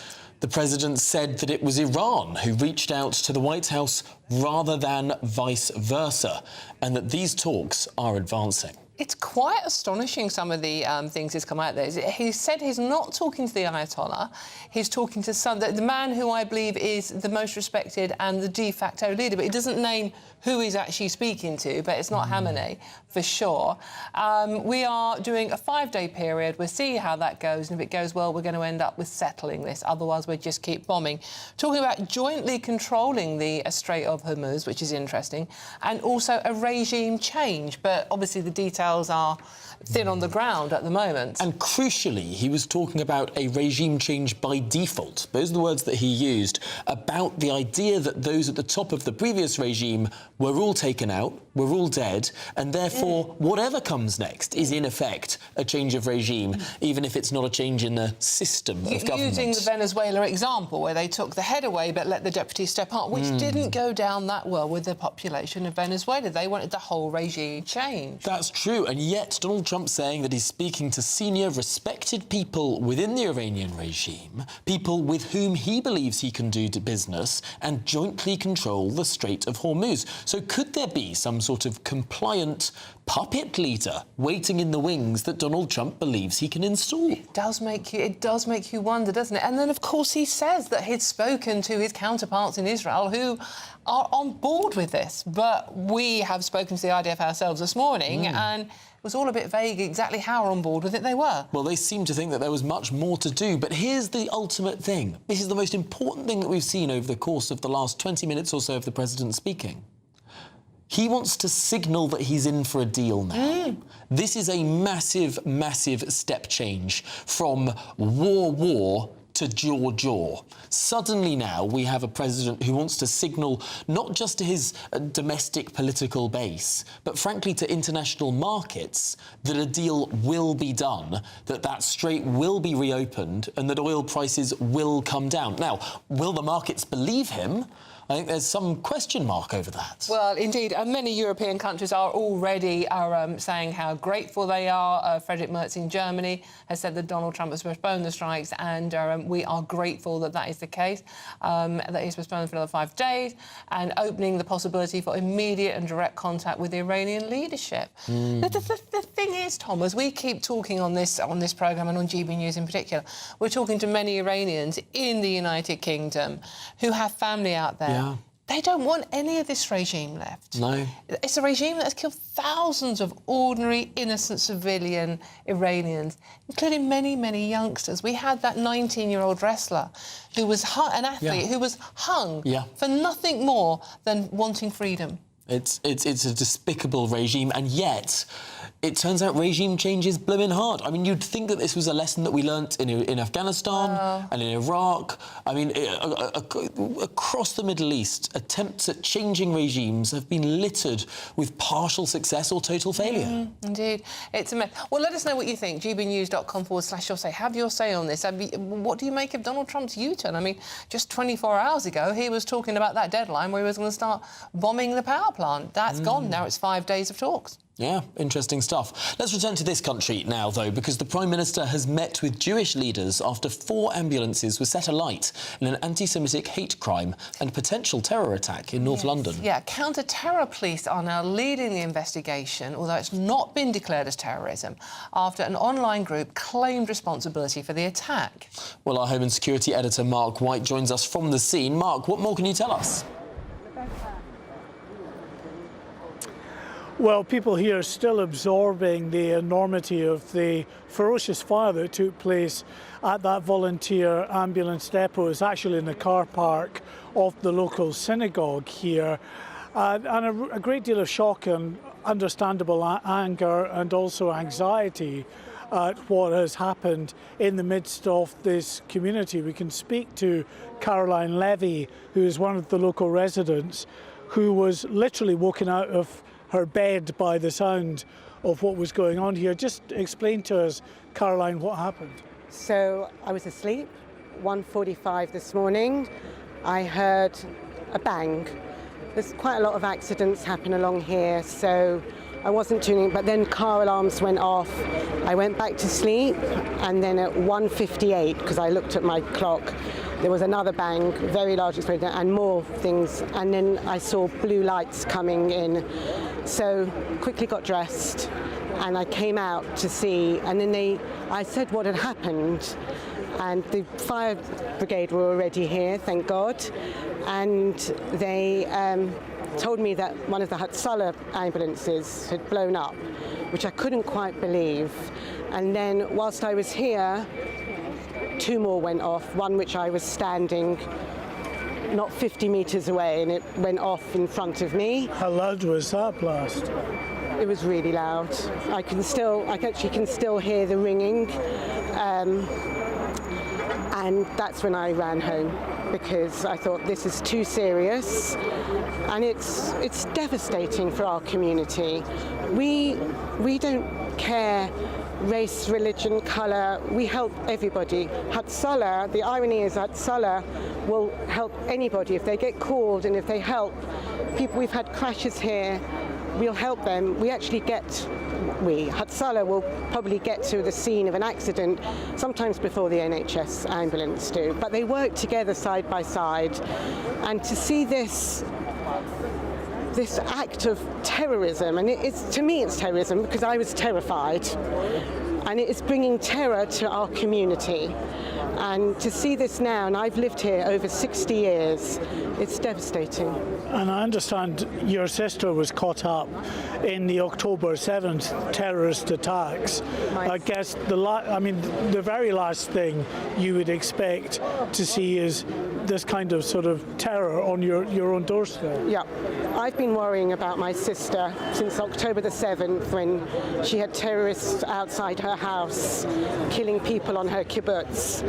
The president said that it was Iran who reached out to the White House rather than vice versa, and that these talks are advancing. It's quite astonishing, some of the things that's come out there. He said he's not talking to the Ayatollah. He's talking to the man who I believe is the most respected and the de facto leader, but he doesn't name who he's actually speaking to, but it's not Khamenei, for sure. We are doing a 5-day period. We'll see how that goes, and if it goes well, we're going to end up with settling this. Otherwise, we'll just keep bombing. Talking about jointly controlling the Strait of Hormuz, which is interesting, and also a regime change, but obviously the details are thin on the ground at the moment. And crucially, he was talking about a regime change by default. Those are the words that he used, about the idea that those at the top of the previous regime were all taken out, were all dead, and therefore whatever comes next is in effect a change of regime, even if it's not a change in the system of government. Using the Venezuela example, where they took the head away but let the deputy step up, which didn't go down that well with the population of Venezuela. They wanted the whole regime changed. That's true, and yet Donald Trump saying that he's speaking to senior, respected people within the Iranian regime, people with whom he believes he can do business and jointly control the Strait of Hormuz. So could there be some sort of compliant puppet leader waiting in the wings that Donald Trump believes he can install. It does make you wonder, doesn't it? And then, of course, he says that he'd spoken to his counterparts in Israel who are on board with this. But we have spoken to the IDF ourselves this morning and it was all a bit vague exactly how on board with it they were. Well, they seem to think that there was much more to do, but here's the ultimate thing. This is the most important thing that we've seen over the course of the last 20 minutes or so of the president speaking. He wants to signal that he's in for a deal now. This is a massive, massive step change from war to jaw. Suddenly now we have a president who wants to signal not just to his domestic political base, but frankly to international markets that a deal will be done, that strait will be reopened and that oil prices will come down. Now, will the markets believe him? I think there's some question mark over that. Well, indeed, and many European countries are already saying how grateful they are. Friedrich Merz in Germany has said that Donald Trump has postponed the strikes, and we are grateful that that is the case, that he's postponed for another 5 days, and opening the possibility for immediate and direct contact with the Iranian leadership. The thing is, Tom, as we keep talking on this programme and on GB News in particular, we're talking to many Iranians in the United Kingdom who have family out there. Yeah. They don't want any of this regime left. No. It's a regime that has killed thousands of ordinary, innocent civilian Iranians, including many, many youngsters. We had that 19-year-old wrestler who was an athlete who was hung for nothing more than wanting freedom. It's a despicable regime, and yet it turns out regime change is blooming hard. I mean, you'd think that this was a lesson that we learnt in Afghanistan and in Iraq. I mean, across the Middle East, attempts at changing regimes have been littered with partial success or total failure. Indeed. It's a mess. Well, let us know what you think. gbnews.com/your say. Have your say on this. What do you make of Donald Trump's U-turn? I mean, just 24 hours ago, he was talking about that deadline where he was going to start bombing the power plant. That's gone. Now it's 5 days of talks. Yeah, interesting stuff. Let's return to this country now, though, because the Prime Minister has met with Jewish leaders after 4 ambulances were set alight in an anti-Semitic hate crime and potential terror attack in North London. Yeah, counter-terror police are now leading the investigation, although it's not been declared as terrorism, after an online group claimed responsibility for the attack. Well, our Home and Security editor, Mark White, joins us from the scene. Mark, what more can you tell us? Well, people here are still absorbing the enormity of the ferocious fire that took place at that volunteer ambulance depot. It's actually in the car park of the local synagogue here. And a great deal of shock and understandable anger and also anxiety at what has happened in the midst of this community. We can speak to Caroline Levy, who is one of the local residents, who was literally woken out of her bed by the sound of what was going on here. Just explain to us, Caroline, what happened. So I was asleep, 1:45 this morning. I heard a bang. There's quite a lot of accidents happen along here, so I wasn't tuning in, but then car alarms went off. I went back to sleep, and then at 1:58, because I looked at my clock, there was another bang, very large explosion, and more things, and then I saw blue lights coming in. So quickly got dressed, and I came out to see, and then I said what had happened, and the fire brigade were already here, thank God, and they told me that one of the Hatzalah ambulances had blown up, which I couldn't quite believe. And then whilst I was here, 2 more went off, one which I was standing not 50 metres away, and it went off in front of me. How loud was that blast? It was really loud. I actually can still hear the ringing, and that's when I ran home, because I thought this is too serious, and it's devastating for our community. We don't care race, religion, colour. We help everybody. Hatzalah, the irony is Hatzalah will help anybody if they get called, and if they help people. We've had crashes here. We'll help them. Hatzalah will probably get to the scene of an accident sometimes before the NHS ambulance do, but they work together side by side. And to see this this act of terrorism, and to me it's terrorism because I was terrified, and it is bringing terror to our community. And to see this now, and I've lived here over 60 years, it's devastating. And I understand your sister was caught up in the October 7th terrorist attacks. I guess the very last thing you would expect to see is this kind of sort of terror on your own doorstep. Yeah, I've been worrying about my sister since October the 7th, when she had terrorists outside her house killing people on her kibbutz.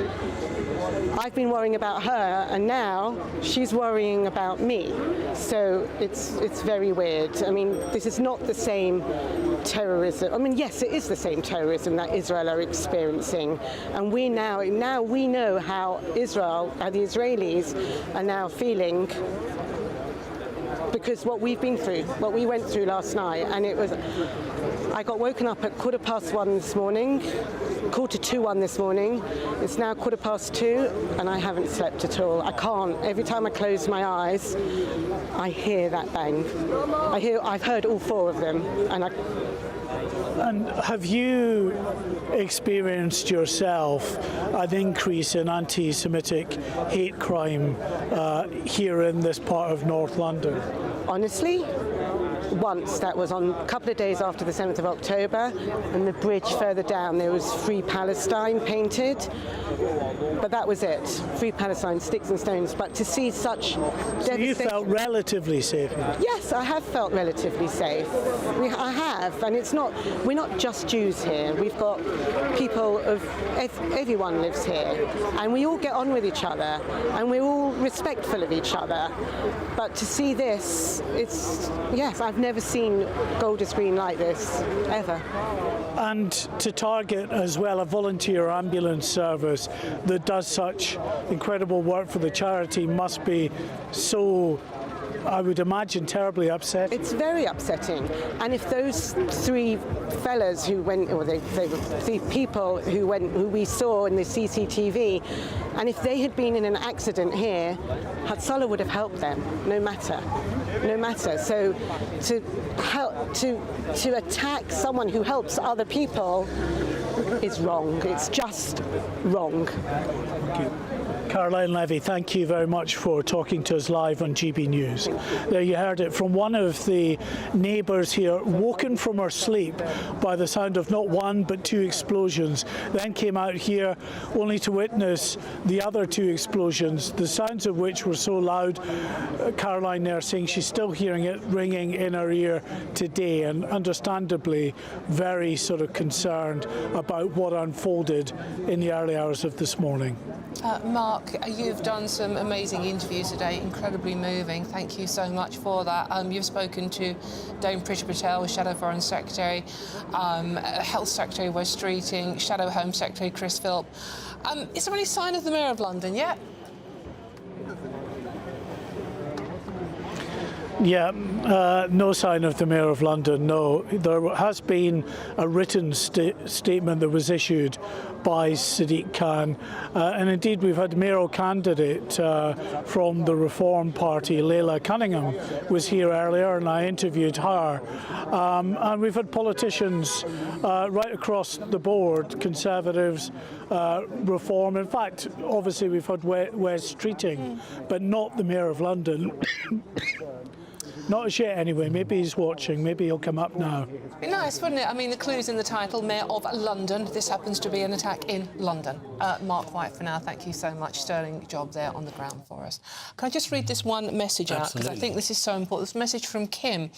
I've been worrying about her, and now she's worrying about me. So it's very weird. I mean, this is not the same terrorism. I mean, yes, it is the same terrorism that Israel are experiencing, and we now we know how the Israelis are now feeling, because what we've been through, what we went through last night, and I got woken up at 1:15 this morning, 1:45 this morning. It's now 2:15, and I haven't slept at all. I can't. Every time I close my eyes, I hear that bang. I've heard all four of them, And have you experienced yourself an increase in anti-Semitic hate crime here in this part of North London? Honestly, once. That was on a couple of days after the 7th of October, and the bridge further down there was Free Palestine painted, but that was it. Free Palestine, sticks and stones. But to see such devastation... You felt relatively safe? Yes, I have felt relatively safe. I have, and we're not just Jews here. We've got people everyone lives here, and we all get on with each other, and we're all respectful of each other. But to see this, yes, I've never seen Golders Green like this, ever. And to target as well a volunteer ambulance service that does such incredible work for the charity must be so, I would imagine, terribly upsetting. It's very upsetting. And if those three fellas who went, or they were three people who we saw in the CCTV, and if they had been in an accident here, Hatzalah would have helped them, no matter. So to attack someone who helps other people is wrong. It's just wrong. Thank you. Caroline Levy, thank you very much for talking to us live on GB News. There you heard it from one of the neighbours here, woken from her sleep by the sound of not one but two explosions, then came out here only to witness the other two explosions, the sounds of which were so loud, Caroline there saying she's still hearing it ringing in her ear today, and understandably very sort of concerned about what unfolded in the early hours of this morning. Mark, you've done some amazing interviews today, incredibly moving. Thank you so much for that. You've spoken to Dame Priti Patel, Shadow Foreign Secretary, Health Secretary Wes Streeting, Shadow Home Secretary Chris Philp. Is there any sign of the Mayor of London yet? Yeah, no sign of the Mayor of London, no. There has been a written statement that was issued by Sadiq Khan, and indeed we've had mayoral candidate from the Reform Party, Leila Cunningham, was here earlier, and I interviewed her. And we've had politicians right across the board, Conservatives, Reform. In fact, obviously we've had Wes Streeting, but not the Mayor of London. Not as yet, anyway. Maybe he's watching. Maybe he'll come up now. It'd be nice, wouldn't it? I mean, the clue's in the title, Mayor of London. This happens to be an attack in London. Mark White, for now, thank you so much. Sterling job there on the ground for us. Can I just read this one message out? Because I think this is so important. This message from Kim.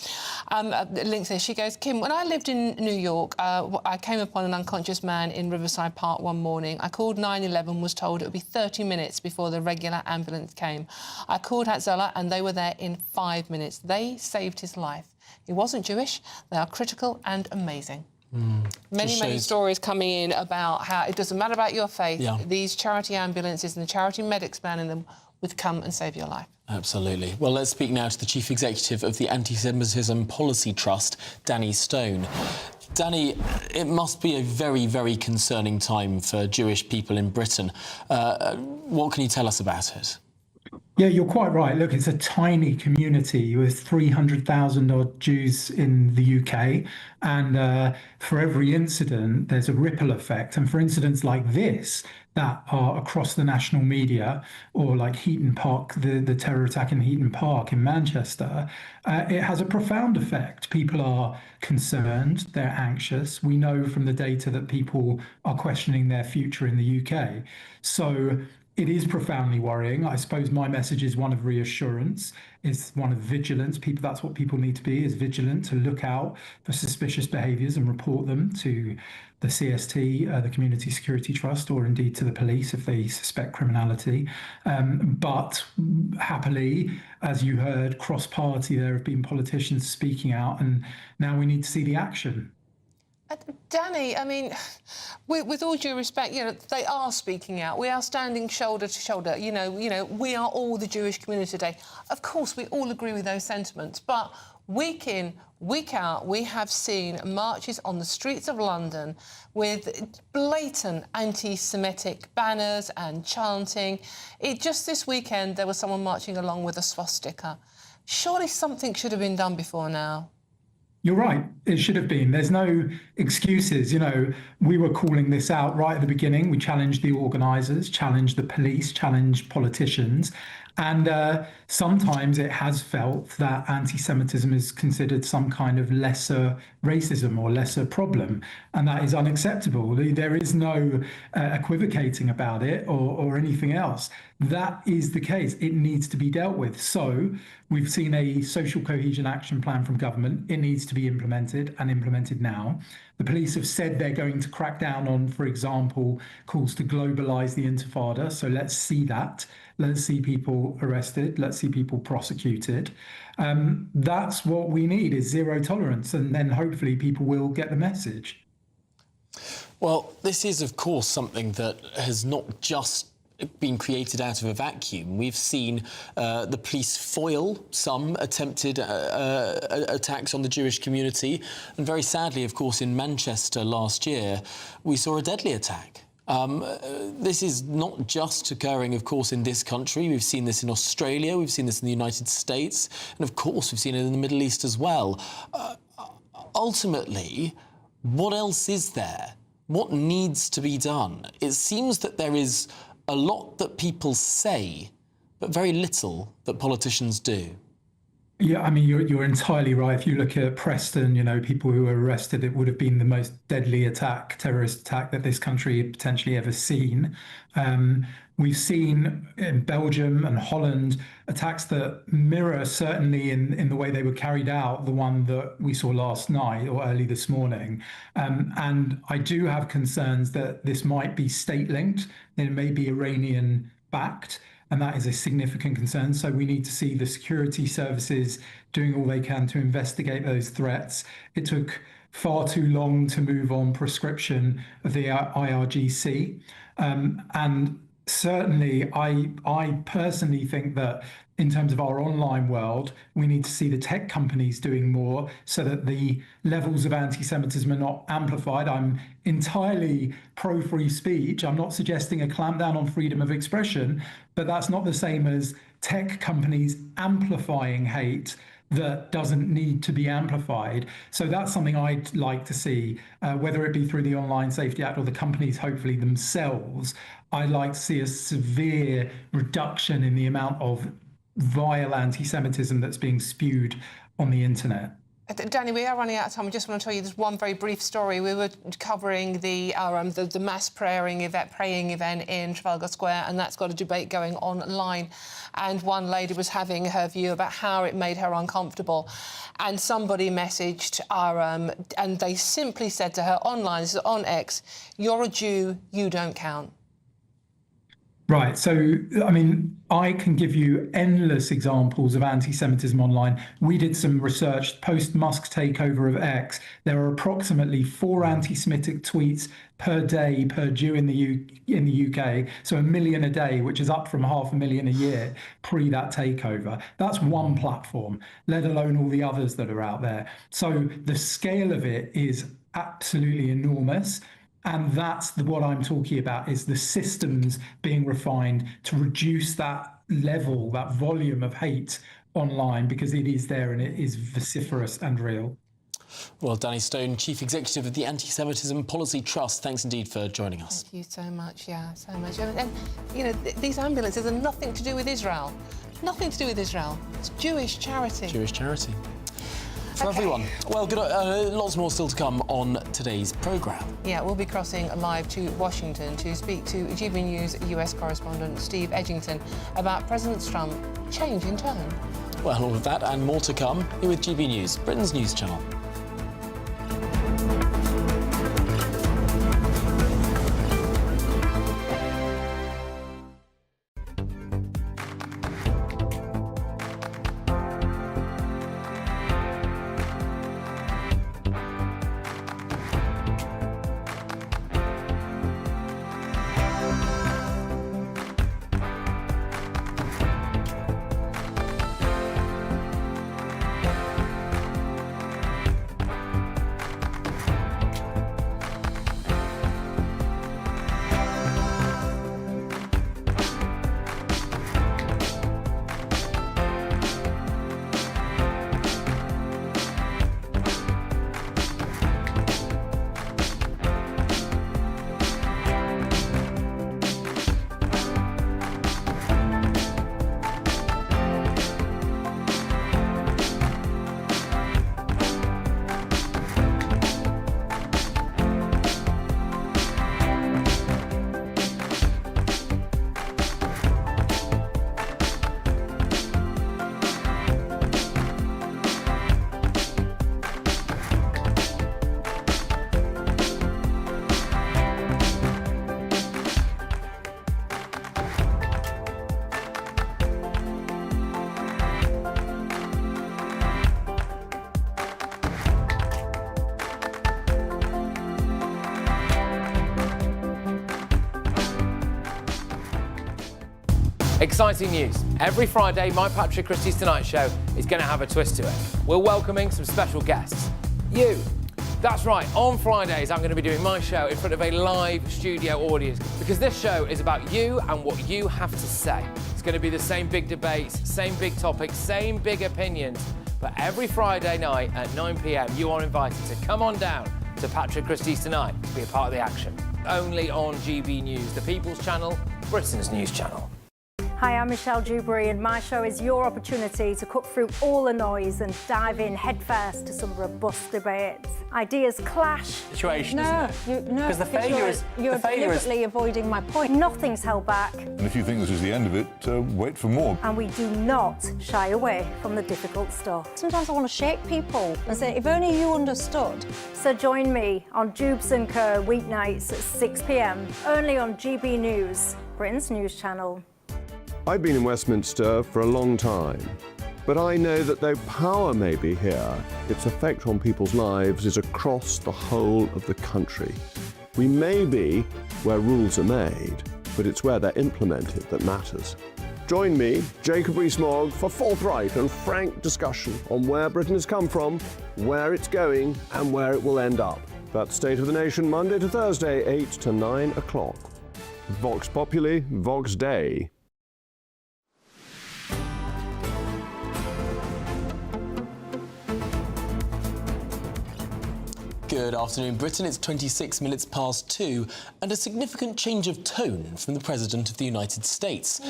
Links there. She goes, Kim, when I lived in New York, I came upon an unconscious man in Riverside Park one morning. I called 911, was told it would be 30 minutes before the regular ambulance came. I called Hatzalah, and they were there in 5 minutes. They saved his life. He wasn't Jewish. They are critical and amazing. Many stories coming in about how it doesn't matter about your faith. Yeah. These charity ambulances and the charity medics planning them would come and save your life. Absolutely. Well, let's speak now to the Chief Executive of the Anti-Semitism Policy Trust, Danny Stone. Danny, it must be a very, very concerning time for Jewish people in Britain. What can you tell us about it? Yeah, you're quite right. Look, it's a tiny community with 300,000 odd Jews in the UK. And for every incident, there's a ripple effect. And for incidents like this that are across the national media, or like Heaton Park, the terror attack in Heaton Park in Manchester, it has a profound effect. People are concerned, they're anxious. We know from the data that people are questioning their future in the UK. So it is profoundly worrying. I suppose my message is one of reassurance, is one of vigilance. That's what people need to be, is vigilant, to look out for suspicious behaviours and report them to the CST, the Community Security Trust, or indeed to the police if they suspect criminality. But happily, as you heard, cross-party, there have been politicians speaking out, and now we need to see the action. Danny, I mean, with all due respect, they are speaking out. We are standing shoulder to shoulder. We are all the Jewish community today. Of course, we all agree with those sentiments, but week in, week out, we have seen marches on the streets of London with blatant anti-Semitic banners and chanting. Just this weekend, there was someone marching along with a swastika. Surely something should have been done before now. You're right. It should have been. There's no excuses. We were calling this out right at the beginning. We challenged the organisers, challenged the police, challenged politicians. And sometimes it has felt that anti-Semitism is considered some kind of lesser racism or lesser problem. And that is unacceptable. There is no equivocating about it or anything else. That is the case. It needs to be dealt with. So we've seen a social cohesion action plan from government. It needs to be implemented, and implemented now. The police have said they're going to crack down on, for example, calls to globalise the Intifada. So let's see that. Let's see people arrested. Let's see people prosecuted. That's what we need, is zero tolerance. And then hopefully people will get the message. Well, this is, of course, something that has not just been created out of a vacuum. We've seen the police foil some attempted attacks on the Jewish community. And very sadly, of course, in Manchester last year, we saw a deadly attack. This is not just occurring, of course, in this country. We've seen this in Australia, we've seen this in the United States, and of course we've seen it in the Middle East as well. Ultimately, what else is there? What needs to be done? It seems that there is a lot that people say, but very little that politicians do. Yeah, I mean, you're entirely right. If you look at Preston, people who were arrested, it would have been the most deadly terrorist attack that this country had potentially ever seen. We've seen in Belgium and Holland attacks that mirror, certainly in the way they were carried out, the one that we saw last night or early this morning. And I do have concerns that this might be state-linked, that it may be Iranian-backed. And that is a significant concern. So we need to see the security services doing all they can to investigate those threats. It took far too long to move on prescription of the IRGC. And certainly, I personally think that in terms of our online world, we need to see the tech companies doing more so that the levels of anti-Semitism are not amplified. I'm entirely pro-free speech. I'm not suggesting a clampdown on freedom of expression, but that's not the same as tech companies amplifying hate that doesn't need to be amplified. So that's something I'd like to see, whether it be through the Online Safety Act or the companies hopefully themselves. I'd like to see a severe reduction in the amount of vile anti-Semitism that's being spewed on the internet. Danny, we are running out of time. I just want to tell you there's one very brief story. We were covering the mass praying event in Trafalgar Square, and that's got a debate going online. And one lady was having her view about how it made her uncomfortable. And somebody messaged and they simply said to her online, this is on X, "You're a Jew, you don't count." Right. So, I mean, I can give you endless examples of anti-Semitism online. We did some research post-Musk takeover of X. There are approximately 4 anti-Semitic tweets per day per Jew in the UK. So 1 million a day, which is up from 500,000 a year pre that takeover. That's one platform, let alone all the others that are out there. So the scale of it is absolutely enormous. And that's what I'm talking about, is the systems being refined to reduce that level, that volume of hate online, because it is there and it is vociferous and real. Well, Danny Stone, Chief Executive of the Anti-Semitism Policy Trust, thanks indeed for joining us. Thank you so much, yeah, so much. And you know, these ambulances are nothing to do with Israel. Nothing to do with Israel. It's Jewish charity. Jewish charity. For everyone. Well, good. Lots more still to come on today's programme. Yeah, we'll be crossing live to Washington to speak to GB News US correspondent Steve Edgington about President Trump's change in tone. Well, all of that and more to come here with GB News, Britain's news channel. Exciting news. Every Friday, my Patrick Christie's Tonight Show is going to have a twist to it. We're welcoming some special guests. You. That's right, on Fridays I'm going to be doing my show in front of a live studio audience because this show is about you and what you have to say. It's going to be the same big debates, same big topics, same big opinions. But every Friday night at 9 p.m, you are invited to come on down to Patrick Christie's Tonight to be a part of the action. Only on GB News, the People's Channel, Britain's news channel. Hi, I'm Michelle Dewberry and my show is your opportunity to cut through all the noise and dive in headfirst to some robust debates. Ideas clash. Situation, isn't it? Because the failure is... You're deliberately avoiding my point. Nothing's held back. And if you think this is the end of it, wait for more. And we do not shy away from the difficult stuff. Sometimes I want to shake people and say, if only you understood. So join me on Jubes & Co. weeknights at 6 p.m, only on GB News, Britain's news channel. I've been in Westminster for a long time, but I know that though power may be here, its effect on people's lives is across the whole of the country. We may be where rules are made, but it's where they're implemented that matters. Join me, Jacob Rees-Mogg, for forthright and frank discussion on where Britain has come from, where it's going, and where it will end up. That's State of the Nation, Monday to Thursday, 8 to 9 o'clock. Vox Populi, Vox Dei. Good afternoon, Britain. It's 26 minutes past 2 and a significant change of tone from the President of the United States.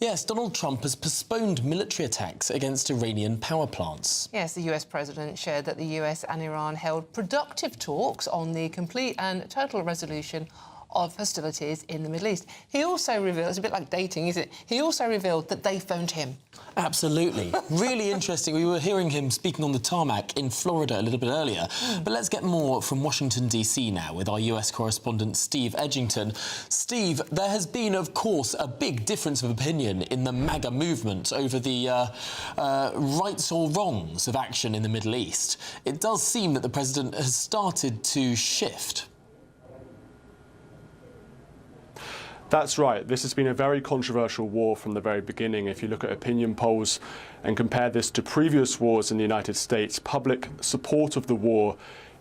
Yes, Donald Trump has postponed military attacks against Iranian power plants. Yes, the US President shared that the US and Iran held productive talks on the complete and total resolution of hostilities in the Middle East. He also revealed, it's a bit like dating, isn't it? He also revealed that they phoned him. Absolutely. Really interesting. We were hearing him speaking on the tarmac in Florida a little bit earlier. But let's get more from Washington, D.C. now with our US correspondent Steve Edgington. Steve, there has been, of course, a big difference of opinion in the MAGA movement over the rights or wrongs of action in the Middle East. It does seem that the president has started to shift. That's right. This has been a very controversial war from the very beginning. If you look at opinion polls and compare this to previous wars in the United States, public support of the war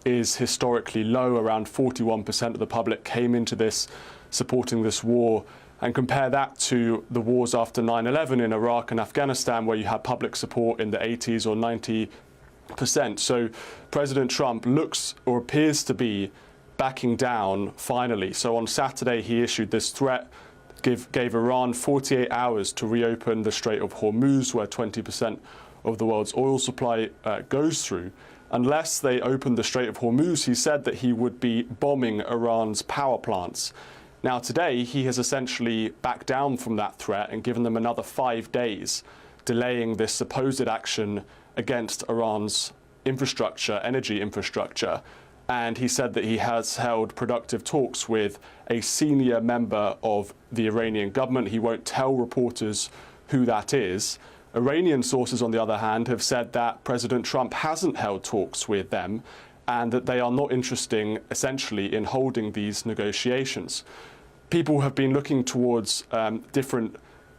is historically low. Around 41% of the public came into this supporting this war and compare that to the wars after 9/11 in Iraq and Afghanistan, where you had public support in the 80s or 90%. So President Trump looks or appears to be backing down finally. So on Saturday, he issued this threat, gave Iran 48 hours to reopen the Strait of Hormuz, where 20% of the world's oil supply goes through. Unless they opened the Strait of Hormuz, he said that he would be bombing Iran's power plants. Now today, he has essentially backed down from that threat and given them another 5 days, delaying this supposed action against Iran's infrastructure, energy infrastructure. And he said that he has held productive talks with a senior member of the Iranian government. He won't tell reporters who that is. Iranian sources, on the other hand, have said that President Trump hasn't held talks with them and that they are not interested, essentially, in holding these negotiations. People have been looking towards different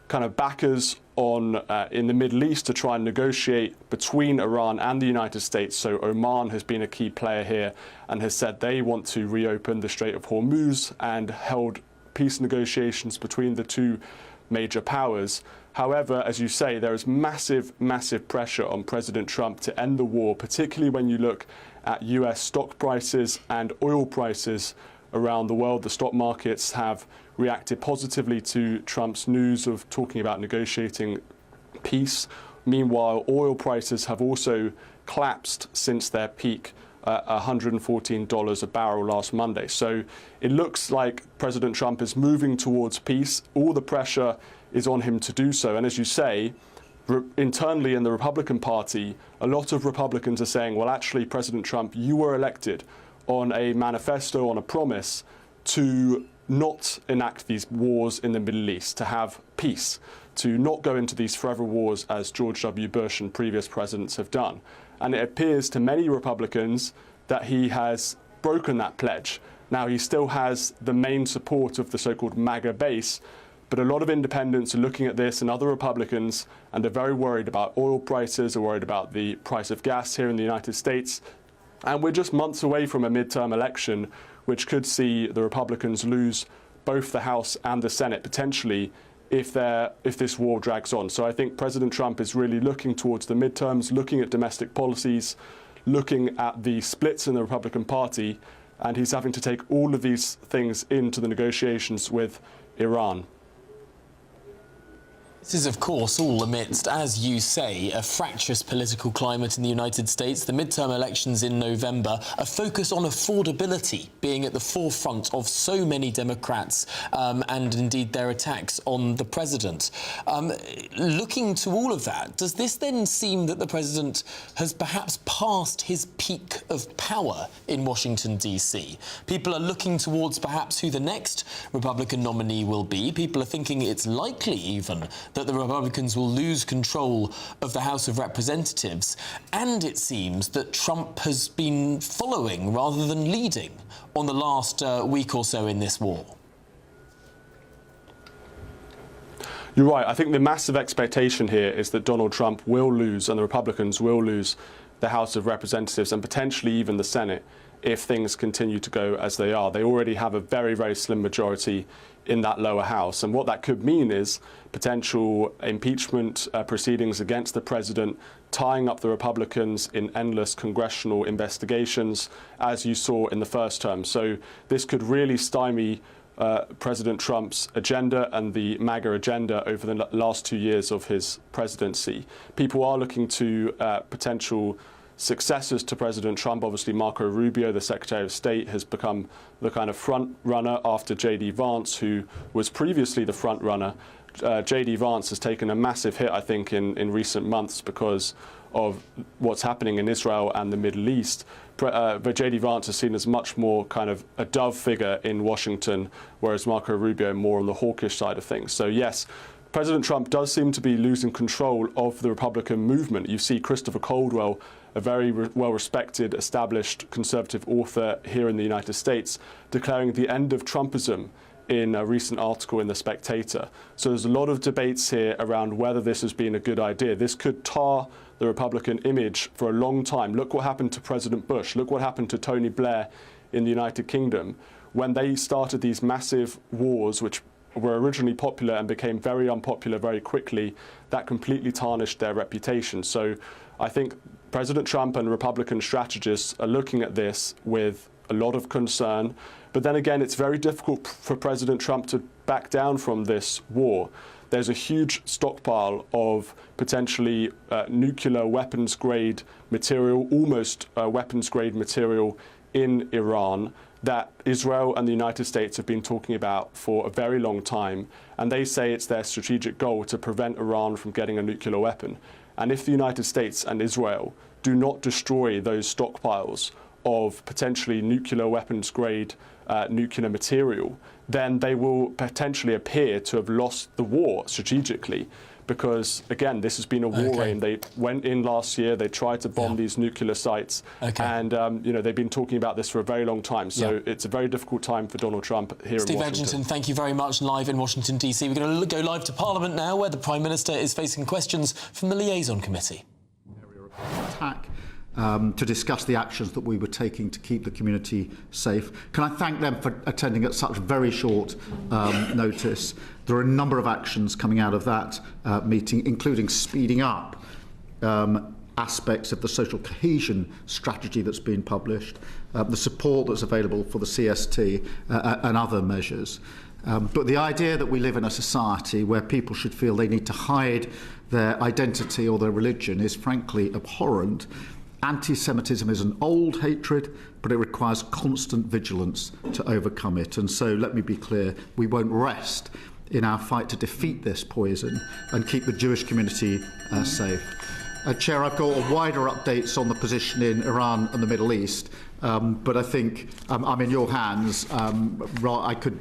kind of backers in the Middle East to try and negotiate between Iran and the United States. So Oman has been a key player here and has said they want to reopen the Strait of Hormuz and held peace negotiations between the two major powers. However, as you say, there is massive, massive pressure on President Trump to end the war, particularly when you look at US stock prices and oil prices around the world. The stock markets have reacted positively to Trump's news of talking about negotiating peace. Meanwhile, oil prices have also collapsed since their peak, $114 a barrel last Monday. So it looks like President Trump is moving towards peace. All the pressure is on him to do so. And as you say, internally in the Republican Party, a lot of Republicans are saying, well, actually, President Trump, you were elected on a manifesto, on a promise to not enact these wars in the Middle East, to have peace, to not go into these forever wars as George W. Bush and previous presidents have done. And it appears to many Republicans that he has broken that pledge. Now, he still has the main support of the so-called MAGA base, but a lot of independents are looking at this and other Republicans and are very worried about oil prices, are worried about the price of gas here in the United States. And we're just months away from a midterm election, which could see the Republicans lose both the House and the Senate potentially if this war drags on. So I think President Trump is really looking towards the midterms, looking at domestic policies, looking at the splits in the Republican Party, and he's having to take all of these things into the negotiations with Iran. This is, of course, all amidst, as you say, a fractious political climate in the United States, the midterm elections in November, a focus on affordability being at the forefront of so many Democrats and indeed their attacks on the president. Looking to all of that, does this then seem that the president has perhaps passed his peak of power in Washington, D.C.? People are looking towards perhaps who the next Republican nominee will be. People are thinking it's likely even that the Republicans will lose control of the House of Representatives. And it seems that Trump has been following rather than leading on the last week or so in this war. You're right. I think the massive expectation here is that Donald Trump will lose and the Republicans will lose the House of Representatives and potentially even the Senate if things continue to go as they are. They already have a very, very slim majority in that lower house. And what that could mean is potential impeachment proceedings against the president, tying up the Republicans in endless congressional investigations, as you saw in the first term. So this could really stymie President Trump's agenda and the MAGA agenda over the last 2 years of his presidency. People are looking to potential successors to President Trump. Obviously, Marco Rubio, the Secretary of State, has become the kind of front runner after J.D. Vance, who was previously the front runner. J.D. Vance has taken a massive hit, I think, in recent months because of what's happening in Israel and the Middle East. But J.D. Vance is seen as much more kind of a dove figure in Washington, whereas Marco Rubio more on the hawkish side of things. So, yes, President Trump does seem to be losing control of the Republican movement. You see Christopher Caldwell, a very well-respected, established conservative author here in the United States, declaring the end of Trumpism in a recent article in The Spectator. So there's a lot of debates here around whether this has been a good idea. This could tar the Republican image for a long time. Look what happened to President Bush. Look what happened to Tony Blair in the United Kingdom when they started these massive wars, which were originally popular and became very unpopular very quickly, that completely tarnished their reputation. So I think President Trump and Republican strategists are looking at this with a lot of concern. But then again, it's very difficult for President Trump to back down from this war. There's a huge stockpile of potentially nuclear weapons-grade material, almost weapons-grade material in Iran that Israel and the United States have been talking about for a very long time. And they say it's their strategic goal to prevent Iran from getting a nuclear weapon. And if the United States and Israel do not destroy those stockpiles of potentially nuclear weapons-grade nuclear material, then they will potentially appear to have lost the war strategically. Because, again, this has been a war aim. They went in last year, they tried to bomb these nuclear sites, and they've been talking about this for a very long time. So it's a very difficult time for Donald Trump here in Washington. Steve Edgington, thank you very much, live in Washington, D.C. We're going to go live to Parliament now, where the Prime Minister is facing questions from the Liaison Committee. Attack. To discuss the actions that we were taking to keep the community safe. Can I thank them for attending at such very short notice? There are a number of actions coming out of that meeting, including speeding up aspects of the social cohesion strategy that's been published, the support that's available for the CST and other measures. But the idea that we live in a society where people should feel they need to hide their identity or their religion is frankly abhorrent. Anti-Semitism is an old hatred, but it requires constant vigilance to overcome it. And so, let me be clear, we won't rest in our fight to defeat this poison and keep the Jewish community safe. Chair, I've got wider updates on the position in Iran and the Middle East, but I think I'm in your hands. I could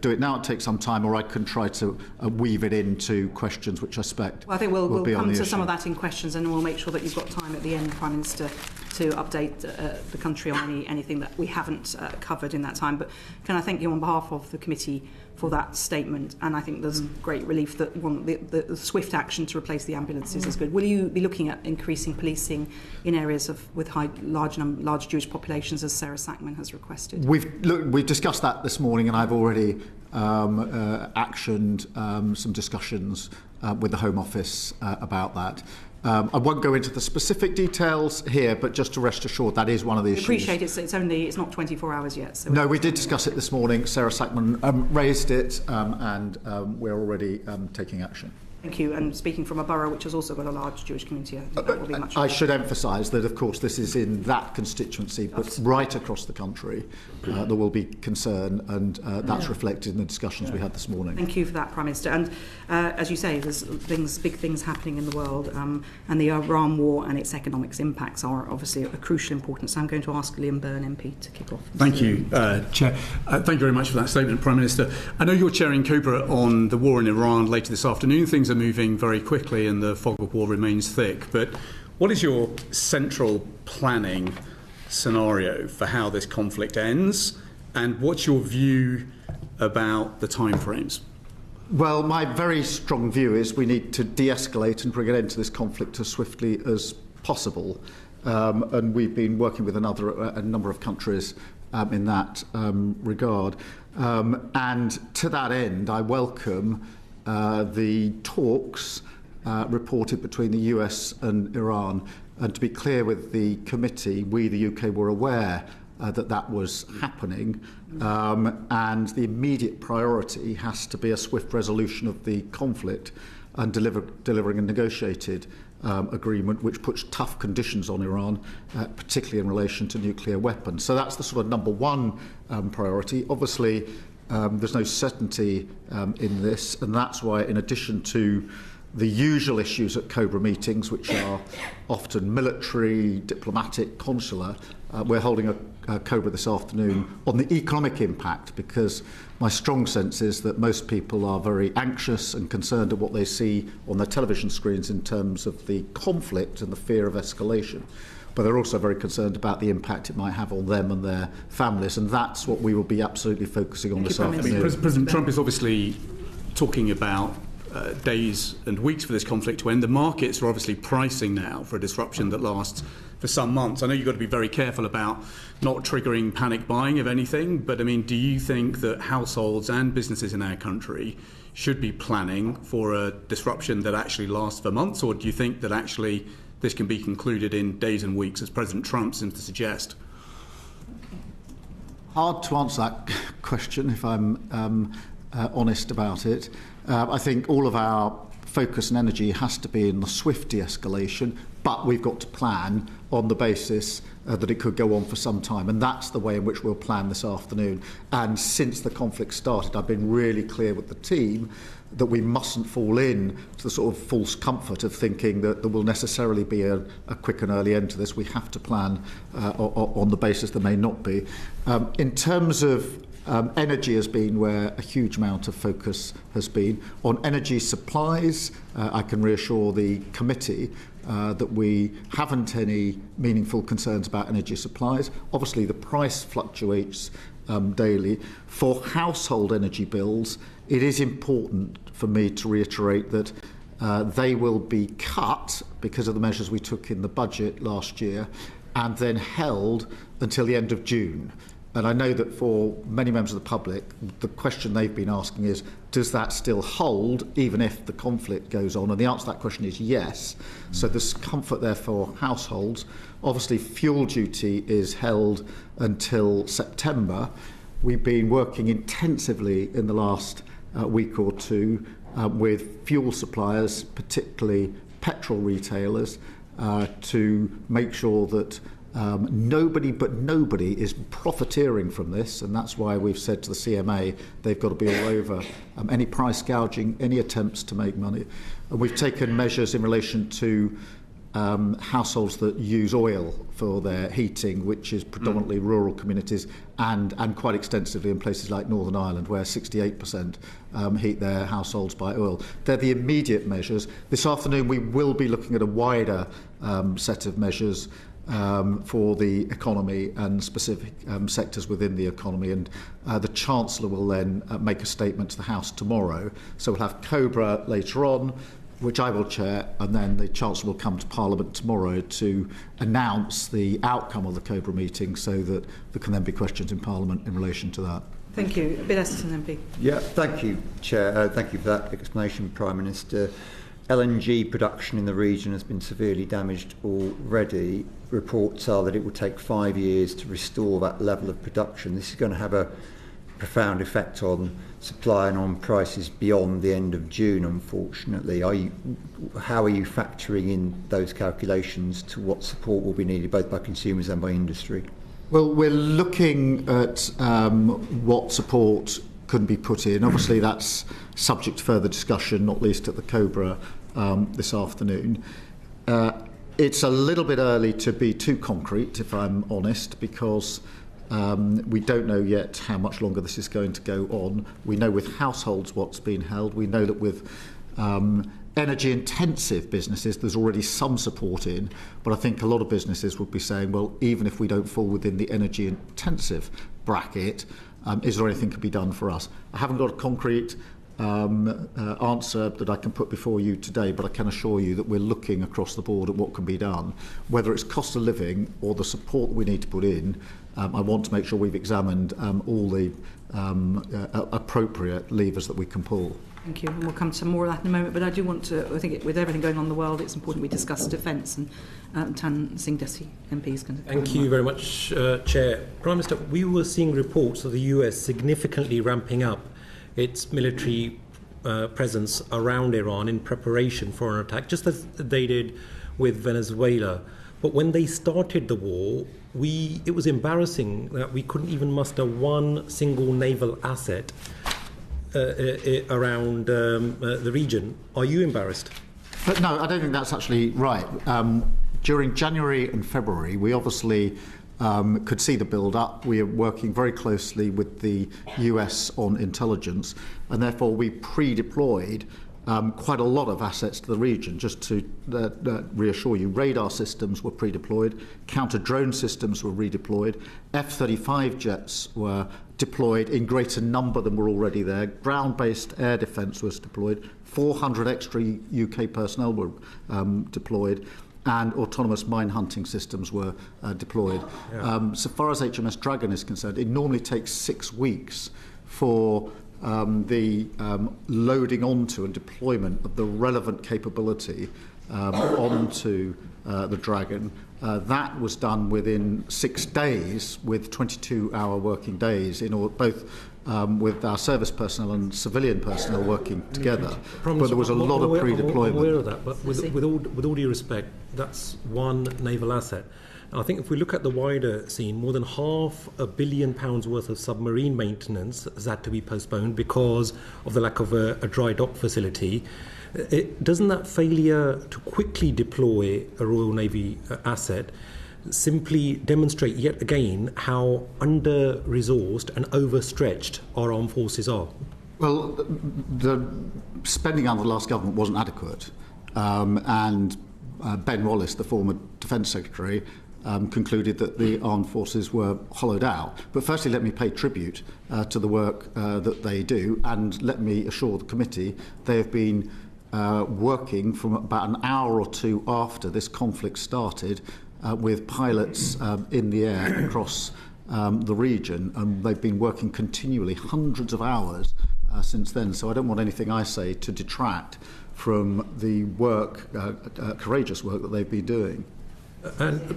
do it now, it takes some time, or I can try to weave it into questions which I suspect I think we'll come to issue. some of that in questions, and we'll make sure that you've got time at the end, Prime Minister, to update the country on anything that we haven't covered in that time. But can I thank you on behalf of the committee for that statement, and I think there's great relief that the swift action to replace the ambulances is good. Will you be looking at increasing policing in areas with large Jewish populations, as Sarah Sackman has requested? We've discussed that this morning, and I've already actioned some discussions with the Home Office about that. I won't go into the specific details here, but just to rest assured, that is one of the issues. I appreciate it's not 24 hours yet. So no, we did discuss it this morning. Sarah Sackman raised it, and we're already taking action. Thank you. And speaking from a borough which has also got a large Jewish community, I think that will be much. I should emphasise that, of course, this is in that constituency, but right across the country, there will be concern, and that's reflected in the discussions we had this morning. Thank you for that, Prime Minister. And as you say, there's big things happening in the world, and the Iran war and its economic impacts are obviously of crucial importance. So I'm going to ask Liam Byrne MP to kick off. Thank you, Chair. Thank you very much for that statement, Prime Minister. I know you're chairing COBRA on the war in Iran later this afternoon. Things are moving very quickly and the fog of war remains thick. But what is your central planning scenario for how this conflict ends? And what's your view about the timeframes? Well, my very strong view is we need to de-escalate and bring an end to this conflict as swiftly as possible. And we've been working with a number of countries in that regard. And to that end, I welcome the talks reported between the US and Iran. And to be clear with the committee, we, the UK, were aware that was happening. And the immediate priority has to be a swift resolution of the conflict and delivering a negotiated agreement which puts tough conditions on Iran, particularly in relation to nuclear weapons. So that's the sort of number one priority. Obviously, there's no certainty in this, and that's why, in addition to the usual issues at COBRA meetings, which are often military, diplomatic, consular, we're holding a COBRA this afternoon on the economic impact, because my strong sense is that most people are very anxious and concerned at what they see on their television screens in terms of the conflict and the fear of escalation. But they're also very concerned about the impact it might have on them and their families, and that's what we will be absolutely focusing on this afternoon. President Trump is obviously talking about days and weeks for this conflict to end. The markets are obviously pricing now for a disruption that lasts for some months. I know you've got to be very careful about not triggering panic buying of anything, but I mean, do you think that households and businesses in our country should be planning for a disruption that actually lasts for months, or do you think that actually this can be concluded in days and weeks, as President Trump seems to suggest? Hard to answer that question if I'm honest about it. I think all of our focus and energy has to be in the swift de-escalation, but we've got to plan on the basis that it could go on for some time, and that's the way in which we'll plan this afternoon. And since the conflict started, I've been really clear with the team that we mustn't fall in to the sort of false comfort of thinking that there will necessarily be a quick and early end to this. We have to plan on the basis there may not be. In terms of energy has been where a huge amount of focus has been. On energy supplies, I can reassure the committee that we haven't any meaningful concerns about energy supplies. Obviously, the price fluctuates daily. For household energy bills, it is important for me to reiterate that they will be cut because of the measures we took in the budget last year and then held until the end of June. And I know that for many members of the public, the question they've been asking is, does that still hold even if the conflict goes on? And the answer to that question is yes. So there's comfort there for households. Obviously, fuel duty is held until September. We've been working intensively in the last week or two with fuel suppliers, particularly petrol retailers, to make sure that nobody is profiteering from this, and that's why we've said to the CMA they've got to be all over any price gouging, any attempts to make money. And we've taken measures in relation to households that use oil for their heating, which is predominantly rural communities and quite extensively in places like Northern Ireland, where 68% heat their households by oil. They're the immediate measures. This afternoon we will be looking at a wider set of measures for the economy and specific sectors within the economy, and the Chancellor will then make a statement to the House tomorrow. So we'll have COBRA later on, which I will chair, and then the Chancellor will come to Parliament tomorrow to announce the outcome of the COBRA meeting so that there can then be questions in Parliament in relation to that. Thank you. Bill Esserton, MP. Yeah, thank you, Chair. Thank you for that explanation, Prime Minister. LNG production in the region has been severely damaged already. Reports are that it will take 5 years to restore that level of production. This is going to have a profound effect on supply and on prices beyond the end of June, unfortunately. How are you factoring in those calculations to what support will be needed both by consumers and by industry? Well, we're looking at what support can be put in. Obviously, that's subject to further discussion, not least at the COBRA this afternoon. It's a little bit early to be too concrete, if I'm honest, because we don't know yet how much longer this is going to go on. We know with households what's been held. We know that with energy-intensive businesses, there's already some support in, but I think a lot of businesses would be saying, well, even if we don't fall within the energy-intensive bracket, is there anything that can be done for us? I haven't got a concrete answer that I can put before you today, but I can assure you that we're looking across the board at what can be done, whether it's cost of living or the support we need to put in. I want to make sure we've examined all the appropriate levers that we can pull. Thank you. And we'll come to more of that in a moment, but I do want to, I think with everything going on in the world, it's important we discuss defence, and Tan Singh Desi, MP, is going to... Thank you very much, Chair. Prime Minister, we were seeing reports of the US significantly ramping up its military presence around Iran in preparation for an attack, just as they did with Venezuela. But when they started the war, it was embarrassing that we couldn't even muster one single naval asset around the region. Are you embarrassed? But no, I don't think that's actually right. During January and February, we obviously could see the build-up. We are working very closely with the US on intelligence, and therefore we pre-deployed quite a lot of assets to the region. Just to reassure you, radar systems were pre-deployed, counter-drone systems were redeployed, F-35 jets were deployed in greater number than were already there, ground-based air defence was deployed, 400 extra UK personnel were deployed, and autonomous mine hunting systems were deployed. So far as HMS Dragon is concerned, it normally takes 6 weeks for the loading onto and deployment of the relevant capability onto the Dragon. That was done within 6 days, with 22-hour working days, both with our service personnel and civilian personnel working together. But there was a lot of pre-deployment. I'm aware of that, but with all due respect, that's one naval asset. I think if we look at the wider scene, more than £500 million worth of submarine maintenance has had to be postponed because of the lack of a dry dock facility. Doesn't that failure to quickly deploy a Royal Navy asset simply demonstrate yet again how under-resourced and overstretched our armed forces are? Well, the spending under the last government wasn't adequate, and Ben Wallace, the former Defence Secretary, concluded that the armed forces were hollowed out. But firstly, let me pay tribute to the work that they do, and let me assure the committee they have been working from about an hour or two after this conflict started with pilots in the air across the region, and they've been working continually, hundreds of hours since then. So I don't want anything I say to detract from the work, courageous work that they've been doing. And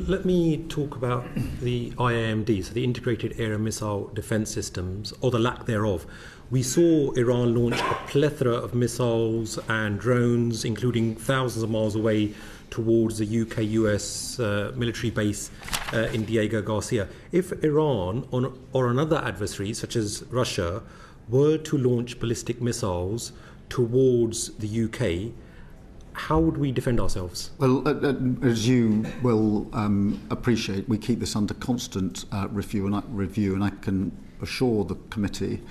let me talk about the IAMD, so the Integrated Air and Missile Defence Systems, or the lack thereof. We saw Iran launch a plethora of missiles and drones, including thousands of miles away towards the UK-US military base in Diego Garcia. If Iran or another adversary, such as Russia, were to launch ballistic missiles towards the UK, how would we defend ourselves? Well, as you will appreciate, we keep this under constant review, and I can assure the committee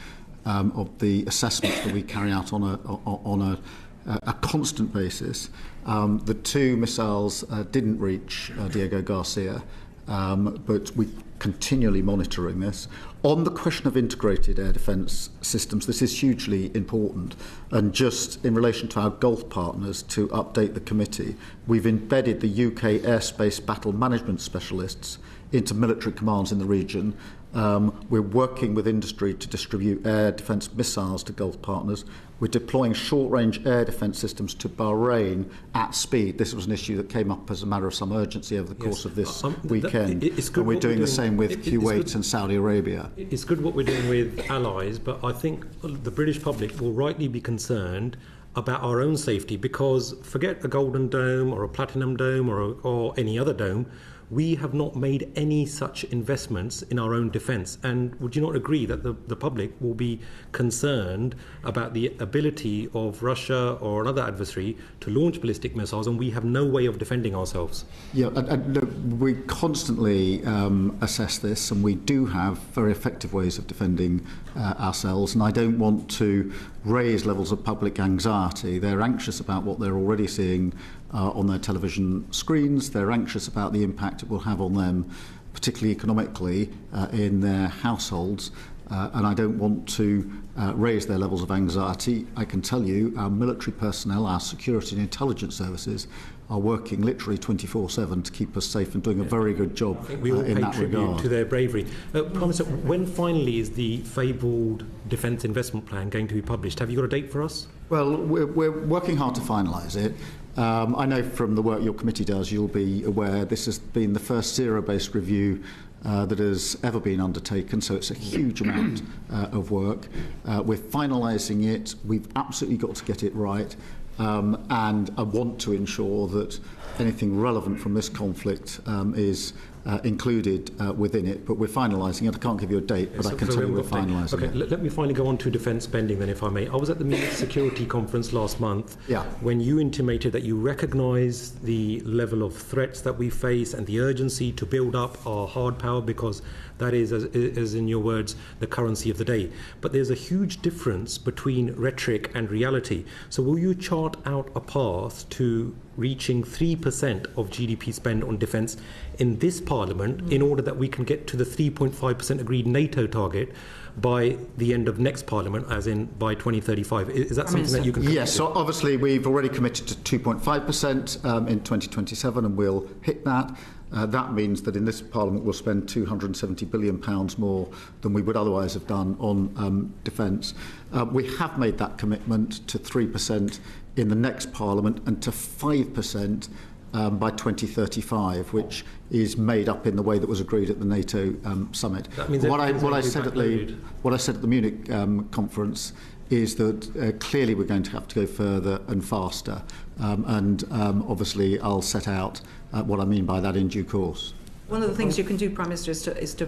of the assessments that we carry out on a constant basis. The 2 missiles didn't reach Diego Garcia, but we're continually monitoring this. On the question of integrated air defence systems, this is hugely important. And just in relation to our Gulf partners, to update the committee, we've embedded the UK airspace battle management specialists into military commands in the region. We're working with industry to distribute air defence missiles to Gulf partners. We're deploying short-range air defence systems to Bahrain at speed. This was an issue that came up as a matter of some urgency over the course of this weekend. And we're doing the same with Kuwait and Saudi Arabia. It's good what we're doing with allies, but I think the British public will rightly be concerned about our own safety, because forget a Golden Dome or a Platinum Dome or any other dome, we have not made any such investments in our own defence. And would you not agree that the public will be concerned about the ability of Russia or another adversary to launch ballistic missiles, and we have no way of defending ourselves? Yeah, we constantly assess this, and we do have very effective ways of defending ourselves, and I don't want to raise levels of public anxiety. They're anxious about what they're already seeing on their television screens. They're anxious about the impact it will have on them, particularly economically, in their households. And I don't want to raise their levels of anxiety. I can tell you our military personnel, our security and intelligence services are working literally 24/7 to keep us safe and doing a very good job we all in pay that tribute regard. to their bravery. Prime Minister, when finally is the fabled defence investment plan going to be published? Have you got a date for us? Well, we're working hard to finalise it. I know from the work your committee does, you'll be aware this has been the first zero-based review that has ever been undertaken, so it's a huge amount of work. We're finalising it. We've absolutely got to get it right, and I want to ensure that anything relevant from this conflict is included within it, but we're finalising it. I can't give you a date, but I can tell you we're finalising it. Let me finally go on to defence spending then, if I may. I was at the Munich Security Conference last month when you intimated that you recognise the level of threats that we face and the urgency to build up our hard power, because that is, as in your words, the currency of the day. But there's a huge difference between rhetoric and reality. So will you chart out a path to reaching 3% of GDP spend on defence in this Parliament in order that we can get to the 3.5% agreed NATO target by the end of next Parliament, as in by 2035? Is that something that you can commit Yes, so obviously we've already committed to 2.5% in 2027, and we'll hit that. That means that in this Parliament we'll spend £270 billion more than we would otherwise have done on defence. We have made that commitment to 3% in the next Parliament and to 5% by 2035, which is made up in the way that was agreed at the NATO summit. That means what I said at the Munich conference is that clearly we're going to have to go further and faster, and obviously I'll set out what I mean by that in due course. One of the things you can do, Prime Minister, is to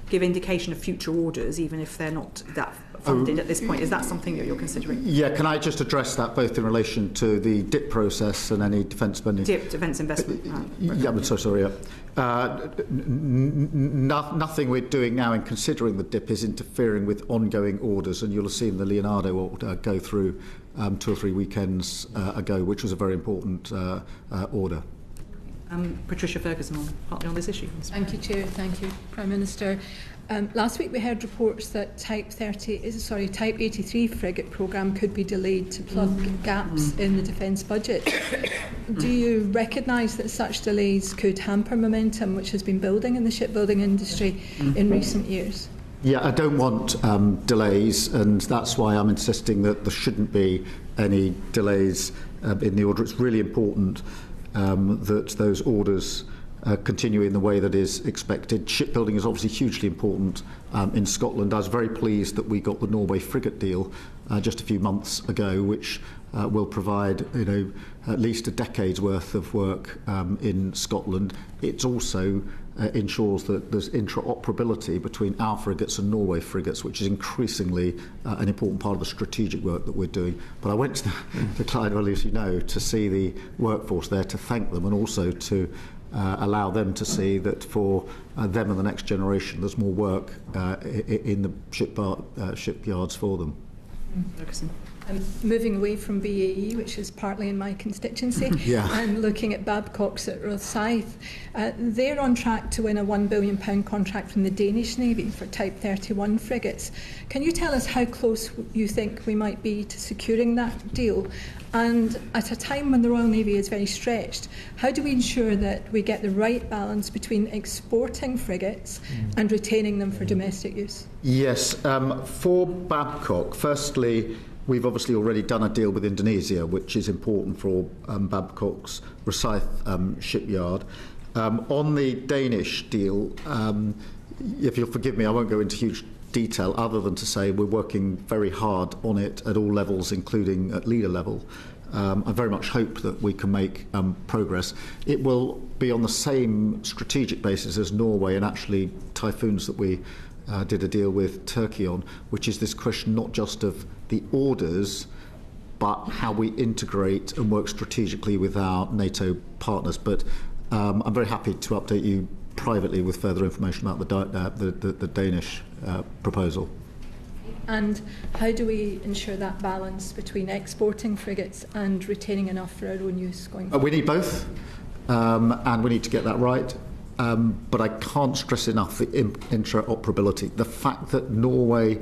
give indication of future orders, even if they're not that funded at this point. Is that something that you're considering? Yeah, can I just address that both in relation to the DIP process and any defence spending? DIP, Defence Investment. Yeah, I'm so sorry. Nothing we're doing now in considering the DIP is interfering with ongoing orders, and you'll have seen the Leonardo order go through 2 or 3 weekends ago, which was a very important order. Patricia Ferguson, partly on this issue. Thank you, Chair. Thank you, Prime Minister. Last week we heard reports that Type 83 frigate programme could be delayed to plug gaps in the defence budget. Do you recognise that such delays could hamper momentum which has been building in the shipbuilding industry in recent years? Yeah, I don't want delays, and that's why I'm insisting that there shouldn't be any delays in the order. It's really important that those orders continue in the way that is expected. Shipbuilding is obviously hugely important in Scotland. I was very pleased that we got the Norway frigate deal just a few months ago, which will provide at least a decade's worth of work in Scotland. It also ensures that there's interoperability between our frigates and Norway frigates, which is increasingly an important part of the strategic work that we're doing. But I went to the Clyde Valley, as you know, to see the workforce there, to thank them, and also to allow them to see that for them and the next generation there's more work in the shipyards for them. Moving away from BAE, which is partly in my constituency, and looking at Babcock's at Rosyth, they're on track to win a £1 billion contract from the Danish Navy for Type 31 frigates. Can you tell us how close you think we might be to securing that deal? And at a time when the Royal Navy is very stretched, how do we ensure that we get the right balance between exporting frigates and retaining them for domestic use? Yes, for Babcock, firstly, we've obviously already done a deal with Indonesia, which is important for Babcock's Rosyth shipyard. On the Danish deal, if you'll forgive me, I won't go into huge detail other than to say we're working very hard on it at all levels, including at leader level. I very much hope that we can make progress. It will be on the same strategic basis as Norway and actually Typhoons that we did a deal with Turkey on, which is this question not just of the orders, but how we integrate and work strategically with our NATO partners. But I'm very happy to update you privately with further information about the Danish proposal. And how do we ensure that balance between exporting frigates and retaining enough for our own use going forward? We need both, and we need to get that right. But I can't stress enough the interoperability. The fact that Norway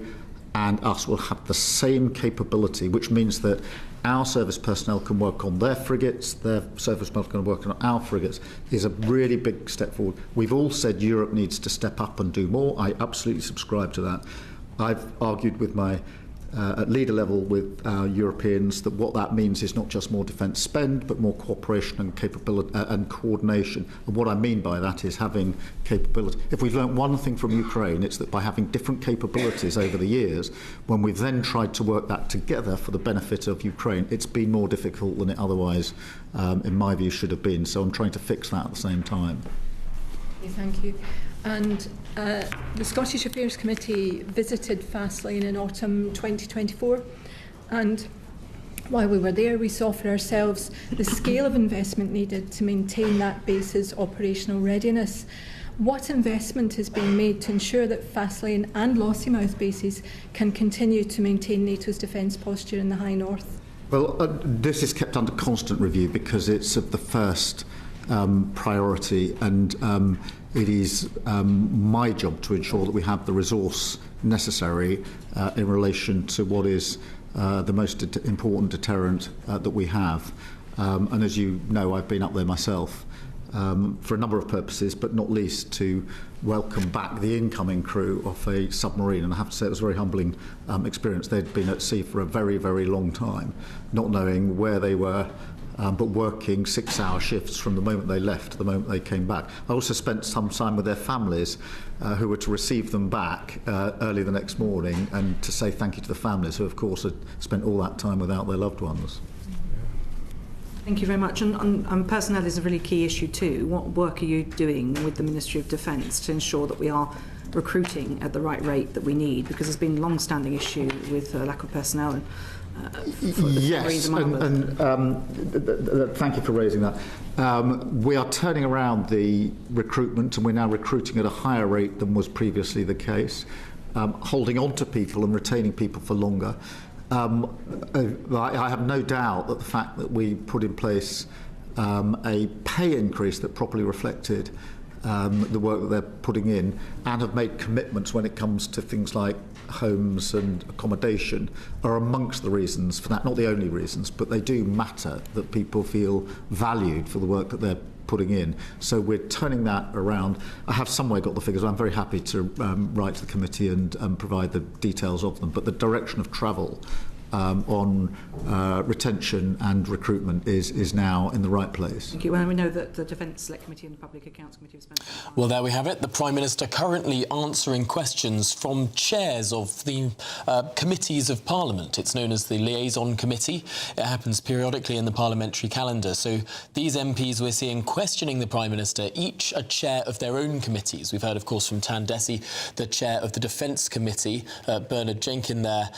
and us will have the same capability, which means that our service personnel can work on their frigates, their service personnel can work on our frigates, is a really big step forward. We've all said Europe needs to step up and do more. I absolutely subscribe to that. I've argued with my at leader level with Europeans that what that means is not just more defence spend, but more cooperation and capability and coordination. And what I mean by that is having capability. If we've learnt one thing from Ukraine, it's that by having different capabilities over the years, when we've then tried to work that together for the benefit of Ukraine, it's been more difficult than it otherwise, in my view, should have been. So I'm trying to fix that at the same time. Thank you. And the Scottish Affairs Committee visited Fastlane in autumn 2024, and while we were there, we saw for ourselves the scale of investment needed to maintain that base's operational readiness. What investment is being made to ensure that Fastlane and Lossiemouth bases can continue to maintain NATO's defence posture in the High North? Well, this is kept under constant review because it's of the first priority, and it is my job to ensure that we have the resource necessary in relation to what is the most important deterrent that we have. And as you know, I've been up there myself for a number of purposes, but not least to welcome back the incoming crew of a submarine. And I have to say it was a very humbling experience. They'd been at sea for a very, very long time, not knowing where they were, but working 6-hour shifts from the moment they left to the moment they came back. I also spent some time with their families who were to receive them back early the next morning and to say thank you to the families who, of course, had spent all that time without their loved ones. Thank you very much. And personnel is a really key issue too. What work are you doing with the Ministry of Defence to ensure that we are recruiting at the right rate that we need? Because there's been a long-standing issue with lack of personnel. Yes, and thank you for raising that. We are turning around the recruitment, and we're now recruiting at a higher rate than was previously the case, holding on to people and retaining people for longer. I have no doubt that the fact that we put in place a pay increase that properly reflected the work that they're putting in, and have made commitments when it comes to things like homes and accommodation, are amongst the reasons for that. Not the only reasons, but they do matter, that people feel valued for the work that they're putting in. So we're turning that around. I have somewhere got the figures. I'm very happy to write to the committee and provide the details of them. But the direction of travel on retention and recruitment is now in the right place. Thank you. Well, we know that the Defence Select Committee and the Public Accounts Committee have spent some time. Well, there we have it. The Prime Minister currently answering questions from chairs of the committees of Parliament. It's known as the Liaison Committee. It happens periodically in the parliamentary calendar. So these MPs we're seeing questioning the Prime Minister, each a chair of their own committees. We've heard, of course, from Tan Desi, the chair of the Defence Committee. Bernard Jenkin there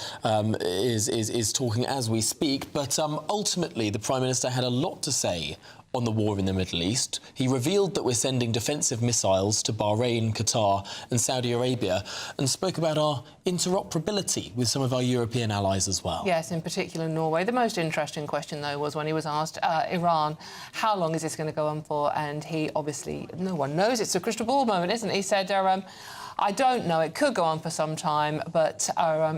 is talking as we speak, but ultimately the Prime Minister had a lot to say on the war in the Middle East. He revealed that we're sending defensive missiles to Bahrain, Qatar and Saudi Arabia, and spoke about our interoperability with some of our European allies as well. Yes, in particular Norway. The most interesting question, though, was when he was asked, Iran, how long is this going to go on for? And he obviously, no one knows. It's a crystal ball moment, isn't it? He said, I don't know. It could go on for some time, but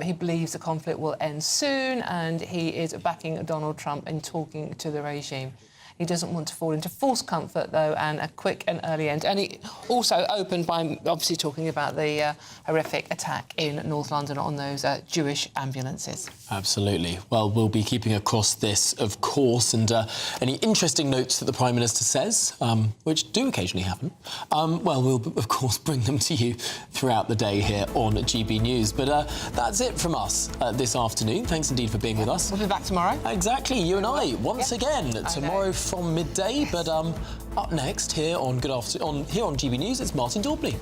he believes the conflict will end soon, and he is backing Donald Trump in talking to the regime. He doesn't want to fall into false comfort, though, and a quick and early end. And he also opened by obviously talking about the horrific attack in North London on those Jewish ambulances. Absolutely. Well, we'll be keeping across this, of course, and any interesting notes that the Prime Minister says, which do occasionally happen, well, we'll, of course, bring them to you throughout the day here on GB News. But that's it from us this afternoon. Thanks indeed for being with us. We'll be back tomorrow. Exactly. You and I, once again, tomorrow from midday. But up next here on GB News, it's Martin Daubney.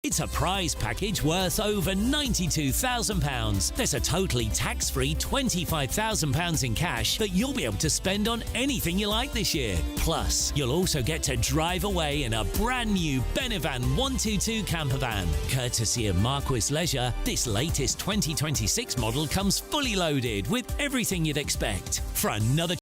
It's a prize package worth over £92,000. There's a totally tax-free £25,000 in cash that you'll be able to spend on anything you like this year. Plus, you'll also get to drive away in a brand new Benevan 122 campervan. Courtesy of Marquis Leisure, this latest 2026 model comes fully loaded with everything you'd expect. For another